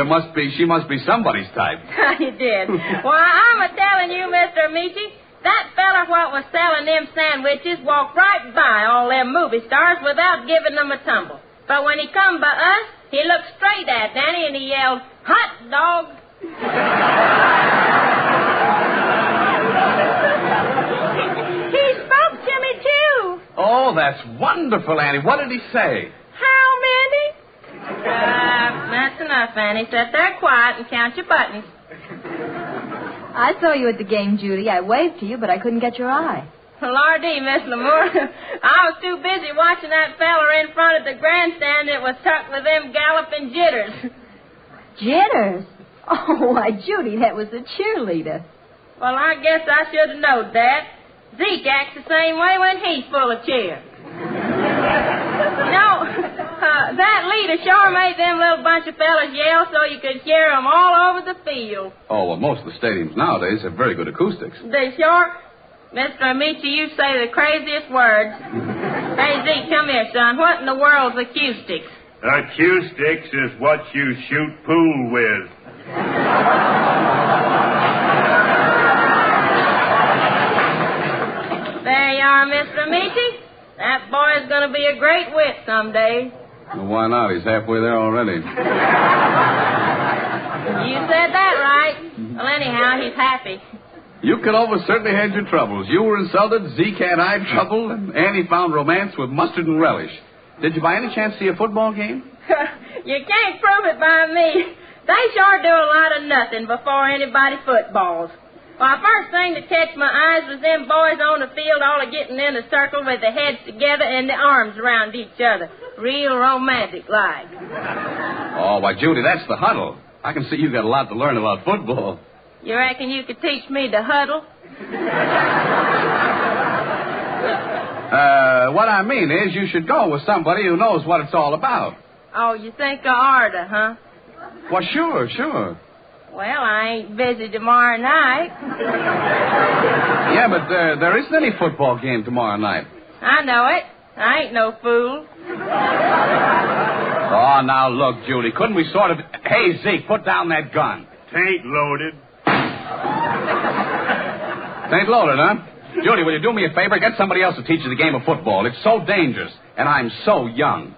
she must be somebody's type. You did. Well, I'm a-telling you, Mr. Amici, that fella what was selling them sandwiches walked right by all them movie stars without giving them a tumble. But when he come by us, he looked straight at Annie and he yelled, "Hot dog!" He spoke to me, too. Oh, that's wonderful, Annie. What did he say? How many? That's enough, Annie. Sit there quiet and count your buttons. I saw you at the game, Judy. I waved to you, but I couldn't get your eye. Lordy, Miss Lamour, I was too busy watching that feller in front of the grandstand that was tucked with them galloping jitters. Jitters? Oh, why, Judy, that was the cheerleader. Well, I guess I should have known that. Zeke acts the same way when he's full of cheer. You know, that leader sure made them little bunch of fellas yell so you could hear them all over the field. Oh, well, most of the stadiums nowadays have very good acoustics. They sure... Mr. Amici, you say the craziest words. Hey, Zeke, come here, son. What in the world's acoustics? Acoustics is what you shoot pool with. There you are, Mr. Amici. That boy's going to be a great wit someday. Well, why not? He's halfway there already. You said that right. Well, anyhow, he's happy. You Canova certainly had your troubles. You were insulted, Zeke had eye trouble, and Annie found romance with mustard and relish. Did you by any chance see a football game? You can't prove it by me. They sure do a lot of nothing before anybody footballs. Well, first thing to catch my eyes was them boys on the field all getting in a circle with their heads together and the arms around each other. Real romantic-like. Oh, why, Judy, that's the huddle. I can see you got a lot to learn about football. You reckon you could teach me to huddle? What I mean is you should go with somebody who knows what it's all about. Oh, you think I oughta, huh? Well, sure. Well, I ain't busy tomorrow night. Yeah, but there isn't any football game tomorrow night. I know it. I ain't no fool. Oh, now look, Judy, couldn't we sort of... Hey, Zeke, put down that gun. Tain't loaded. Tain't loaded, huh? Judy, will you do me a favor? Get somebody else to teach you the game of football. It's so dangerous, and I'm so young.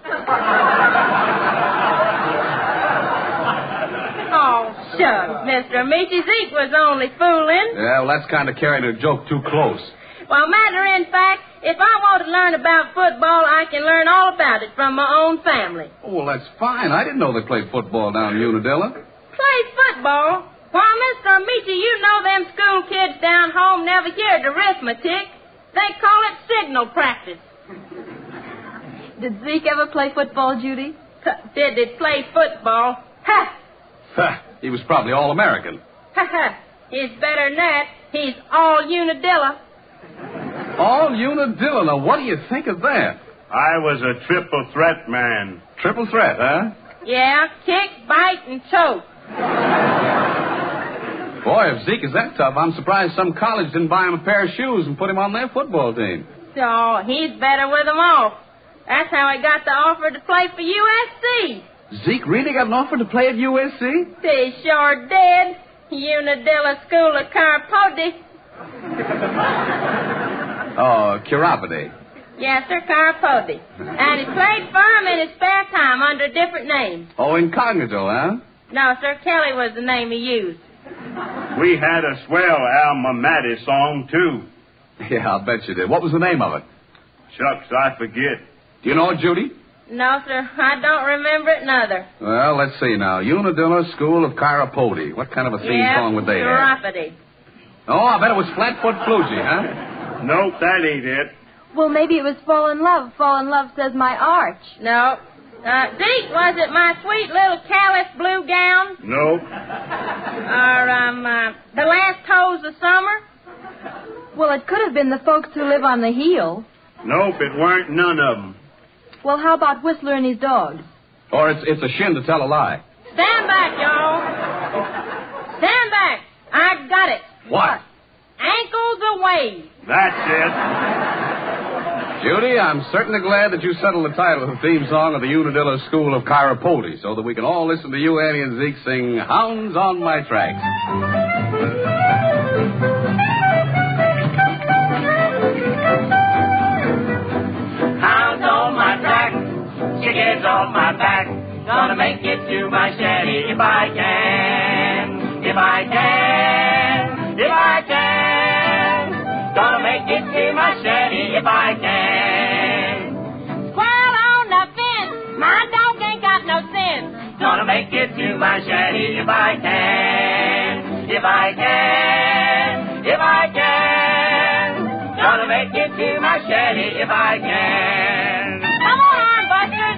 Oh, shucks, Mr. Amici. Zeke was only fooling. Yeah, well, that's kind of carrying a joke too close. Well, matter in fact, if I want to learn about football, I can learn all about it from my own family. Oh, well, that's fine. I didn't know they played football down in Unadilla. Play football? Why, Mr. Amici, you know them school kids down home never heard arithmetic. They call it signal practice. Did Zeke ever play football, Judy? Did it play football? Ha! He was probably All-American. Ha! He's better than that. He's all Unadilla. All Unadilla. Now, what do you think of that? I was a triple threat man. Triple threat, huh? Yeah, kick, bite, and choke. Boy, if Zeke is that tough, I'm surprised some college didn't buy him a pair of shoes and put him on their football team. So, he's better with them off. That's how I got the offer to play for USC. Zeke really got an offer to play at USC? He sure did. Unadilla School of Chiropody. Oh, chiropody. Yes, sir, Chiropody. And he played for him in his spare time under a different name. Oh, incognito, huh? No, sir, Kelly was the name he used. We had a swell alma mater song, too. Yeah, I'll bet you did. What was the name of it? Shucks, I forget. Do you know it, Judy? No, sir, I don't remember it neither. Well, let's see now. Unadilla School of Chiropody. What kind of a theme song would they have? Chiropody. Oh, I bet it was Flatfoot Flugie, huh? Nope, that ain't it. Well, maybe it was Fall in Love. Fall in Love says my arch. No. Zeke, was it My Sweet Little Callous Blue Gown? Nope. Or, The Last Hose of Summer? Well, it could have been The Folks Who Live on the Heel. Nope, it weren't none of them. Well, how about Whistler and His Dogs? Or it's a shin to tell a lie. Stand back, y'all. Stand back. I got it. What? Ankles away. That's it. Judy, I'm certainly glad that you settled the title of the theme song of the Unadilla School of Chiropody so that we can all listen to you, Annie, and Zeke sing Hounds on My Tracks. Hounds on my track, chickens on my back. Gonna make it to my shanty if I can. If I can. If I can. Gonna make it to my shanty if I can. Squirrel on the fence. My dog ain't got no sense. Gonna make it to my shanty if I can. If I can. If I can. Gonna make it to my shanty if I can. Come on, Buster.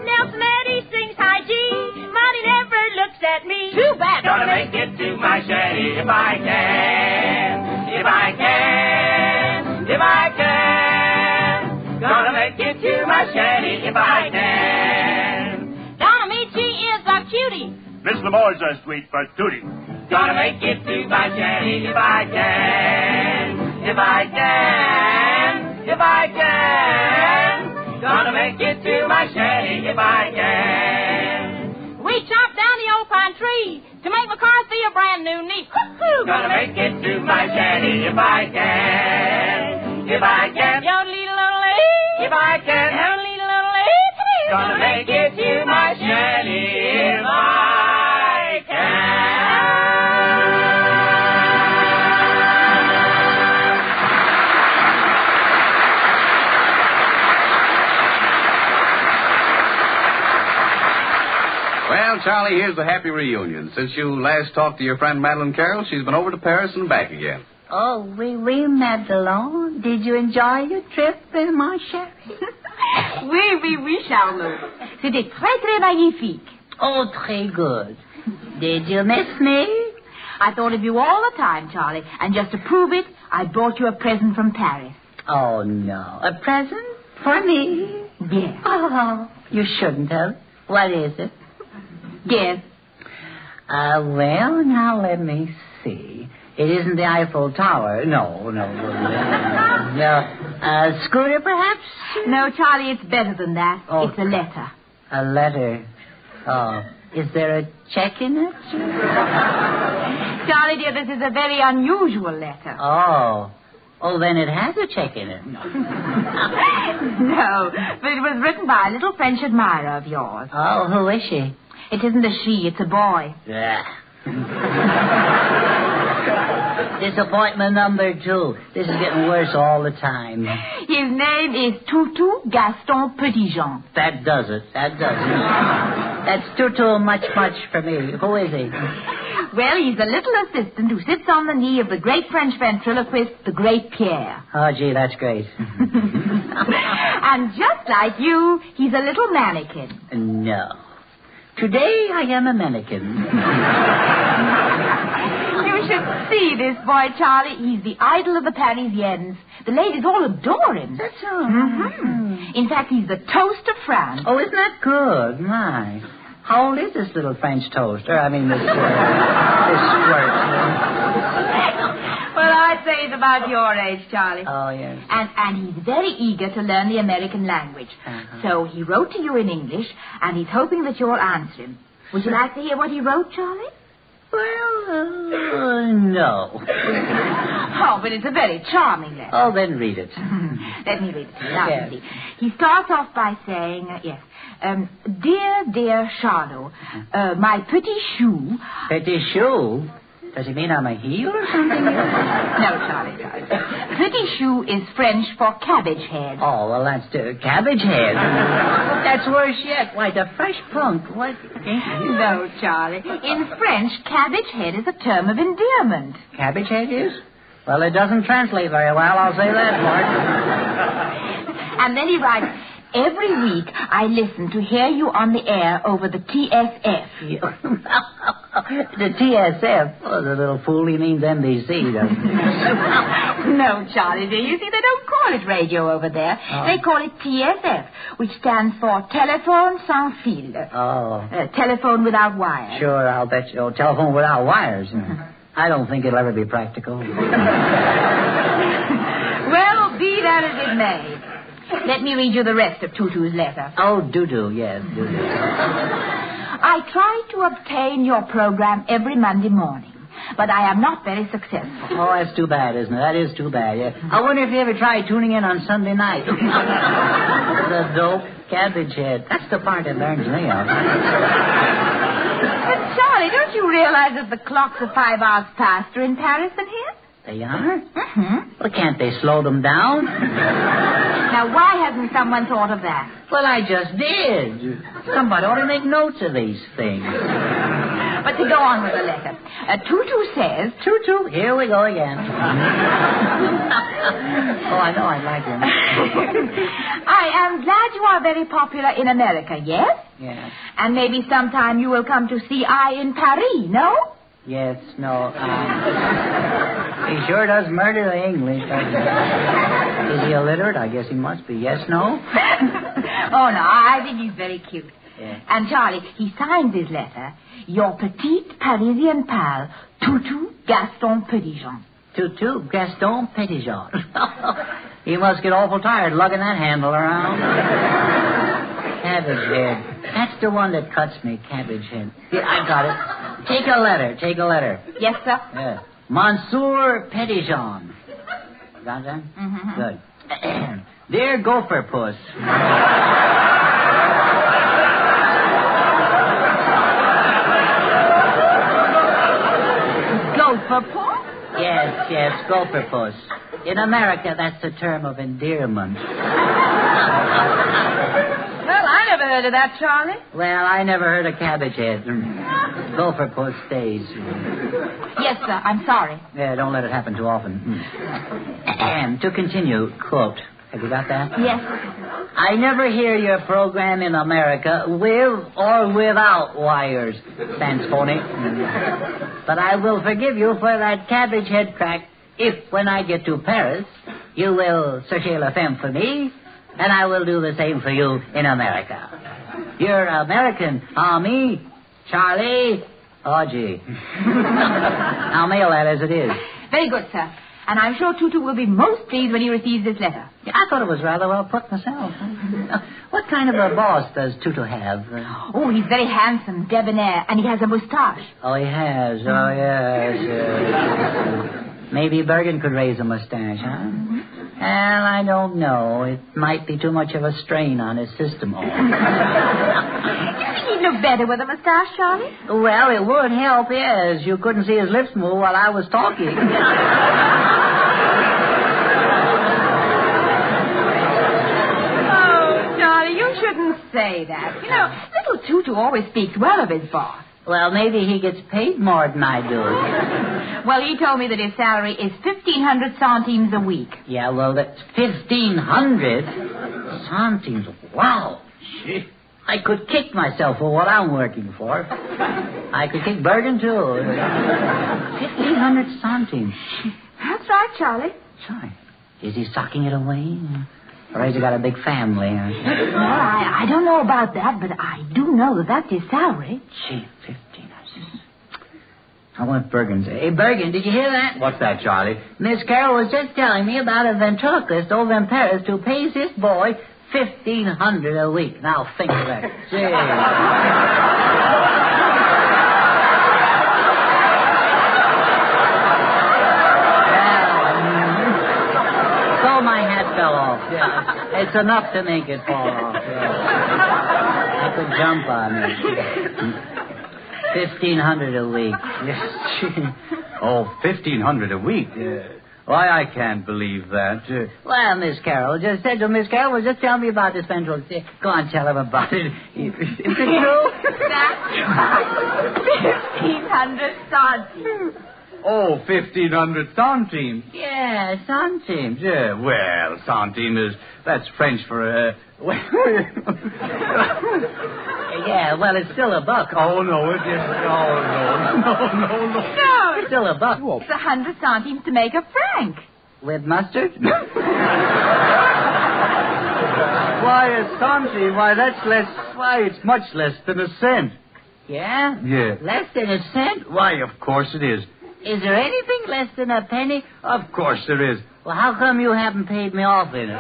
Nelson Eddie sings high G. Monty never looks at me. Too bad. Gonna make it to my shanty if I can. If I can. If I can. Gonna make it to my shanty if I can. Don Amici is a cutie. Miss Lamore's a sweet patootie. Gonna make it to my shanty if I can. If I can. If I can. Gonna make it to my shanty if I can. We chopped down the old pine tree to make McCarthy a brand new knee. Gonna make it to my shanty if I can. If I can. If I can. Gonna make it to my shanty if I can. Well, Charlie, here's the happy reunion. Since you last talked to your friend Madeline Carroll, she's been over to Paris and back again. Oh, oui, Madelon. Did you enjoy your trip, my chérie? Oui, Charlot. C'était très magnifique. Oh, très good. Did you miss me? I thought of you all the time, Charlie. And just to prove it, I brought you a present from Paris. Oh, no. A present? For me? Yes. Oh, you shouldn't have. What is it? Yes. Well, now let me see. It isn't the Eiffel Tower. No. A scooter, perhaps? No, Charlie, it's better than that. Oh. It's a letter. A letter? Oh. Is there a check in it? Charlie, dear, this is a very unusual letter. Oh. Oh, then it has a check in it. No, but it was written by a little French admirer of yours. Oh, who is she? It isn't a she, it's a boy. Yeah. Disappointment number 2. This is getting worse all the time. His name is Toutou Gaston Petitjean. That does it. That's too much for me. Who is he? Well, he's a little assistant who sits on the knee of the great French ventriloquist, the great Pierre. Oh, gee, that's great. And just like you, he's a little mannequin. No. Today I am a mannequin. You should see this boy, Charlie. He's the idol of the Parisiennes. The ladies all adore him. That's all. Mm-hmm. In fact, he's the toast of France. Oh, isn't that good? My. How old is this little French toaster? I mean, this squirt. Well, I'd say he's about your age, Charlie. Oh, yes. And he's very eager to learn the American language. Uh-huh. So he wrote to you in English, and he's hoping that you'll answer him. Would you like to hear what he wrote, Charlie? Well, no. Oh, but it's a very charming letter. Oh, then read it. Let me read it to you. Now, you see. He starts off by saying, Dear Charlot, my petit chou... Petit chou? Does he mean I'm a heel or something? No, Charlie. Petit chou is French for cabbage head. Oh, well, that's cabbage head. That's worse yet. Why, the fresh punk. What? No, Charlie. In French, cabbage head is a term of endearment. Cabbage head is? Well, it doesn't translate very well, I'll say that much. And then he writes, every week I listen to hear you on the air over the TSF. The TSF? Oh, the little fool, he means NBC, doesn't he? No, Charlie, dear. You see, they don't call it radio over there. Oh. They call it TSF, which stands for Telephone Sans Fil. Oh. Telephone without wires. Sure, I'll bet you. Oh, telephone without wires. I don't think it'll ever be practical. Well, be that as it may. Let me read you the rest of Tutu's letter. Oh, do, yes, do. I try to obtain your program every Monday morning, but I am not very successful. Oh, that's too bad, isn't it? That is too bad, yeah. I wonder if you ever tried tuning in on Sunday night. The dope cabbage head. That's the part that learns me of. But, Charlie, don't you realize that the clocks are 5 hours faster in Paris than here? They are? Mm-hmm. Well, can't they slow them down? Now, why hasn't someone thought of that? Well, I just did. Somebody ought to make notes of these things. But to go on with the letter. Tutu says... Tutu, here we go again. Oh, I know I like him. I am glad you are very popular in America, yes? Yes. And maybe sometime you will come to see I in Paris, no? Yes, no. He sure does murder the English. Is he illiterate? I guess he must be. Yes, no? Oh, no, I think he's very cute. Yeah. And, Charlie, he signs his letter, your petite Parisian pal, Toutou Gaston Petitjean. Toutou Gaston Petitjean. He must get awful tired lugging that handle around. Cabbage head. That's the one that cuts me, cabbage head? Yeah, I got it. Take a letter. Yes, sir. Yeah. Monsieur Petitjean. Got that? Mm-hmm. Good. Dear Gopher Puss. Gopher Puss? Yes, Gopher Puss. In America, that's a term of endearment. Well, I never heard of that, Charlie. Well, I never heard of cabbage head. Gopher Puss stays. Yes, sir. I'm sorry. Yeah, don't let it happen too often. And to continue, quote. Have you got that? Yes. I never hear your program in America with or without wires, Sanborn. But I will forgive you for that cabbage head crack if, when I get to Paris, you will chercher la femme for me, and I will do the same for you in America. Your American army, Charlie Orgy. I'll mail that as it is. Very good, sir. And I'm sure Tutu will be most pleased when he receives this letter. Yeah, I thought it was rather well put myself. What kind of a boss does Tutu have? Oh, he's very handsome, debonair, and he has a moustache. Oh, he has. Oh, yes. Maybe Bergen could raise a mustache, huh? Well, I don't know. It might be too much of a strain on his system. You think he'd look better with a mustache, Charlie? Well, it would help, yes. You couldn't see his lips move while I was talking. Oh, Charlie, you shouldn't say that. You know, little Tutu always speaks well of his boss. Well, maybe he gets paid more than I do. Well, he told me that his salary is 1,500 centimes a week. Yeah, well, that's 1,500 centimes. Wow. Gee. I could kick myself for what I'm working for. I could kick Bergen, too. 1,500 centimes. That's right, Charlie. Sorry. Is he socking it away? Or has he got a big family? Well, I don't know about that, but I do know that that's his salary. Gee, 1,500. I want Bergen to say, hey, Bergen, did you hear that? What's that, Charlie? Miss Carroll was just telling me about a ventriloquist over in Paris who pays this boy 1,500 a week. Now, think of that. Gee. So my hat fell off. Yeah. It's enough to make it fall off. Yeah. I could jump on it. 1,500 a week. Oh, 1,500 a week? Why, I can't believe that. Well, Miss Carroll just said to Miss Carroll, well, just tell me about this ventriloquist. Go on, tell him about it. Is it true? That's right. 1,500 centimes. Oh, 1,500 centimes. Yeah, centimes. Yeah, well, centime that's French for, Yeah, well, it's still a buck. Oh, no, it isn't. Oh, no. No, It's still a buck. it's 100 centimes to make a franc. With mustard? Why, a centime? Why, that's less. Why, it's much less than a cent. Yeah? Yeah. Less than a cent? Why, of course it is. Is there anything less than a penny? Of course there is. Well, how come you haven't paid me off in it?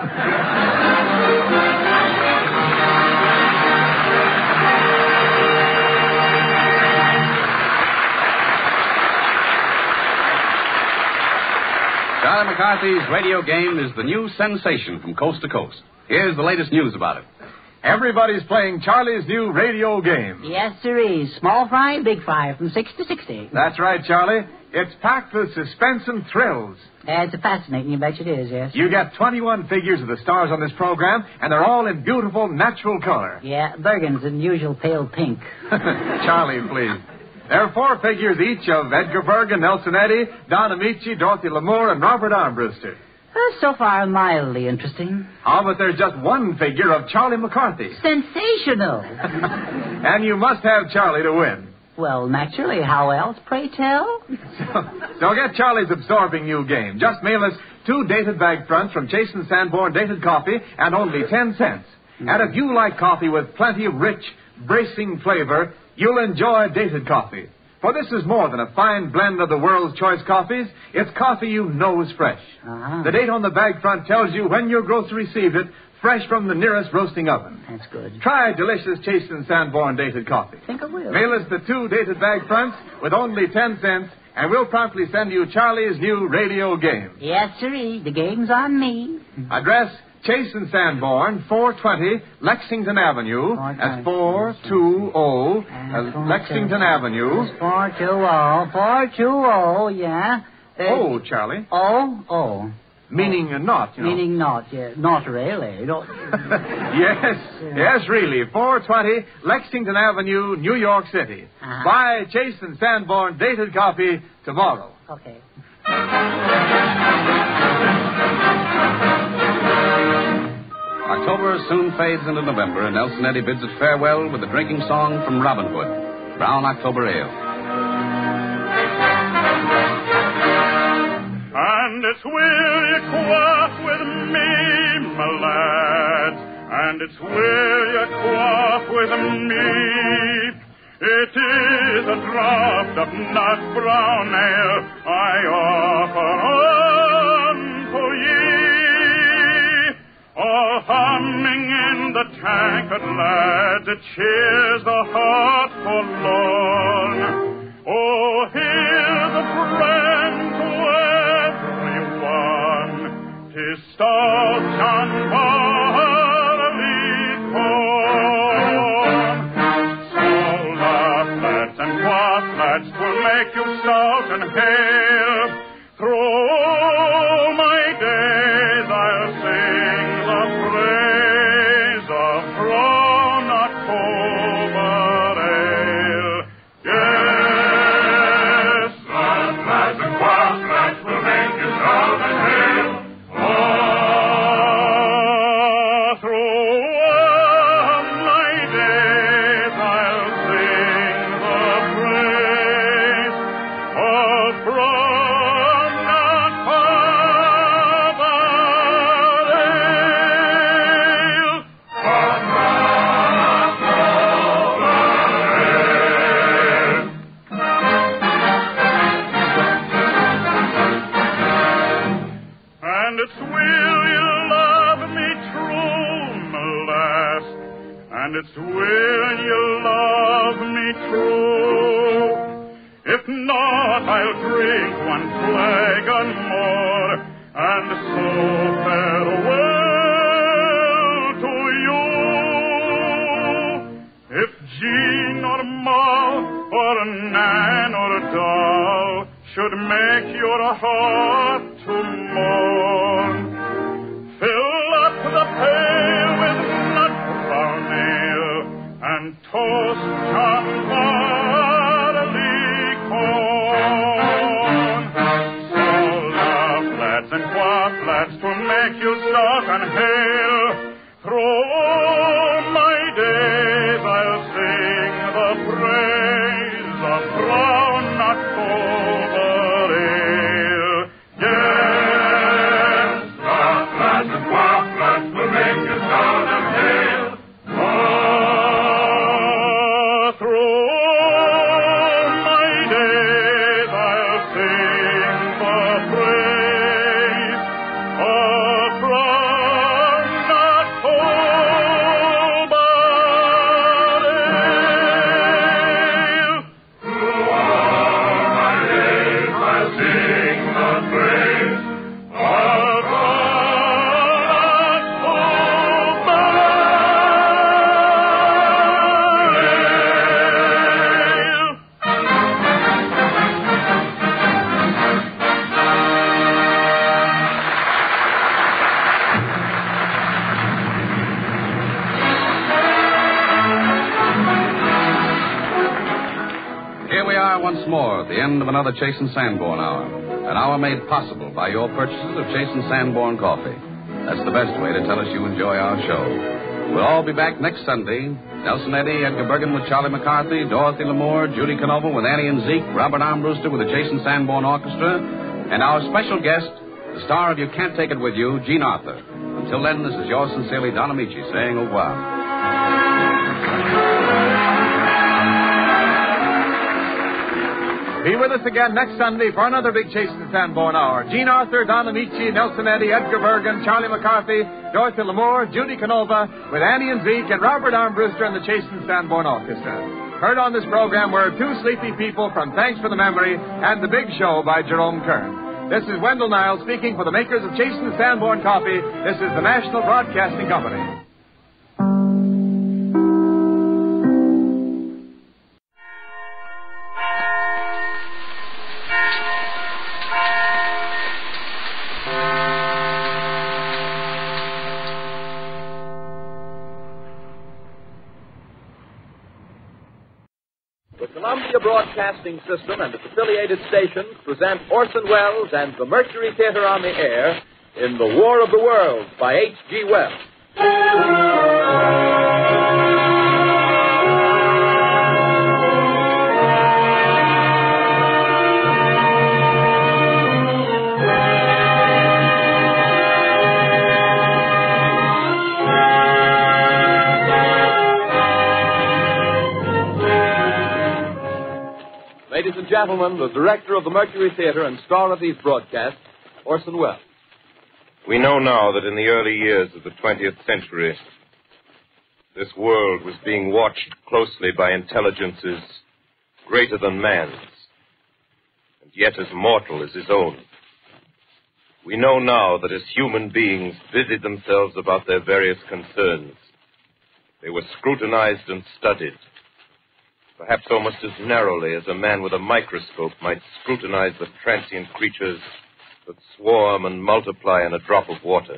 Charlie McCarthy's radio game is the new sensation from coast to coast. Here's the latest news about it. Everybody's playing Charlie's new radio game. Yes, sirree. Small fry, big fry, from 6 to 60. That's right, Charlie. It's packed with suspense and thrills. It's fascinating. You bet it is, yes. You get 21 figures of the stars on this program, and they're all in beautiful, natural color. Yeah, Bergen's in usual pale pink. Charlie, please. There are 4 figures each of Edgar Bergen, Nelson Eddy, Don Amici, Dorothy Lamour, and Robert Armbruster. So far, mildly interesting. Oh, but there's just 1 figure of Charlie McCarthy. Sensational. And you must have Charlie to win. Well, naturally. How else, pray tell? So get Charlie's absorbing new game. Just mail us 2 dated bag fronts from Chase & Sanborn dated coffee and only 10 cents. And if you like coffee with plenty of rich, bracing flavor, you'll enjoy dated coffee. For this is more than a fine blend of the world's choice coffees. It's coffee you know is fresh. Uh-huh. The date on the bag front tells you when your grocer received it fresh from the nearest roasting oven. That's good. Try delicious Chase and Sanborn dated coffee. Think I will. Mail us the 2 dated bag fronts with only 10 cents, and we'll promptly send you Charlie's new radio game. Yes, sirree. The game's on me. Address Chase and Sanborn, 420 Lexington Avenue. That's 420 Lexington Avenue. 420, yeah. Oh, Charlie. Oh. Meaning not, you know. Meaning not, yeah. Not really. Yes, really. 420 Lexington Avenue, New York City. Buy Chase and Sanborn dated coffee tomorrow. Okay. October soon fades into November, and Nelson Eddy bids it farewell with a drinking song from Robin Hood, Brown October Ale. And it's will you quaff with me, my lads, and it's will you quaff with me. It is a draught of nut brown ale I offer unto ye. All humming in the tankard, lads, it cheers the heart forlorn. Oh, here's a friend to everyone, 'tis stout John Barleycorn. So laugh, lads, and quaff, lads, 'twill make you stout and hale. Through all my days I'll sing the praise of Brown October Ale. Yes, lads and quaff, lads, will make you stout and hale. Oh, through all my days I'll sing the praise of Brown October Ale. And it's will you love me true, my lass, and it's will you love me true. If not, I'll drink one flagon more, and so farewell to you. If Jean or Ma or Nan or Doll should make your heart to mourn, fill up the pail with nut brown ale and toast John Barleycorn. So laugh, lads, and quaff, lads, to make you stout and hale. Through all my days I'll sing the praise of Brown October Ale. Yes, laugh, lads, and quaff, lads, will make you stout and hale. Oh, through all my days I'll sing the praise of Brown October Ale. Through all my days I'll sing the praise of Brown October Here we are once more at the end of another Chase and Sanborn hour. An hour made possible by your purchases of Chase and Sanborn coffee. That's the best way to tell us you enjoy our show. We'll all be back next Sunday. Nelson Eddy, Edgar Bergen with Charlie McCarthy, Dorothy L'Amour, Judy Canova with Annie and Zeke, Robert Armbruster with the Chase and Sanborn Orchestra, and our special guest, the star of You Can't Take It With You, Gene Arthur. Until then, this is yours sincerely, Don Amici, saying au revoir. Be with with us again next Sunday for another Big Chase in Sanborn Hour. Gene Arthur, Don Amici, Nelson Eddy, Edgar Bergen, Charlie McCarthy, Dorothy Lamour, Judy Canova, with Annie and Zeke and Robert Armbruster and the Chase in Sanborn Orchestra. Heard on this program were Two Sleepy People from Thanks for the Memory and The Big Show by Jerome Kern. This is Wendell Niles speaking for the makers of Chase in Sanborn Coffee. This is the National Broadcasting Company. Columbia Broadcasting System and its affiliated stations present Orson Welles and the Mercury Theater on the Air in The War of the Worlds by H.G. Wells. Ladies and gentlemen, the director of the Mercury Theater and star of these broadcasts, Orson Welles. We know now that in the early years of the 20th century, this world was being watched closely by intelligences greater than man's, and yet as mortal as his own. We know now that as human beings busied themselves about their various concerns, they were scrutinized and studied, perhaps almost as narrowly as a man with a microscope might scrutinize the transient creatures that swarm and multiply in a drop of water.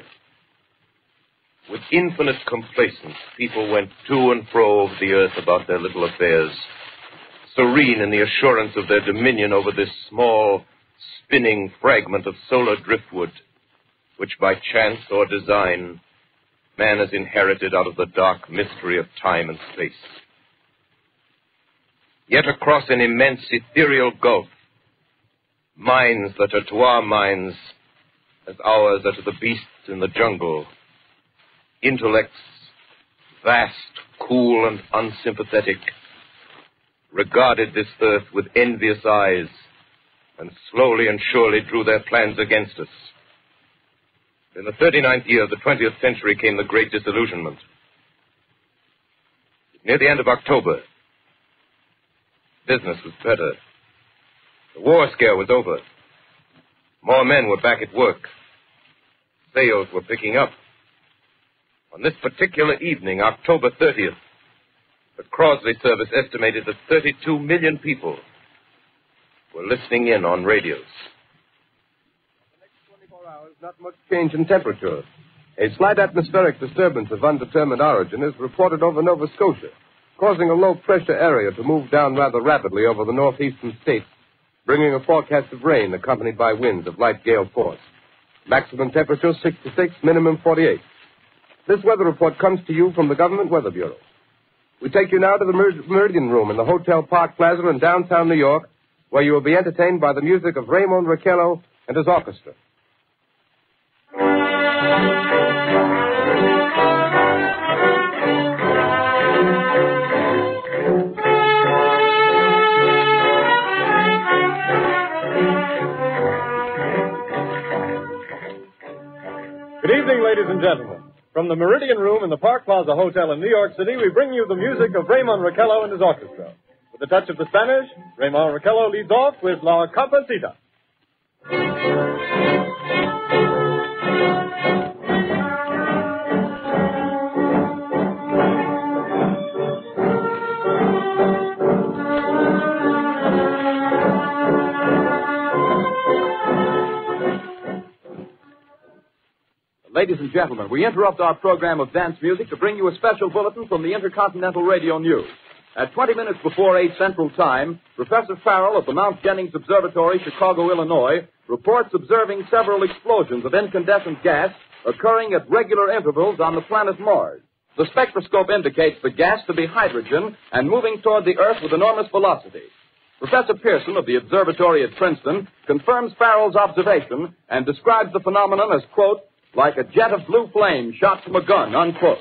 With infinite complacence, people went to and fro over the earth about their little affairs, serene in the assurance of their dominion over this small, spinning fragment of solar driftwood, which by chance or design, man has inherited out of the dark mystery of time and space. Yet across an immense ethereal gulf, minds that are to our minds as ours are to the beasts in the jungle, intellects vast, cool, and unsympathetic, regarded this earth with envious eyes and slowly and surely drew their plans against us. In the 39th year of the 20th century came the Great Disillusionment. Near the end of October, business was better. The war scare was over. More men were back at work. Sales were picking up. On this particular evening, October 30th, the Crosley service estimated that 32 million people were listening in on radios. For the next 24 hours, not much change in temperature. A slight atmospheric disturbance of undetermined origin is reported over Nova Scotia, causing a low-pressure area to move down rather rapidly over the northeastern states, bringing a forecast of rain accompanied by winds of light gale force. Maximum temperature 66, minimum 48. This weather report comes to you from the Government Weather Bureau. We take you now to the Meridian Room in the Hotel Park Plaza in downtown New York, where you will be entertained by the music of Raymond Raquello and his orchestra. Good evening, ladies and gentlemen. From the Meridian Room in the Park Plaza Hotel in New York City, we bring you the music of Raymond Raquello and his orchestra. With a touch of the Spanish, Raymond Raquello leads off with La Capacita. Ladies and gentlemen, we interrupt our program of dance music to bring you a special bulletin from the Intercontinental Radio News. At 20 minutes before 8 Central Time, Professor Farrell of the Mount Jennings Observatory, Chicago, Illinois, reports observing several explosions of incandescent gas occurring at regular intervals on the planet Mars. The spectroscope indicates the gas to be hydrogen and moving toward the Earth with enormous velocity. Professor Pearson of the observatory at Princeton confirms Farrell's observation and describes the phenomenon as, quote, like a jet of blue flame shot from a gun, unquote.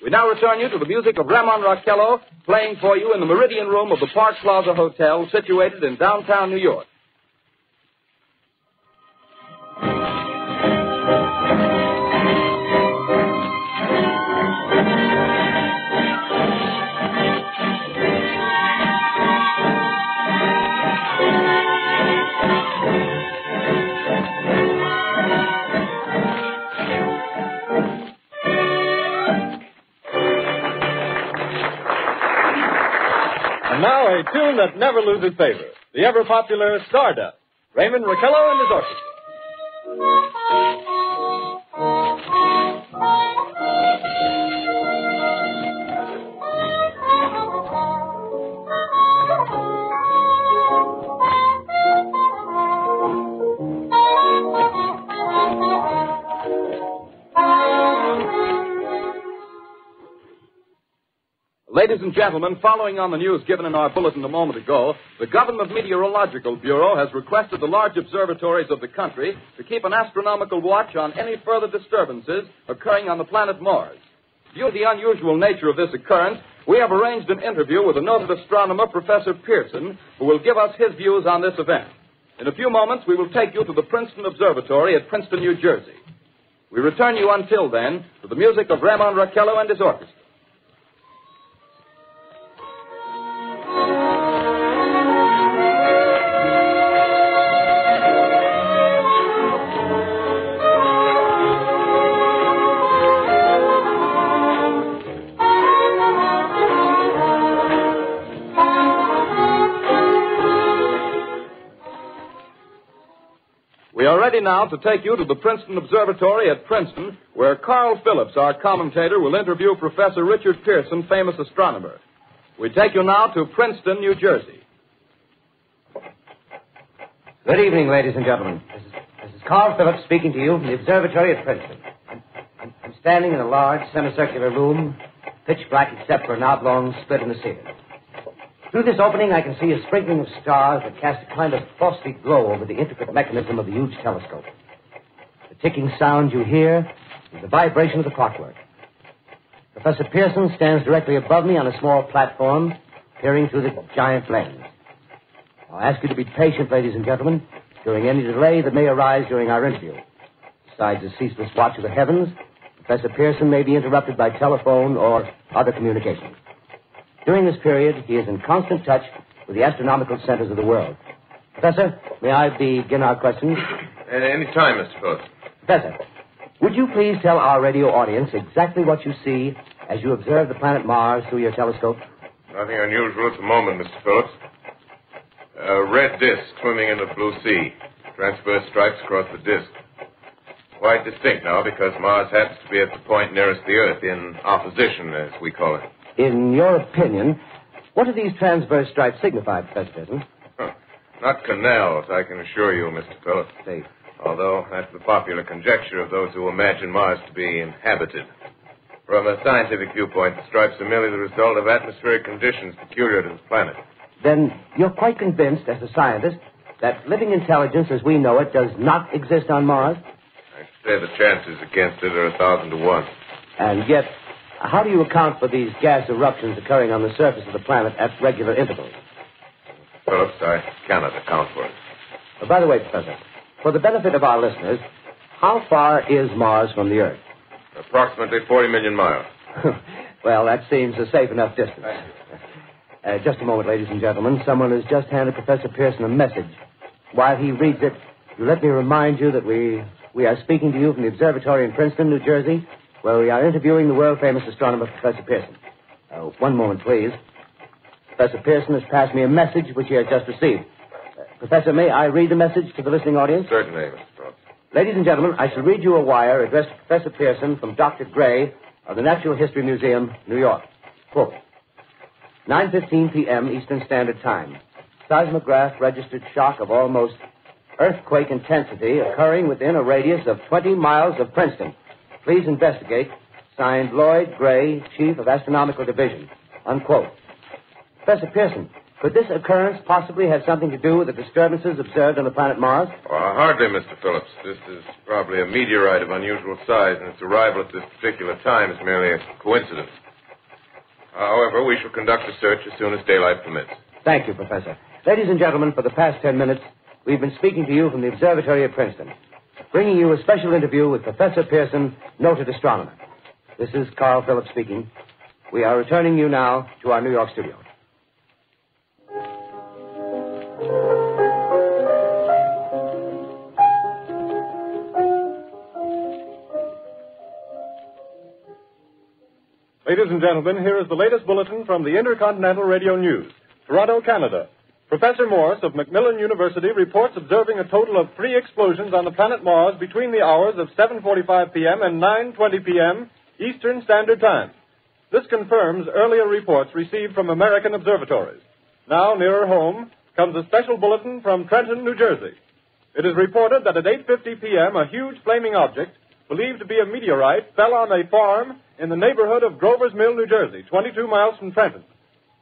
We now return you to the music of Ramon Raquello, playing for you in the Meridian Room of the Park Plaza Hotel, situated in downtown New York. And now a tune that never loses favor, the ever-popular Stardust, Raymond Raquello and his orchestra. Ladies and gentlemen, following on the news given in our bulletin a moment ago, the Government Meteorological Bureau has requested the large observatories of the country to keep an astronomical watch on any further disturbances occurring on the planet Mars. Due to the unusual nature of this occurrence, we have arranged an interview with a noted astronomer, Professor Pearson, who will give us his views on this event. In a few moments, we will take you to the Princeton Observatory at Princeton, New Jersey. We return you until then to the music of Ramon Raquello and his orchestra. We are ready now to take you to the Princeton Observatory at Princeton, where Carl Phillips, our commentator, will interview Professor Richard Pearson, famous astronomer. We take you now to Princeton, New Jersey. Good evening, ladies and gentlemen. This is Carl Phillips speaking to you from the observatory at Princeton. I'm standing in a large semicircular room, pitch black except for an oblong split in the ceiling. Through this opening, I can see a sprinkling of stars that cast a kind of frosty glow over the intricate mechanism of the huge telescope. The ticking sound you hear is the vibration of the clockwork. Professor Pearson stands directly above me on a small platform, peering through the giant lens. I'll ask you to be patient, ladies and gentlemen, during any delay that may arise during our interview. Besides the ceaseless watch of the heavens, Professor Pearson may be interrupted by telephone or other communications. During this period, he is in constant touch with the astronomical centers of the world. Professor, may I begin our questions? At any time, Mr. Phillips. Professor, would you please tell our radio audience exactly what you see as you observe the planet Mars through your telescope? Nothing unusual at the moment, Mr. Phillips. A red disk swimming in the blue sea. Transverse stripes across the disk. Quite distinct now because Mars happens to be at the point nearest the Earth, in opposition, as we call it. In your opinion, what do these transverse stripes signify, Professor Pearson? Not canals, I can assure you, Mr. Phillips. Safe. Although that's the popular conjecture of those who imagine Mars to be inhabited. From a scientific viewpoint, the stripes are merely the result of atmospheric conditions peculiar to the planet. Then you're quite convinced, as a scientist, that living intelligence as we know it does not exist on Mars? I'd say the chances against it are 1,000 to 1. And yet, how do you account for these gas eruptions occurring on the surface of the planet at regular intervals? Phillips, I cannot account for it. By the way, Professor, for the benefit of our listeners, how far is Mars from the Earth? Approximately 40 million miles. Well, that seems a safe enough distance. Just a moment, ladies and gentlemen. Someone has just handed Professor Pearson a message. While he reads it, let me remind you that we are speaking to you from the observatory in Princeton, New Jersey, where we are interviewing the world-famous astronomer, Professor Pearson. One moment, please. Professor Pearson has passed me a message which he has just received. Professor, may I read the message to the listening audience? Certainly, Mr. Phillips. Ladies and gentlemen, I shall read you a wire addressed to Professor Pearson from Dr. Gray of the Natural History Museum, New York. Quote, 9:15 p.m. Eastern Standard Time. Seismograph registered shock of almost earthquake intensity occurring within a radius of 20 miles of Princeton. Please investigate. Signed, Lloyd Gray, Chief of Astronomical Division. Unquote. Professor Pearson, Could this occurrence possibly have something to do with the disturbances observed on the planet Mars? Hardly, Mr. Phillips. This is probably a meteorite of unusual size, and its arrival at this particular time is merely a coincidence. However, we shall conduct a search as soon as daylight permits. Thank you, Professor. Ladies and gentlemen, for the past 10 minutes, we've been speaking to you from the observatory at Princeton, bringing you a special interview with Professor Pearson, noted astronomer. This is Carl Phillips speaking. We are returning you now to our New York studio. Ladies and gentlemen, here is the latest bulletin from the Intercontinental Radio News. Toronto, Canada. Professor Morse of Macmillan University reports observing a total of 3 explosions on the planet Mars between the hours of 7:45 p.m. and 9:20 p.m. Eastern Standard Time. This confirms earlier reports received from American observatories. Now, nearer home, comes a special bulletin from Trenton, New Jersey. It is reported that at 8:50 p.m., a huge flaming object, believed to be a meteorite, fell on a farm in the neighborhood of Grover's Mill, New Jersey, 22 miles from Trenton.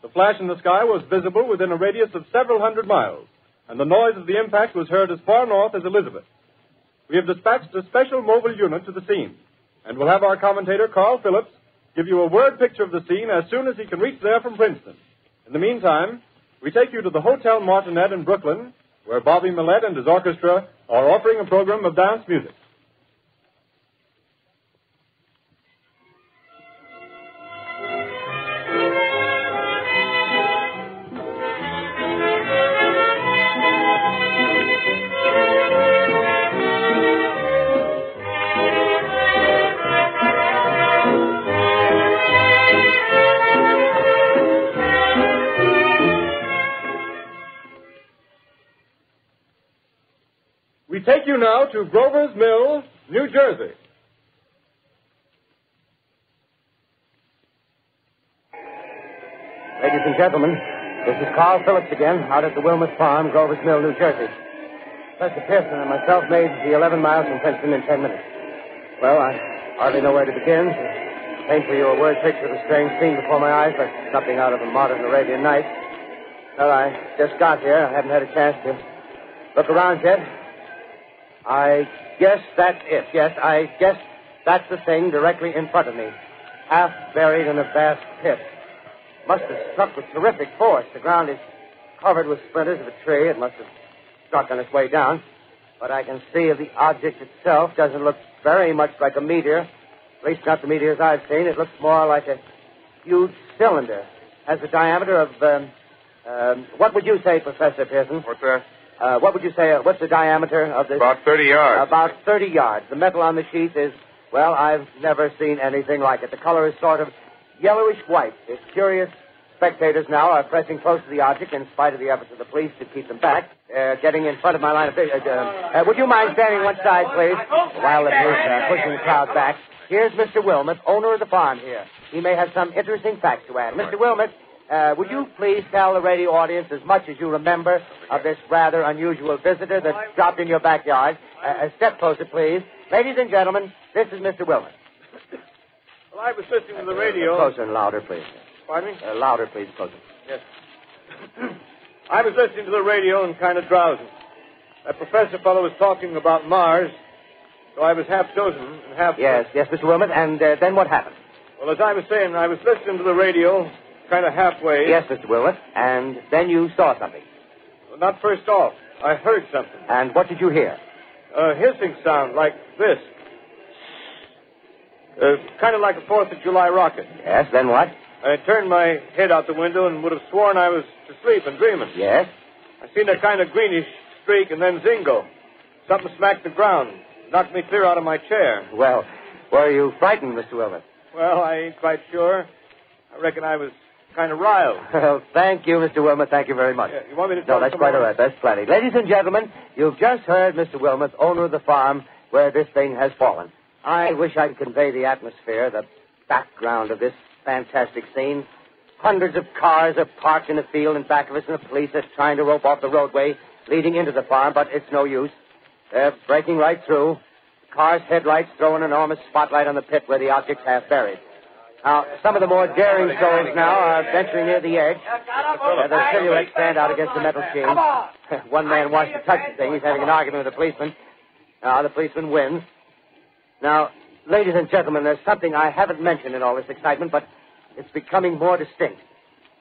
The flash in the sky was visible within a radius of several hundred miles, and the noise of the impact was heard as far north as Elizabeth. We have dispatched a special mobile unit to the scene, and we'll have our commentator, Carl Phillips, give you a word picture of the scene as soon as he can reach there from Princeton. In the meantime, we take you to the Hotel Martinet in Brooklyn, where Bobby Millett and his orchestra are offering a program of dance music. We take you now to Grover's Mill, New Jersey. Ladies and gentlemen, this is Carl Phillips again, out at the Wilmot Farm, Grover's Mill, New Jersey. Professor Pearson and myself made the 11 miles from Princeton in 10 minutes. Well, I hardly know where to begin. Paint for you a word picture of a strange scene before my eyes, like something out of a modern Arabian Nights. Well, I just got here. I haven't had a chance to look around yet. I guess that's it. Yes, I guess that's the thing directly in front of me, half buried in a vast pit. Must have struck with terrific force. The ground is covered with splinters of a tree. It must have struck on its way down. But I can see the object itself doesn't look very much like a meteor. At least not the meteors I've seen. It looks more like a huge cylinder. Has a diameter of, what would you say, Professor Pearson? What's that? What would you say, what's the diameter of this? About 30 yards. About 30 yards. The metal on the sheath is, well, I've never seen anything like it. The color is sort of yellowish white. Its curious spectators now are pressing close to the object in spite of the efforts of the police to keep them back, getting in front of my line of vision. Would you mind standing one side, please, while the police are pushing the crowd back? Here's Mr. Wilmot, owner of the farm here. He may have some interesting facts to add. Mr. Wilmot, would you please tell the radio audience as much as you remember of this rather unusual visitor that dropped in your backyard? A step closer, please. Ladies and gentlemen, this is Mr. Wilmot. Well, I was listening to the radio. Closer and louder, please. Pardon me? Louder, please, closer. Yes. I was listening to the radio and kind of drowsing. That professor fellow was talking about Mars, so I was half chosen and half... Yes, Mr. Wilmot, and then what happened? Well, as I was saying, I was listening to the radio... kind of halfway. Yes, Mr. Wilmot. And then you saw something. Well, not first off. I heard something. And what did you hear? A hissing sound like this. Kind of like a 4th of July rocket. Yes, then what? I turned my head out the window and would have sworn I was asleep and dreaming. Yes? I seen a kind of greenish streak and then zingo. Something smacked the ground. Knocked me clear out of my chair. Well, were you frightened, Mr. Wilmot? Well, I ain't quite sure. I reckon I was kind of riled. Well, thank you, Mr. Wilmot. Thank you very much. Yeah, you want me to No, that's quite all right. That's plenty. Ladies and gentlemen, you've just heard Mr. Wilmot, owner of the farm where this thing has fallen. I wish I could convey the atmosphere, the background of this fantastic scene. Hundreds of cars are parked in the field in back of us, and the police are trying to rope off the roadway leading into the farm, but it's no use. They're breaking right through. The car's headlights throw an enormous spotlight on the pit where the object's half buried. Now, some of the more daring souls now are venturing near the edge. Their silhouettes stand out against the metal chain. One man wants to touch the thing. He's having an argument with the policeman. Now, the policeman wins. Now, ladies and gentlemen, there's something I haven't mentioned in all this excitement, but it's becoming more distinct.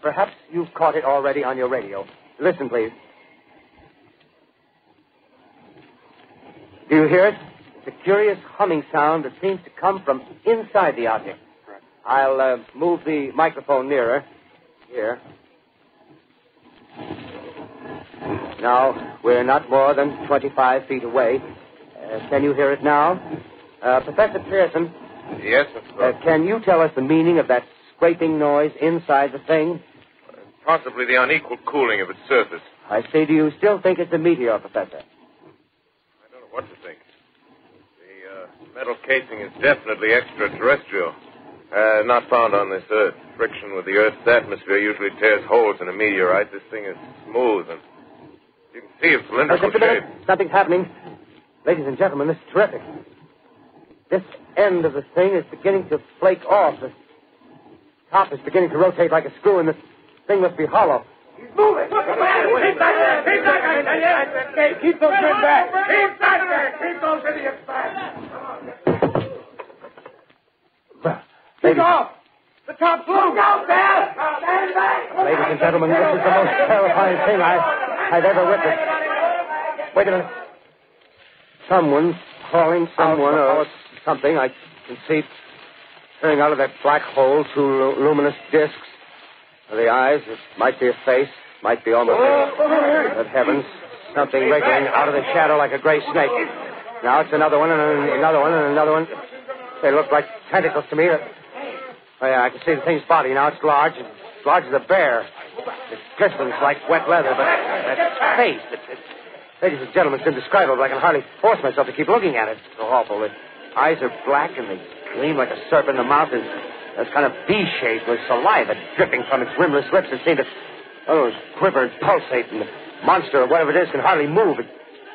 Perhaps you've caught it already on your radio. Listen, please. Do you hear it? It's a curious humming sound that seems to come from inside the object. I'll move the microphone nearer. Here. Now, we're not more than 25 feet away. Can you hear it now? Professor Pearson? Yes, Mr. Can you tell us the meaning of that scraping noise inside the thing? Possibly the unequal cooling of its surface. I say, do you still think it's a meteor, Professor? I don't know what to think. The metal casing is definitely extraterrestrial. Not found on this Earth. Friction with the Earth's atmosphere usually tears holes in a meteorite. This thing is smooth, and you can see its cylindrical Just a minute. shape. Something's happening. Ladies and gentlemen, this is terrific. This end of the thing is beginning to flake off. The top is beginning to rotate like a screw, and the thing must be hollow. He's moving. Keep back there. Keep back there. Keep those men back. Keep back there. Keep those idiots back. Take off. The top's loose. Look out there. Stand back. Ladies and gentlemen, this is the most terrifying thing I've ever witnessed. Wait a minute. Someone's calling someone or something. I can see turning out of that black hole two luminous discs. The eyes, it might be a face, might be almost Good heavens, something wriggling out of the shadow like a gray snake. Now it's another one and another one and another one. They look like tentacles to me. Oh, yeah, I can see the thing's body now. It's large as a bear. It glistens like wet leather, but that face, ladies and gentlemen, it's indescribable. I can hardly force myself to keep looking at it. It's so awful. The eyes are black and they gleam like a serpent. The mouth is kind of V-shaped with saliva dripping from its rimless lips that seem to quiver and pulsate. And the monster or whatever it is can hardly move. It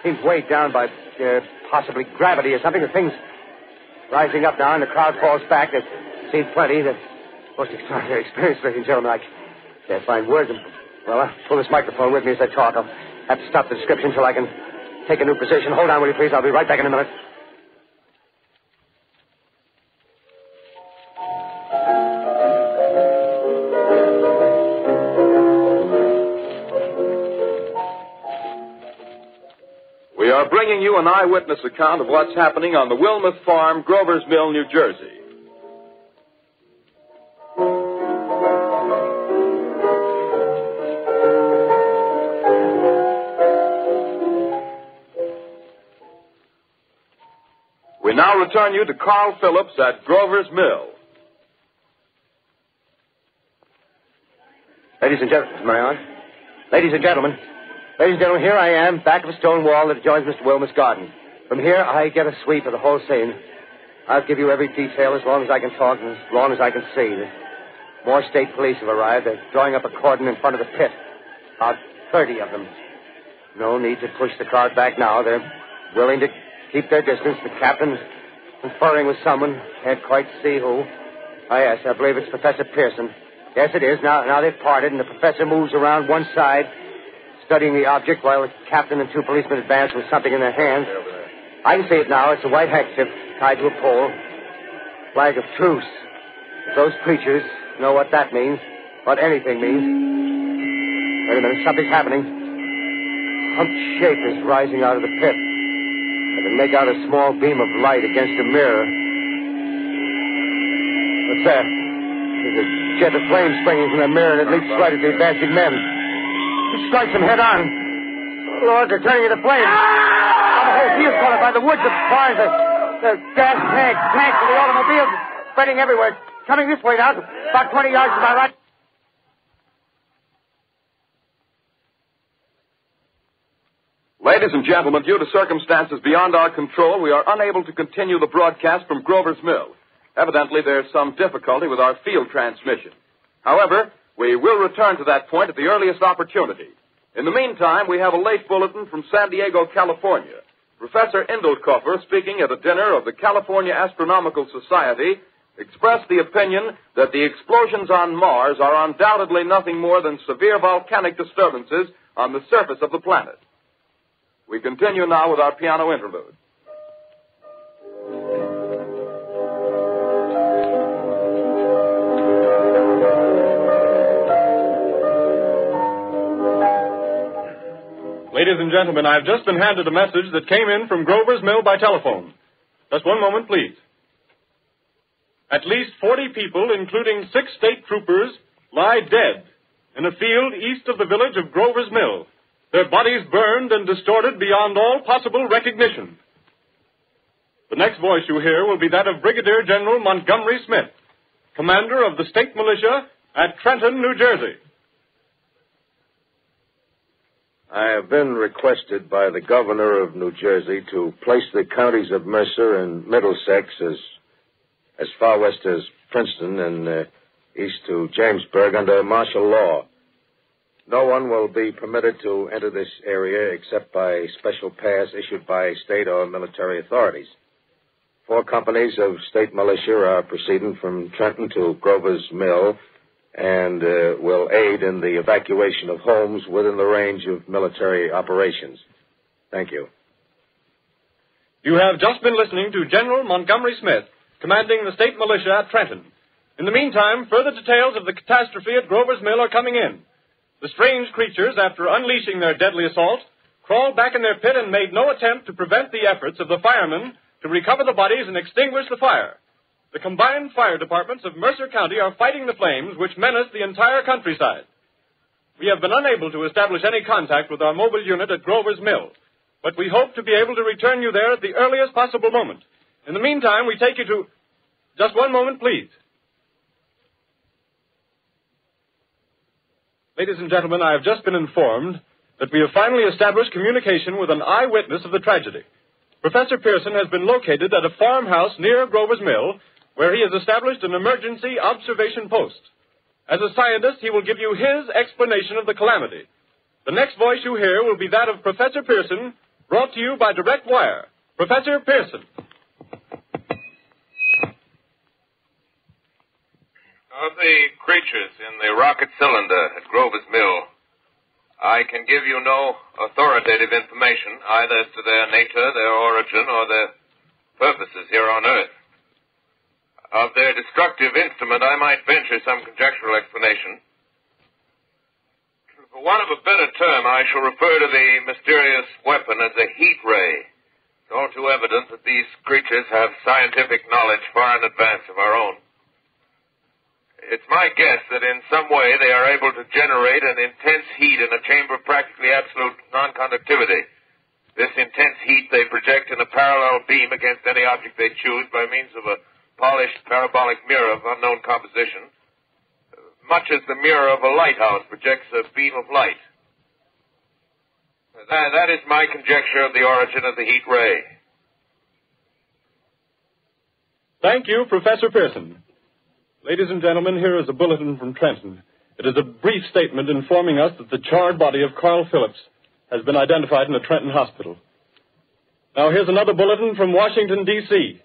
seems weighed down by possibly gravity or something. The thing's rising up now and the crowd falls back. They've seen plenty. The most extraordinary experience, ladies and gentlemen. I can't find words. Well, I'll pull this microphone with me as I talk. I'll have to stop the description until I can take a new position. Hold on, will you, please? I'll be right back in a minute. We are bringing you an eyewitness account of what's happening on the Wilmuth Farm, Grover's Mill, New Jersey. We now return you to Carl Phillips at Grover's Mill. Ladies and gentlemen, Marion. Ladies and gentlemen, here I am, back of a stone wall that adjoins Mr. Wilmuth's garden. From here, I get a sweep of the whole scene. I'll give you every detail as long as I can talk and as long as I can see. More state police have arrived. They're drawing up a cordon in front of the pit. About 30 of them. No need to push the crowd back now. They're willing to keep their distance. The captain's conferring with someone. Can't quite see who. Oh, yes, I believe it's Professor Pearson. Yes, it is. Now they've parted, and the professor moves around one side, studying the object while the captain and two policemen advance with something in their hands. I can see it now. It's a white handkerchief tied to a pole. Flag of truce. If those creatures know what that means, what anything means. Wait a minute. Something's happening. A humped shape is rising out of the pit. I can make out a small beam of light against a mirror. What's that? There's a jet of flame springing from the mirror, and it leaps right at the advancing men. It strikes them head on. Lord, they're turning into flames. The whole field's caught up by the woods, the barns, the gas tanks, and the automobiles spreading everywhere. Coming this way now, about 20 yards to my right. Ladies and gentlemen, due to circumstances beyond our control, we are unable to continue the broadcast from Grover's Mill. Evidently, there's some difficulty with our field transmission. However, we will return to that point at the earliest opportunity. In the meantime, we have a late bulletin from San Diego, California. Professor Indelkoffer, speaking at a dinner of the California Astronomical Society, expressed the opinion that the explosions on Mars are undoubtedly nothing more than severe volcanic disturbances on the surface of the planet. We continue now with our piano interlude. Ladies and gentlemen, I've just been handed a message that came in from Grover's Mill by telephone. Just one moment, please. At least 40 people, including 6 state troopers, lie dead in a field east of the village of Grover's Mill, their bodies burned and distorted beyond all possible recognition. The next voice you hear will be that of Brigadier General Montgomery Smith, commander of the state militia at Trenton, New Jersey. I have been requested by the governor of New Jersey to place the counties of Mercer and Middlesex as far west as Princeton and east to Jamesburg under martial law. No one will be permitted to enter this area except by special pass issued by state or military authorities. 4 companies of state militia are proceeding from Trenton to Grover's Mill and will aid in the evacuation of homes within the range of military operations. Thank you. You have just been listening to General Montgomery Smith, commanding the state militia at Trenton. In the meantime, further details of the catastrophe at Grover's Mill are coming in. The strange creatures, after unleashing their deadly assault, crawled back in their pit and made no attempt to prevent the efforts of the firemen to recover the bodies and extinguish the fire. The combined fire departments of Mercer County are fighting the flames which menace the entire countryside. We have been unable to establish any contact with our mobile unit at Grover's Mill, but we hope to be able to return you there at the earliest possible moment. In the meantime, we take you to... Just one moment, please. Ladies and gentlemen, I have just been informed that we have finally established communication with an eyewitness of the tragedy. Professor Pearson has been located at a farmhouse near Grover's Mill, where he has established an emergency observation post. As a scientist, he will give you his explanation of the calamity. The next voice you hear will be that of Professor Pearson, brought to you by direct wire. Professor Pearson. Of the creatures in the rocket cylinder at Grover's Mill, I can give you no authoritative information either as to their nature, their origin, or their purposes here on Earth. Of their destructive instrument, I might venture some conjectural explanation. For want of a better term, I shall refer to the mysterious weapon as a heat ray. It's all too evident that these creatures have scientific knowledge far in advance of our own. It's my guess that in some way they are able to generate an intense heat in a chamber of practically absolute non-conductivity. This intense heat they project in a parallel beam against any object they choose by means of a polished parabolic mirror of unknown composition, much as the mirror of a lighthouse projects a beam of light. That is my conjecture of the origin of the heat ray. Thank you, Professor Pearson. Ladies and gentlemen, here is a bulletin from Trenton. It is a brief statement informing us that the charred body of Carl Phillips has been identified in a Trenton hospital. Now, here's another bulletin from Washington, D.C.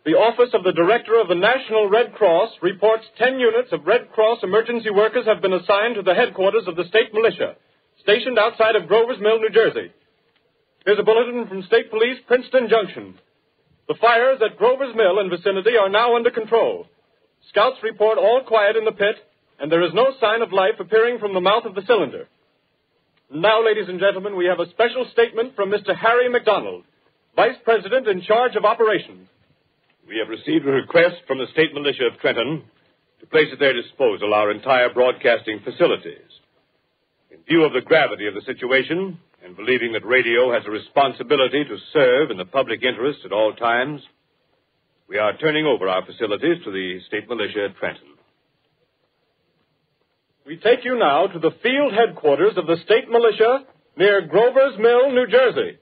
The Office of the Director of the National Red Cross reports 10 units of Red Cross emergency workers have been assigned to the headquarters of the state militia, stationed outside of Grover's Mill, New Jersey. Here's a bulletin from State Police, Princeton Junction. The fires at Grover's Mill and vicinity are now under control. Scouts report all quiet in the pit, and there is no sign of life appearing from the mouth of the cylinder. Now, ladies and gentlemen, we have a special statement from Mr. Harry McDonald, Vice President in charge of operations. We have received a request from the State Militia of Trenton to place at their disposal our entire broadcasting facilities. In view of the gravity of the situation, and believing that radio has a responsibility to serve in the public interest at all times, we are turning over our facilities to the State Militia at Trenton. We take you now to the field headquarters of the State Militia near Grover's Mill, New Jersey.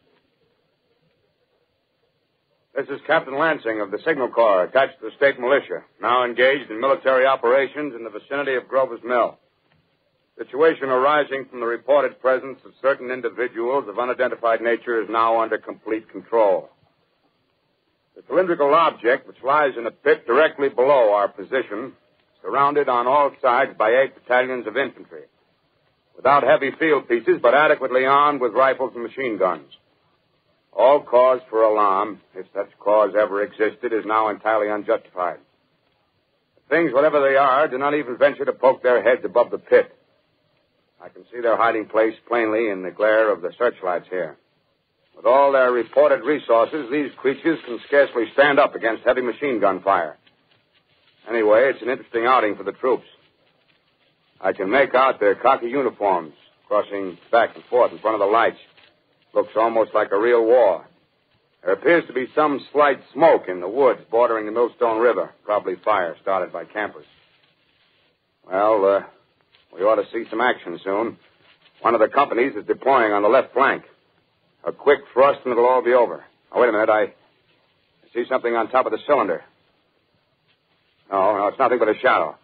This is Captain Lansing of the Signal Corps, attached to the State Militia, now engaged in military operations in the vicinity of Grover's Mill. Situation arising from the reported presence of certain individuals of unidentified nature is now under complete control. The cylindrical object, which lies in a pit directly below our position, surrounded on all sides by 8 battalions of infantry, without heavy field pieces, but adequately armed with rifles and machine guns. All cause for alarm, if such cause ever existed, is now entirely unjustified. Things, whatever they are, do not even venture to poke their heads above the pit. I can see their hiding place plainly in the glare of the searchlights here. With all their reported resources, these creatures can scarcely stand up against heavy machine gun fire. Anyway, it's an interesting outing for the troops. I can make out their khaki uniforms crossing back and forth in front of the lights. Looks almost like a real war. There appears to be some slight smoke in the woods bordering the Millstone River. Probably fire started by campers. Well, we ought to see some action soon. One of the companies is deploying on the left flank. A quick thrust and it'll all be over. Oh, wait a minute. I see something on top of the cylinder. No, it's nothing but a shadow.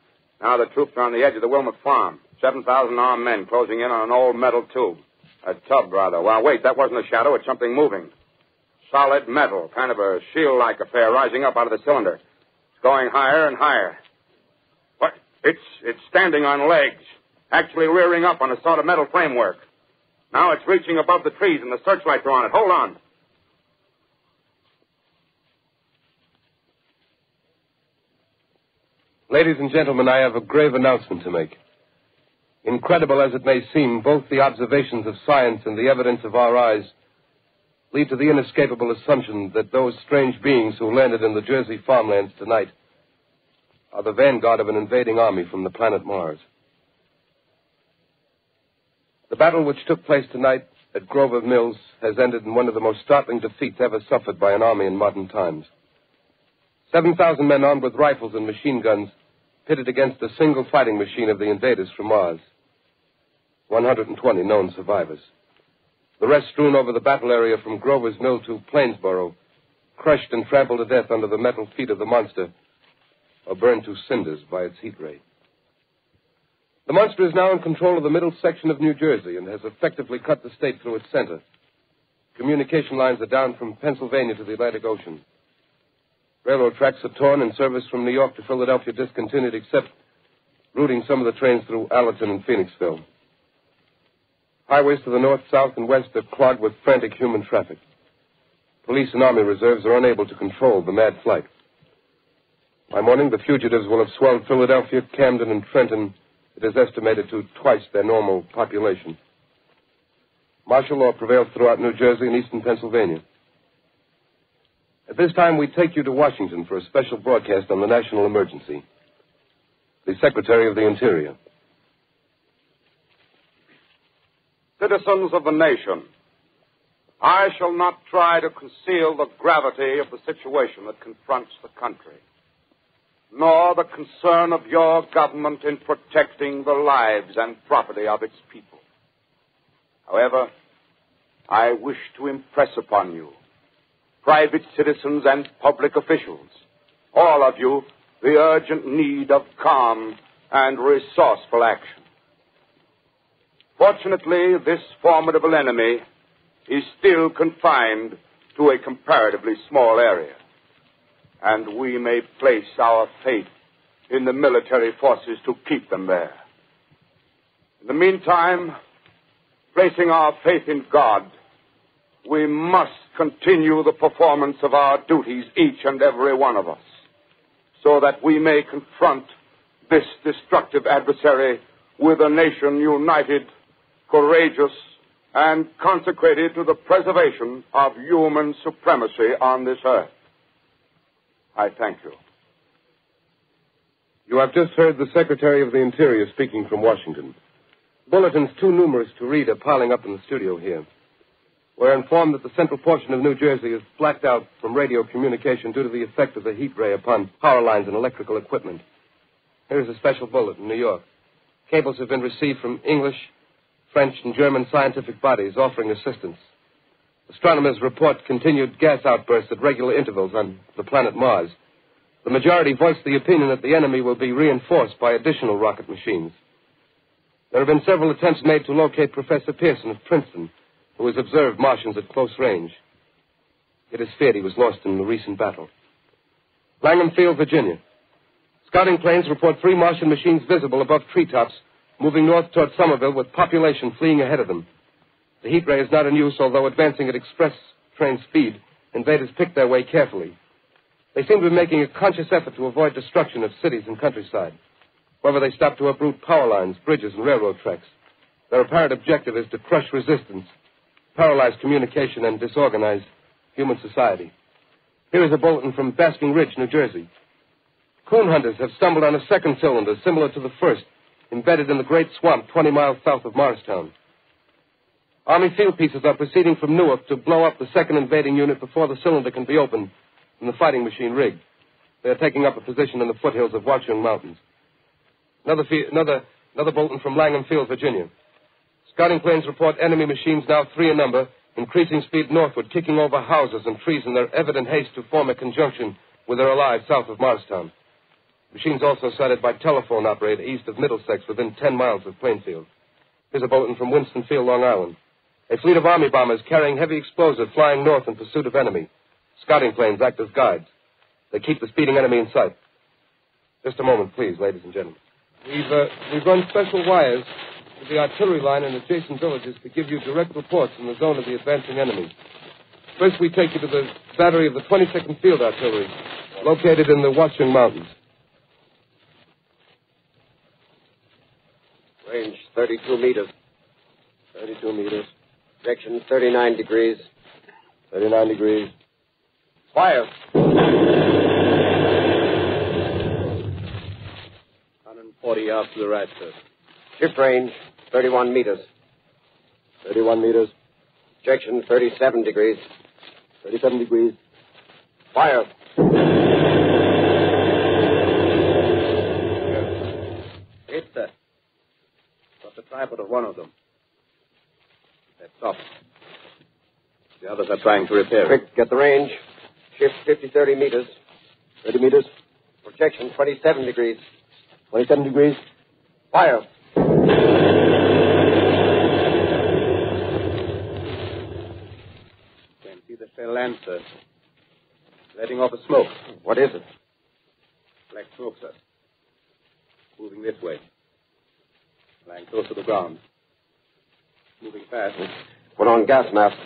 Now the troops are on the edge of the Wilmot Farm. 7,000 armed men closing in on an old metal tube. A tub, rather. Well, wait, that wasn't a shadow. It's something moving. Solid metal, kind of a shield-like affair rising up out of the cylinder. It's going higher and higher. What? It's standing on legs, actually rearing up on a sort of metal framework. Now it's reaching above the trees and the searchlights are on it. Hold on. Ladies and gentlemen, I have a grave announcement to make. Incredible as it may seem, both the observations of science and the evidence of our eyes lead to the inescapable assumption that those strange beings who landed in the Jersey farmlands tonight are the vanguard of an invading army from the planet Mars. The battle which took place tonight at Grover Mills has ended in one of the most startling defeats ever suffered by an army in modern times. 7,000 men armed with rifles and machine guns pitted against a single fighting machine of the invaders from Mars. 120 known survivors. The rest strewn over the battle area from Grover's Mill to Plainsboro, crushed and trampled to death under the metal feet of the monster, or burned to cinders by its heat ray. The monster is now in control of the middle section of New Jersey and has effectively cut the state through its center. Communication lines are down from Pennsylvania to the Atlantic Ocean. Railroad tracks are torn and service from New York to Philadelphia discontinued, except routing some of the trains through Allerton and Phoenixville. Highways to the north, south, and west are clogged with frantic human traffic. Police and army reserves are unable to control the mad flight. By morning, the fugitives will have swelled Philadelphia, Camden, and Trenton. It is estimated to twice their normal population. Martial law prevails throughout New Jersey and eastern Pennsylvania. At this time, we take you to Washington for a special broadcast on the national emergency. The Secretary of the Interior. Citizens of the nation, I shall not try to conceal the gravity of the situation that confronts the country, nor the concern of your government in protecting the lives and property of its people. However, I wish to impress upon you, private citizens and public officials, all of you, the urgent need of calm and resourceful action. Fortunately, this formidable enemy is still confined to a comparatively small area, and we may place our faith in the military forces to keep them there. In the meantime, placing our faith in God, we must continue the performance of our duties, each and every one of us, so that we may confront this destructive adversary with a nation united, courageous, and consecrated to the preservation of human supremacy on this earth. I thank you. You have just heard the Secretary of the Interior speaking from Washington. Bulletins too numerous to read are piling up in the studio here. We're informed that the central portion of New Jersey is blacked out from radio communication due to the effect of the heat ray upon power lines and electrical equipment. Here's a special bulletin in New York. Cables have been received from English, French, and German scientific bodies offering assistance. Astronomers report continued gas outbursts at regular intervals on the planet Mars. The majority voiced the opinion that the enemy will be reinforced by additional rocket machines. There have been several attempts made to locate Professor Pearson of Princeton, who has observed Martians at close range. It is feared he was lost in the recent battle. Langham Field, Virginia. Scouting planes report 3 Martian machines visible above treetops, moving north toward Somerville with population fleeing ahead of them. The heat ray is not in use, although advancing at express train speed, invaders pick their way carefully. They seem to be making a conscious effort to avoid destruction of cities and countryside. However, they stop to uproot power lines, bridges, and railroad tracks. Their apparent objective is to crush resistance, paralyze communication, and disorganize human society. Here is a bulletin from Basking Ridge, New Jersey. Coon hunters have stumbled on a second cylinder similar to the first, embedded in the great swamp 20 miles south of Morristown. Army field pieces are proceeding from Newark to blow up the second invading unit before the cylinder can be opened and the fighting machine rigged. They are taking up a position in the foothills of Watchung Mountains. Another bulletin from Langham Field, Virginia. Scouting planes report enemy machines, now 3 in number, increasing speed northward, kicking over houses and trees in their evident haste to form a conjunction with their allies south of Morristown. Machines also sighted by telephone operator east of Middlesex within 10 miles of Plainfield. Here's a bulletin from Winston-Field, Long Island. A fleet of Army bombers carrying heavy explosive flying north in pursuit of enemy. Scouting planes act as guides. They keep the speeding enemy in sight. Just a moment, please, ladies and gentlemen. We've run special wires to the artillery line in adjacent villages to give you direct reports in the zone of the advancing enemy. First, we take you to the battery of the 22nd Field Artillery, located in the Watchung Mountains. Range 32 meters. 32 meters. Direction 39 degrees. 39 degrees. Fire. 140 yards to the right, sir. Shift range 31 meters. 31 meters. Direction 37 degrees. 37 degrees. Fire. Hit, sir. Got the tripod of one of them. That's off. The others are trying to repair it. Quick, get the range. Shift 30 meters. 30 meters. Projection 27 degrees. 27 degrees. Fire. Can't see the shell land, sir. Letting off a smoke. What is it? Black smoke, sir. Moving this way. Lying close to the ground. Moving fast. Put on gas masks.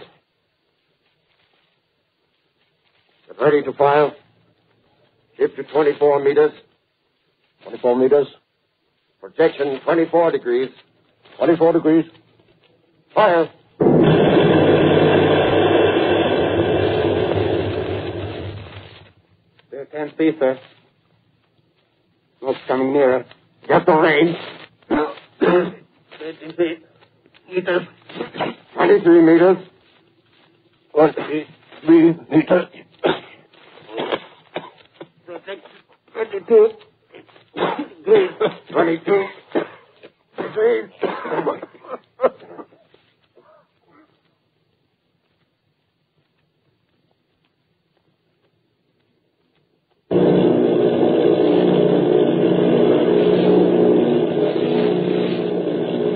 Get ready to fire. Shift to 24 meters. 24 meters. Projection 24 degrees. 24 degrees. Fire. There can't see, sir. Smoke's coming nearer. Get the range. 30 feet. Meters. 23 meters. 23 meters. 22. 22.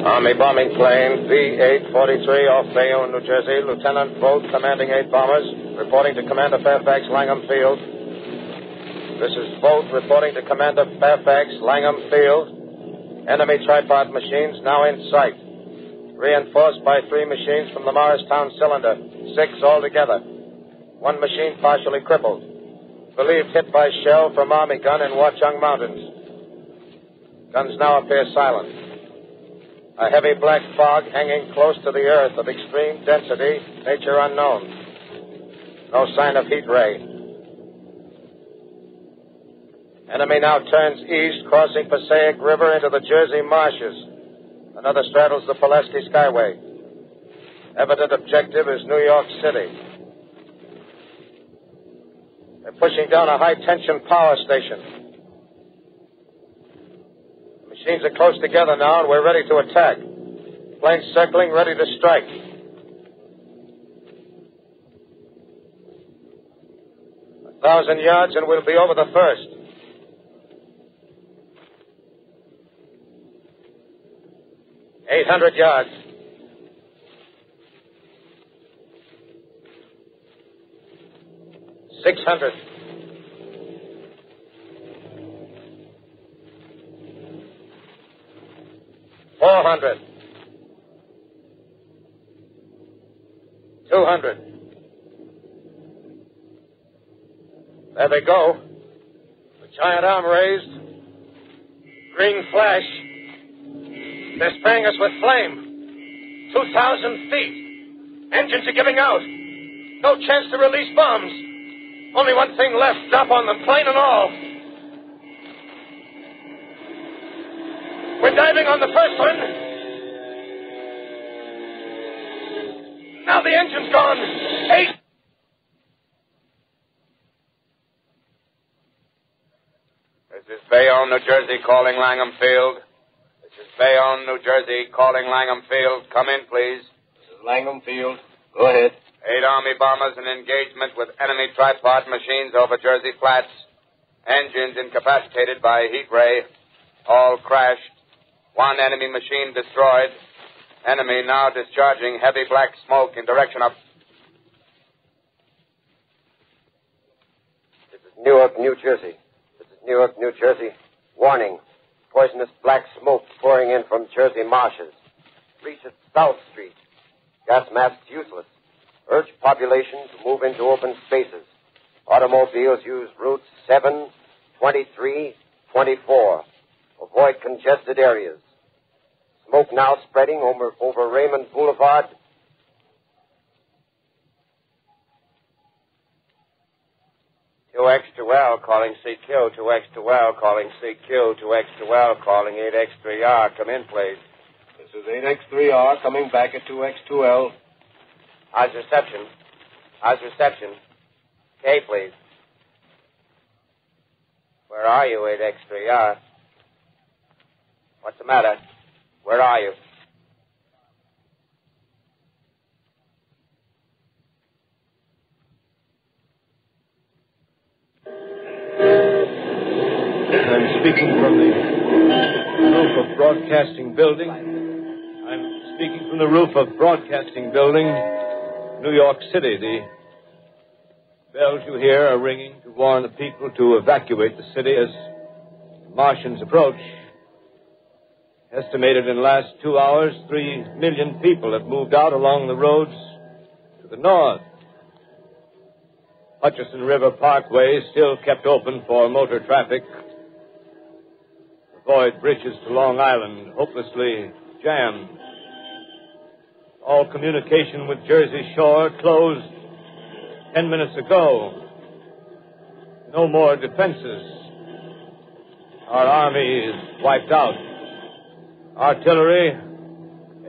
Army bombing plane V-843 off Bayonne, New Jersey. Lieutenant Bolt, commanding 8 bombers, reporting to Commander Fairfax, Langham Field. This is Bolt reporting to Commander Fairfax, Langham Field. Enemy tripod machines now in sight. Reinforced by 3 machines from the Morristown cylinder. 6 altogether. 1 machine partially crippled. Believed hit by shell from Army gun in Watchung Mountains. Guns now appear silent. A heavy black fog hanging close to the earth of extreme density, nature unknown. No sign of heat ray. Enemy now turns east, crossing Passaic River into the Jersey marshes. Another straddles the Pulaski Skyway. Evident objective is New York City. They're pushing down a high-tension power station. Machines are close together now, and we're ready to attack. Planes circling, ready to strike. A 1,000 yards, and we'll be over the first. $800 yards. 600. $400. $200. There they go. The giant arm raised. Green flash. They're spraying us with flame. 2,000 feet. Engines are giving out. No chance to release bombs. Only one thing left. Drop on them, plane and all. We're diving on the first one. Now the engine's gone. 8. This is Bayonne, New Jersey, calling Langham Field. This is Bayonne, New Jersey, calling Langham Field. Come in, please. This is Langham Field. Go ahead. 8 Army bombers in engagement with enemy tripod machines over Jersey Flats. Engines incapacitated by heat ray. All crashed. 1 enemy machine destroyed. Enemy now discharging heavy black smoke in direction of... This is Newark, New Jersey. This is Newark, New Jersey. Warning. Poisonous black smoke pouring in from Jersey marshes. Reaches South Street. Gas masks useless. Urge population to move into open spaces. Automobiles use routes 7, 23, 24. Avoid congested areas. Smoke now spreading over Raymond Boulevard. L calling CQ, 2X2L calling CQ, 2X2L calling 8X3R. Come in, please. This is 8X3R coming back at 2X2L. How's reception? How's reception? K, please. Where are you, 8X3R? What's the matter? Where are you? I'm speaking from the roof of Broadcasting Building. I'm speaking from the roof of Broadcasting Building, New York City. The bells you hear are ringing to warn the people to evacuate the city as the Martians approach. Estimated in the last 2 hours, 3 million people have moved out along the roads to the north. Hutchison River Parkway is still kept open for motor traffic. Avoid bridges to Long Island, hopelessly jammed. All communication with Jersey Shore closed 10 minutes ago. No more defenses. Our army is wiped out. Artillery,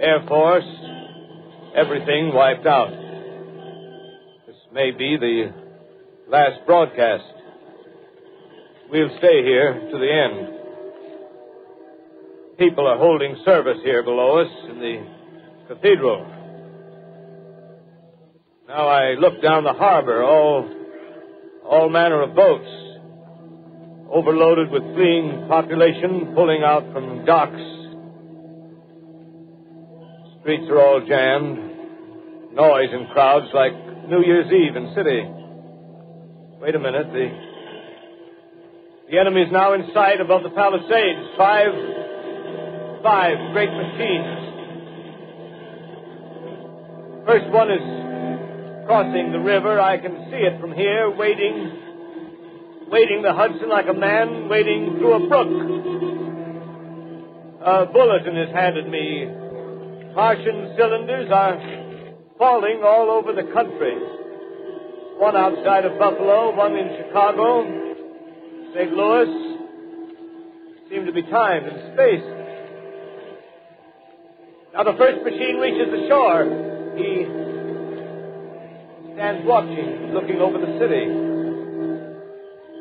Air Force, everything wiped out. This may be the last broadcast. We'll stay here to the end. People are holding service here below us in the cathedral. Now I look down the harbor, all manner of boats, overloaded with fleeing population pulling out from docks. Streets are all jammed. Noise in crowds like New Year's Eve in city. Wait a minute. The enemy's now in sight above the Palisades. Five great machines. First one is crossing the river. I can see it from here, wading the Hudson like a man wading through a brook. A bulletin is handed me. Martian cylinders are falling all over the country. One outside of Buffalo, one in Chicago, St. Louis. Seem to be timed and spaced. Now the first machine reaches the shore. He stands watching, looking over the city.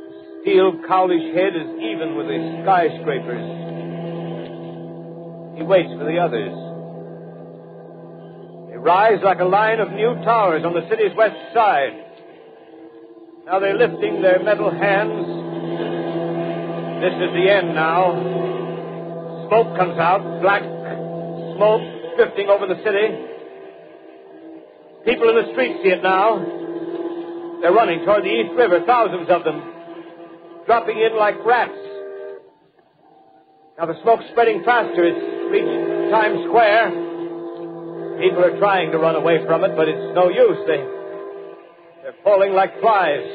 The steel cowlish head is even with the skyscrapers. He waits for the others. They rise like a line of new towers on the city's west side. Now they're lifting their metal hands. This is the end now. Smoke comes out, black smoke drifting over the city. People in the streets see it now. They're running toward the East River, thousands of them, dropping in like rats. Now the smoke's spreading faster. It's reached Times Square. People are trying to run away from it, but it's no use. They're falling like flies.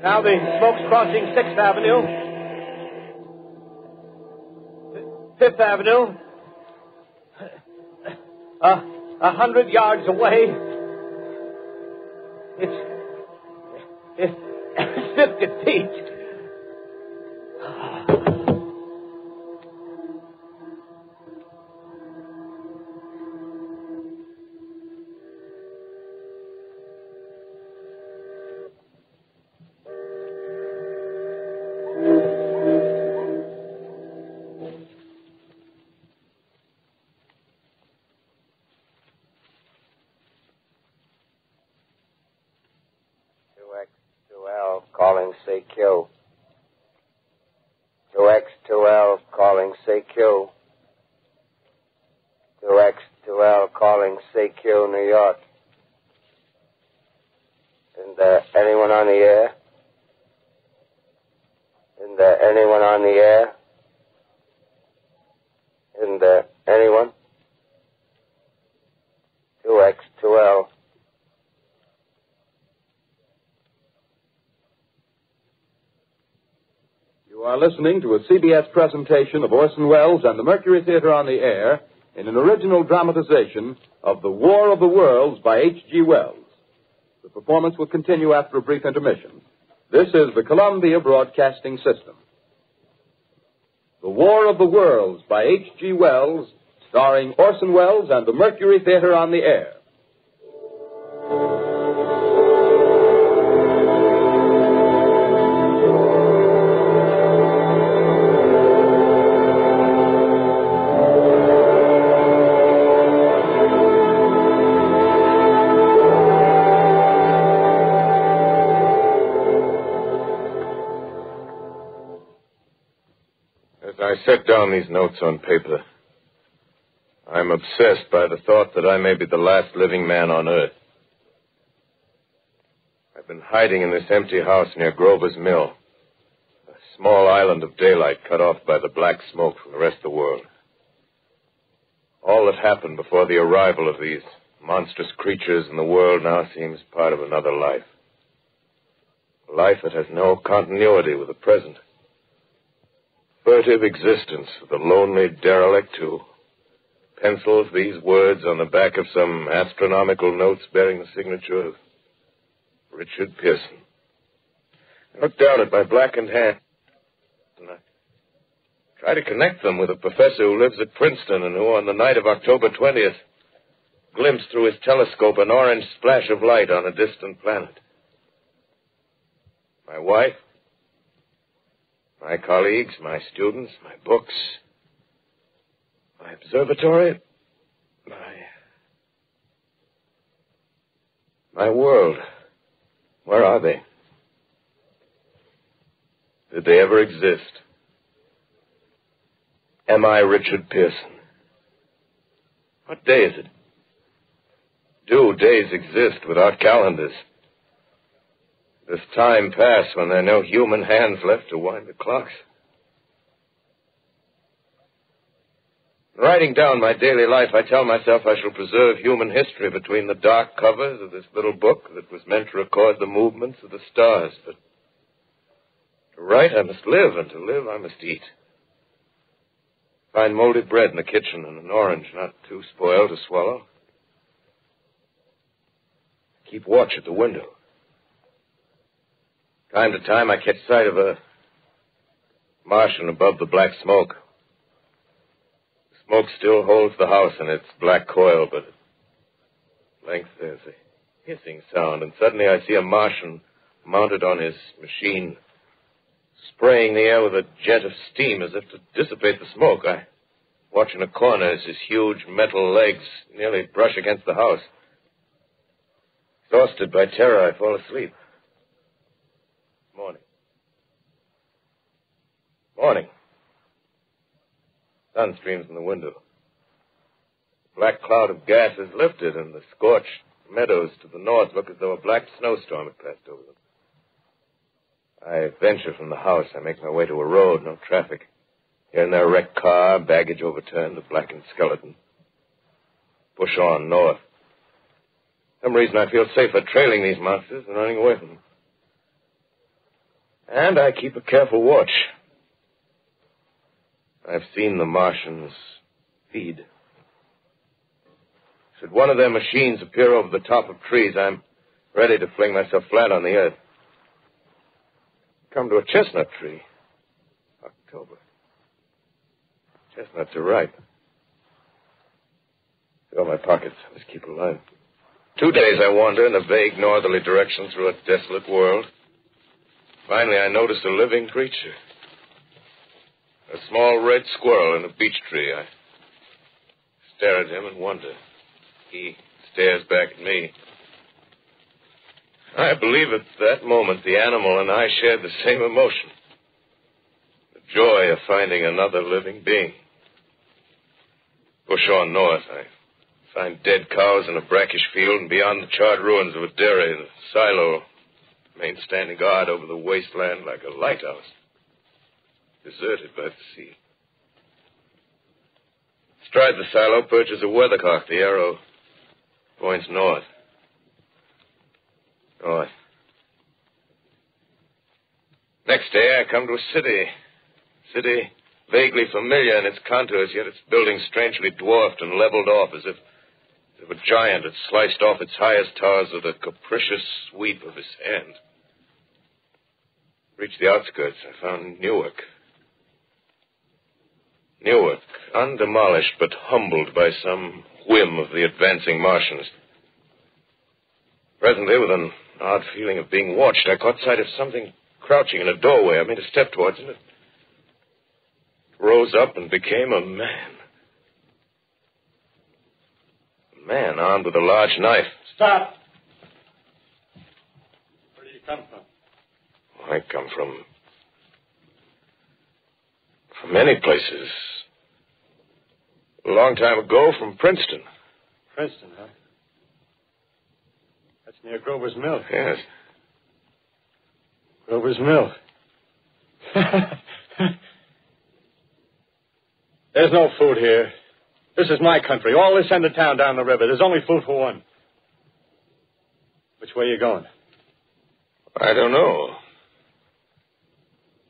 Now the smoke's crossing 6th Avenue, 5th Avenue. 100 yards away. It's 50 feet. Calling CQ. 2X2L calling CQ. 2X2L calling CQ, New York. Isn't there anyone on the air? Isn't there anyone on the air? Isn't there anyone? 2X2L. You are listening to a CBS presentation of Orson Welles and the Mercury Theater on the Air in an original dramatization of The War of the Worlds by H.G. Wells. The performance will continue after a brief intermission. This is the Columbia Broadcasting System. The War of the Worlds by H.G. Wells, starring Orson Welles and the Mercury Theater on the Air. I set down these notes on paper. I'm obsessed by the thought that I may be the last living man on Earth. I've been hiding in this empty house near Grover's Mill, a small island of daylight cut off by the black smoke from the rest of the world. All that happened before the arrival of these monstrous creatures in the world now seems part of another life. A life that has no continuity with the present. Furtive existence of the lonely derelict who pencils these words on the back of some astronomical notes bearing the signature of Richard Pearson. I look down at my blackened hand and I try to connect them with a professor who lives at Princeton and who, on the night of October 20th, glimpsed through his telescope an orange splash of light on a distant planet. My wife, my colleagues, my students, my books, my observatory, my world. Where are they? Did they ever exist? Am I Richard Pearson? What day is it? Do days exist without calendars? Does time pass when there are no human hands left to wind the clocks? Writing down my daily life, I tell myself I shall preserve human history between the dark covers of this little book that was meant to record the movements of the stars. But to write, I must live, and to live, I must eat. Find molded bread in the kitchen and an orange not too spoiled to swallow. Keep watch at the window. Time to time, I catch sight of a Martian above the black smoke. The smoke still holds the house in its black coil, but at length there's a hissing sound, and suddenly I see a Martian mounted on his machine, spraying the air with a jet of steam as if to dissipate the smoke. I watch in a corner as his huge metal legs nearly brush against the house. Exhausted by terror, I fall asleep. Morning. Sun streams in the window. The black cloud of gas is lifted, and the scorched Meadows to the north look as though a black snowstorm had passed over them. I venture from the house. I make my way to a road, no traffic. Here and there, a wrecked car, baggage overturned, a blackened skeleton. Push on north. For some reason I feel safer trailing these monsters than running away from them. And I keep a careful watch. I've seen the Martians feed. Should one of their machines appear over the top of trees, I'm ready to fling myself flat on the earth. Come to a chestnut tree. October. Chestnuts are ripe. Fill my pockets. Let's keep alive. 2 days I wander in a vague northerly direction through a desolate world. Finally, I notice a living creature. A small red squirrel in a beech tree. I stare at him and wonder. He stares back at me. I believe at that moment the animal and I shared the same emotion. The joy of finding another living being. Push on north. I find dead cows in a brackish field, and beyond the charred ruins of a dairy, the silo remains standing guard over the wasteland like a lighthouse, deserted by the sea. Astride the silo perches a weathercock. The arrow points north. North. Next day, I come to a city. City vaguely familiar in its contours, yet its buildings strangely dwarfed and leveled off as if a giant had sliced off its highest towers with a capricious sweep of his hand. Reached the outskirts, I found Newark. Newark, undemolished but humbled by some whim of the advancing Martians. Presently, with an odd feeling of being watched, I caught sight of something crouching in a doorway. I made a step towards it. It rose up and became a man. A man armed with a large knife. Stop! Where did you come from? I come from many places. A long time ago, from Princeton. Princeton, huh? That's near Grover's Mill. Yes. Grover's Mill. There's no food here. This is my country. All this end of town down the river. There's only food for one. Which way are you going? I don't know.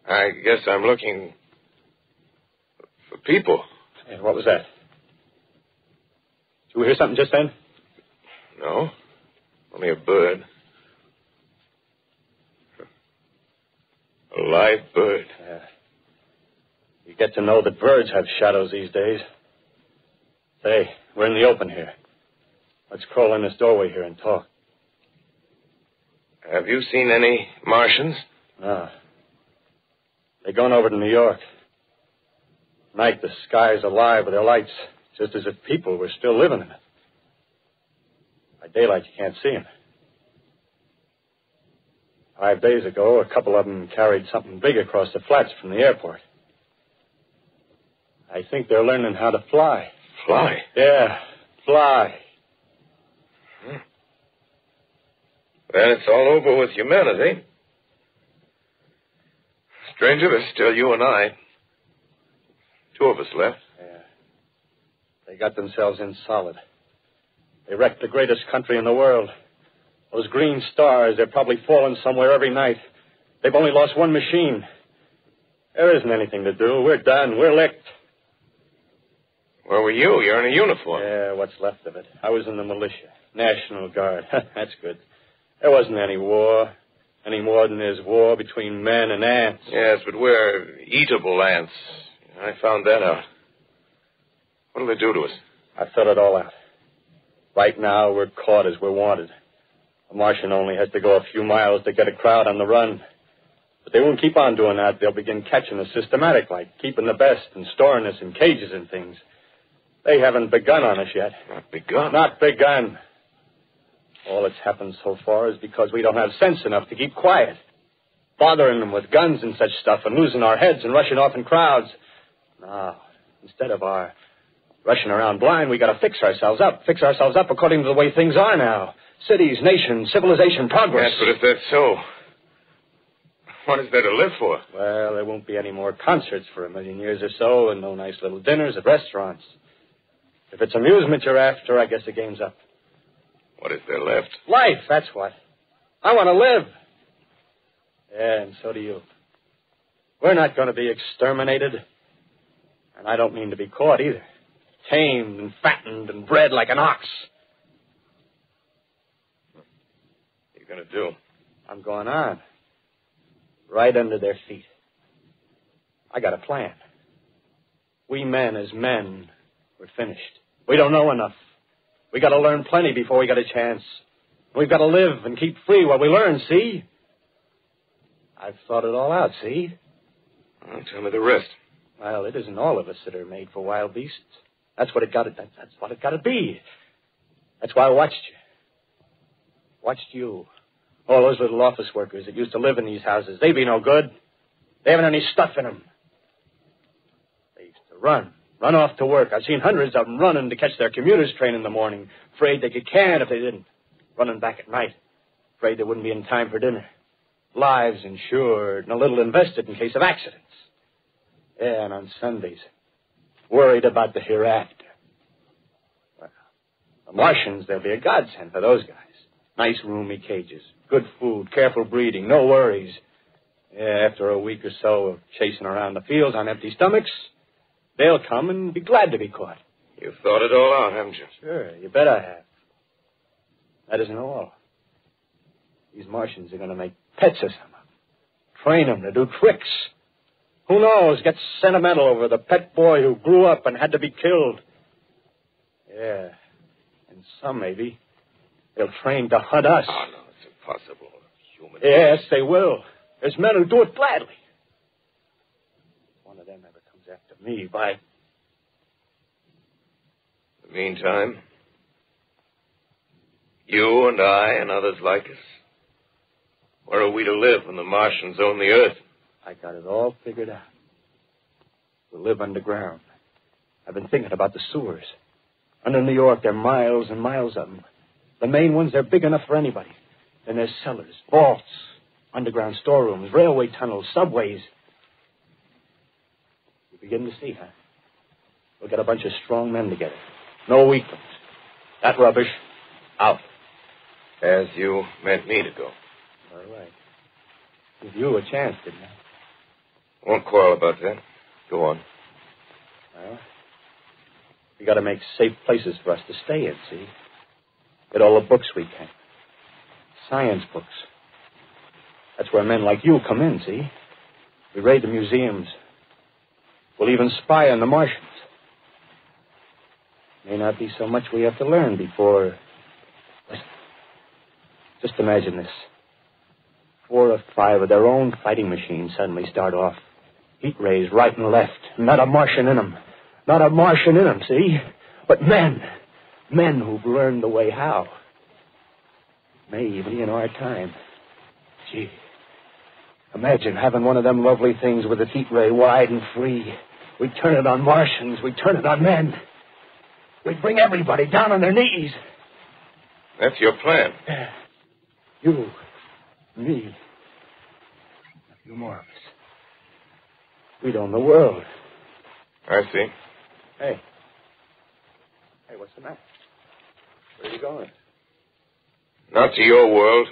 I guess I'm looking for people. Hey, what was that? Did you hear something just then? No. Only a bird. A live bird. Yeah. You get to know that birds have shadows these days. Say, we're in the open here. Let's crawl in this doorway here and talk. Have you seen any Martians? No. They're going over to New York. Night, the sky's alive with their lights, just as if people were still living in it. By daylight, you can't see them. 5 days ago, a couple of them carried something big across the flats from the airport. I think they're learning how to fly. Fly? Yeah, fly. Then it's all over with humanity. Stranger, there's still you and I. 2 of us left. Yeah. They got themselves in solid. They wrecked the greatest country in the world. Those green stars, they're probably falling somewhere every night. They've only lost one machine. There isn't anything to do. We're done. We're licked. Where were you? You're in a uniform. Yeah, what's left of it. I was in the militia. National Guard. That's good. There wasn't any war. Any more than there's war between men and ants. Yes, but we're eatable ants. I found that out. What'll they do to us? I thought it all out. Right now, we're caught as we're wanted. A Martian only has to go a few miles to get a crowd on the run. But they won't keep on doing that. They'll begin catching us systematic, like keeping the best and storing us in cages and things. They haven't begun on us yet. Not begun? Not begun. All that's happened so far is because we don't have sense enough to keep quiet. Bothering them with guns and such stuff and losing our heads and rushing off in crowds. No, instead of our Rushing around blind, we got to fix ourselves up according to the way things are now. Cities, nations, civilization, progress. Yes, but if that's so, what is there to live for? Well, there won't be any more concerts for 1,000,000 years or so, and no nice little dinners at restaurants. If it's amusement you're after, I guess the game's up. What is there left? Life, that's what. I want to live. Yeah, and so do you. We're not going to be exterminated. And I don't mean to be caught either. Tamed and fattened and bred like an ox. What are you going to do? I'm going on. Right under their feet. I got a plan. We men as men, we're finished. We don't know enough. We got to learn plenty before we get a chance. We've got to live and keep free while we learn, see? I've thought it all out, see? Well, tell me the rest. Well, it isn't all of us that are made for wild beasts. That's what it got to be. That's why I watched you. Watched you. All those little office workers that used to live in these houses. They be no good. They haven't any stuff in them. They used to run off to work. I've seen hundreds of them running to catch their commuter's train in the morning, afraid they could can if they didn't. Running back at night, afraid they wouldn't be in time for dinner. Lives insured and a little invested in case of accidents. Yeah, and on Sundays, worried about the hereafter. Well, the Martians, they'll be a godsend for those guys. Nice roomy cages, good food, careful breeding, no worries. Yeah, after a week or so of chasing around the fields on empty stomachs, they'll come and be glad to be caught. You've thought it all out, haven't you? Sure, you bet I have. That isn't all. These Martians are going to make pets of some of them. Train them to do tricks. Who knows, get sentimental over the pet boy who grew up and had to be killed. Yeah, and some maybe, they'll train to hunt us. Oh, no, it's impossible. Yes, they will. There's men who do it gladly. If one of them ever comes after me, by... In the meantime, you and I and others like us, where are we to live when the Martians own the Earth? I got it all figured out. We'll live underground. I've been thinking about the sewers. Under New York, there are miles and miles of them. The main ones, they're big enough for anybody. Then there's cellars, vaults, underground storerooms, railway tunnels, subways. You begin to see, huh? We'll get a bunch of strong men together. No weak ones. That rubbish, out. As you meant me to go. All right. Give you a chance, didn't I? Won't quarrel about that. Go on. Well, we got to make safe places for us to stay in, see? Get all the books we can. Science books. That's where men like you come in, see? We raid the museums. We'll even spy on the Martians. May not be so much we have to learn before... Listen. Just imagine this. 4 or 5 of their own fighting machines suddenly start off. Heat rays right and left. Not a Martian in them. Not a Martian in them, see? But men. Men who've learned the way how. May even be in our time. Gee. Imagine having one of them lovely things with its heat ray wide and free. We'd turn it on Martians. We'd turn it on men. We'd bring everybody down on their knees. That's your plan. You, me, a few more of us. We'd own the world. I see. Hey. Hey, what's the matter? Where are you going? Not to your world.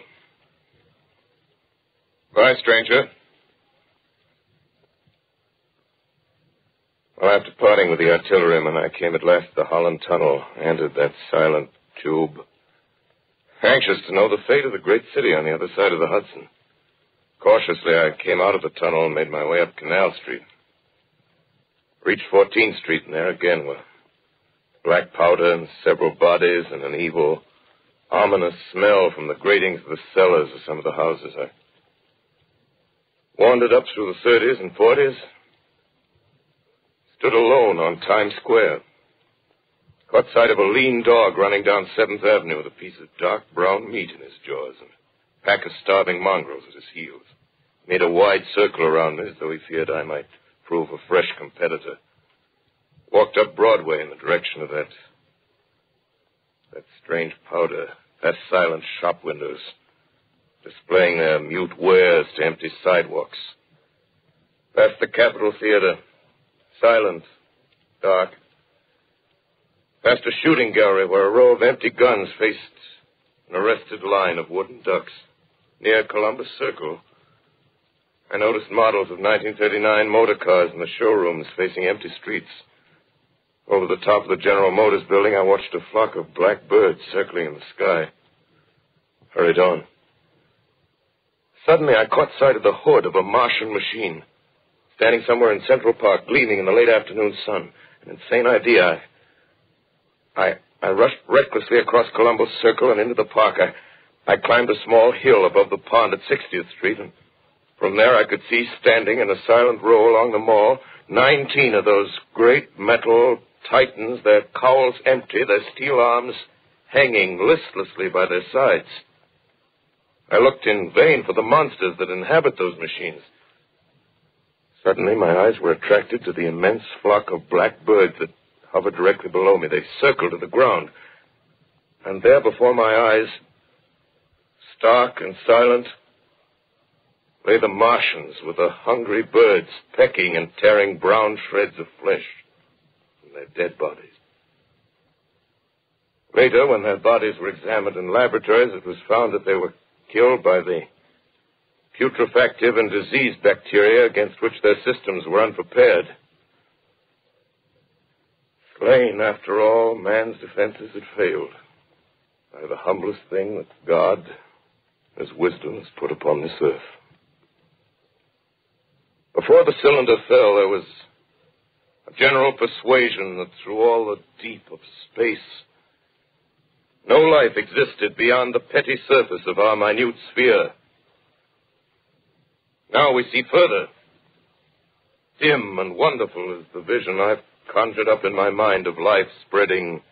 Bye, stranger. Well, after parting with the artilleryman, I came at last to the Holland Tunnel, entered that silent tube. Anxious to know the fate of the great city on the other side of the Hudson. Cautiously, I came out of the tunnel and made my way up Canal Street. Reached 14th Street, and there again were black powder and several bodies and an evil, ominous smell from the gratings of the cellars of some of the houses. I wandered up through the 30s and 40s, stood alone on Times Square. Caught sight of a lean dog running down 7th Avenue with a piece of dark brown meat in his jaws and a pack of starving mongrels at his heels. Made a wide circle around me as though he feared I might prove a fresh competitor. Walked up Broadway in the direction of that strange powder, past silent shop windows, displaying their mute wares to empty sidewalks. Past the Capitol Theater, silent, dark. Past a shooting gallery where a row of empty guns faced an arrested line of wooden ducks. Near Columbus Circle, I noticed models of 1939 motor cars in the showrooms facing empty streets. Over the top of the General Motors building, I watched a flock of black birds circling in the sky. Hurried on. Suddenly, I caught sight of the hood of a Martian machine, standing somewhere in Central Park, gleaming in the late afternoon sun. An insane idea. I rushed recklessly across Columbus Circle and into the park. I climbed a small hill above the pond at 60th Street, and from there I could see, standing in a silent row along the mall, 19 of those great metal titans, their cowls empty, their steel arms hanging listlessly by their sides. I looked in vain for the monsters that inhabit those machines. Suddenly, my eyes were attracted to the immense flock of black birds that hovered directly below me. They circled to the ground. And there before my eyes, stark and silent, lay the Martians with the hungry birds pecking and tearing brown shreds of flesh from their dead bodies. Later, when their bodies were examined in laboratories, it was found that they were killed by the putrefactive and diseased bacteria against which their systems were unprepared. Slain, after all, man's defenses had failed by the humblest thing that God, His wisdom, has put upon this earth. Before the cylinder fell, there was a general persuasion that through all the deep of space, no life existed beyond the petty surface of our minute sphere. Now we see further. Dim and wonderful is the vision I've conjured up in my mind of life spreading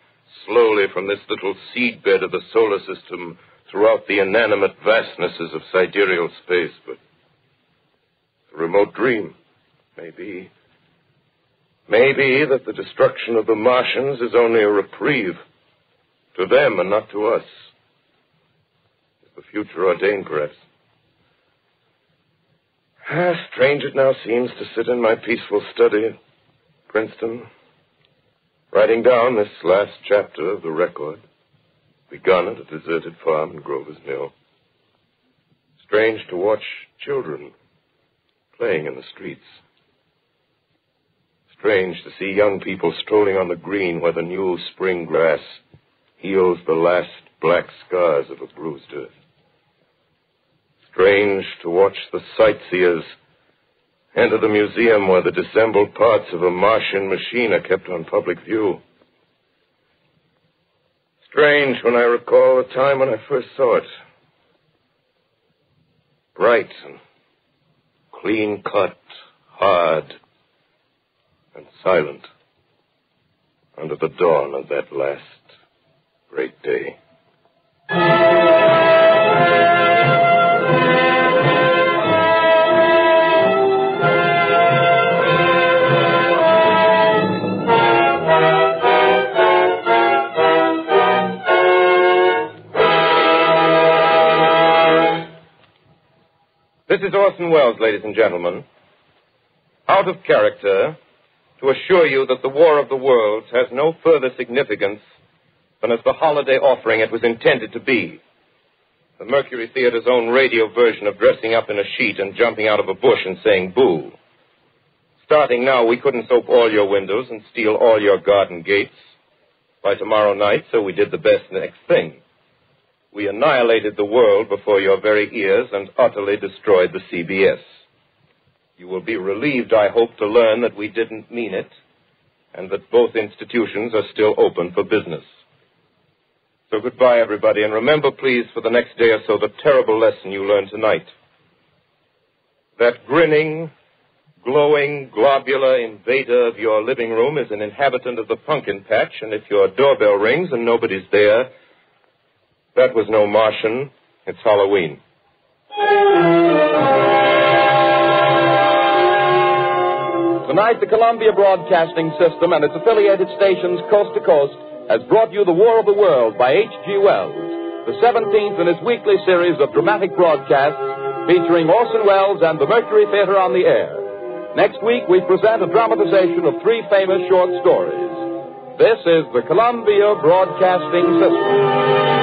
slowly from this little seedbed of the solar system throughout the inanimate vastnesses of sidereal space. But a remote dream, maybe that the destruction of the Martians is only a reprieve to them and not to us. Is the future ordained, perhaps? Strange it now seems to sit in my peaceful study at Princeton, writing down this last chapter of the record, begun at a deserted farm in Grover's Mill. Strange to watch children playing in the streets. Strange to see young people strolling on the green where the new spring grass heals the last black scars of a bruised earth. Strange to watch the sightseers enter the museum where the dissembled parts of a Martian machine are kept on public view. Strange when I recall the time when I first saw it. Bright and clean-cut, hard and silent under the dawn of that last great day. This is Orson Welles, ladies and gentlemen, out of character, to assure you that the War of the Worlds has no further significance than as the holiday offering it was intended to be. The Mercury Theater's own radio version of dressing up in a sheet and jumping out of a bush and saying boo. Starting now, we couldn't soap all your windows and steal all your garden gates by tomorrow night, so we did the best next thing. We annihilated the world before your very ears and utterly destroyed the CBS. You will be relieved, I hope, to learn that we didn't mean it and that both institutions are still open for business. So goodbye, everybody, and remember, please, for the next day or so, the terrible lesson you learned tonight. That grinning, glowing, globular invader of your living room is an inhabitant of the pumpkin patch, and if your doorbell rings and nobody's there, that was no Martian. It's Halloween. Tonight, the Columbia Broadcasting System and its affiliated stations coast to coast has brought you The War of the World by H.G. Wells, the 17th in its weekly series of dramatic broadcasts featuring Orson Welles and the Mercury Theater on the air. Next week, we present a dramatization of 3 famous short stories. This is the Columbia Broadcasting System.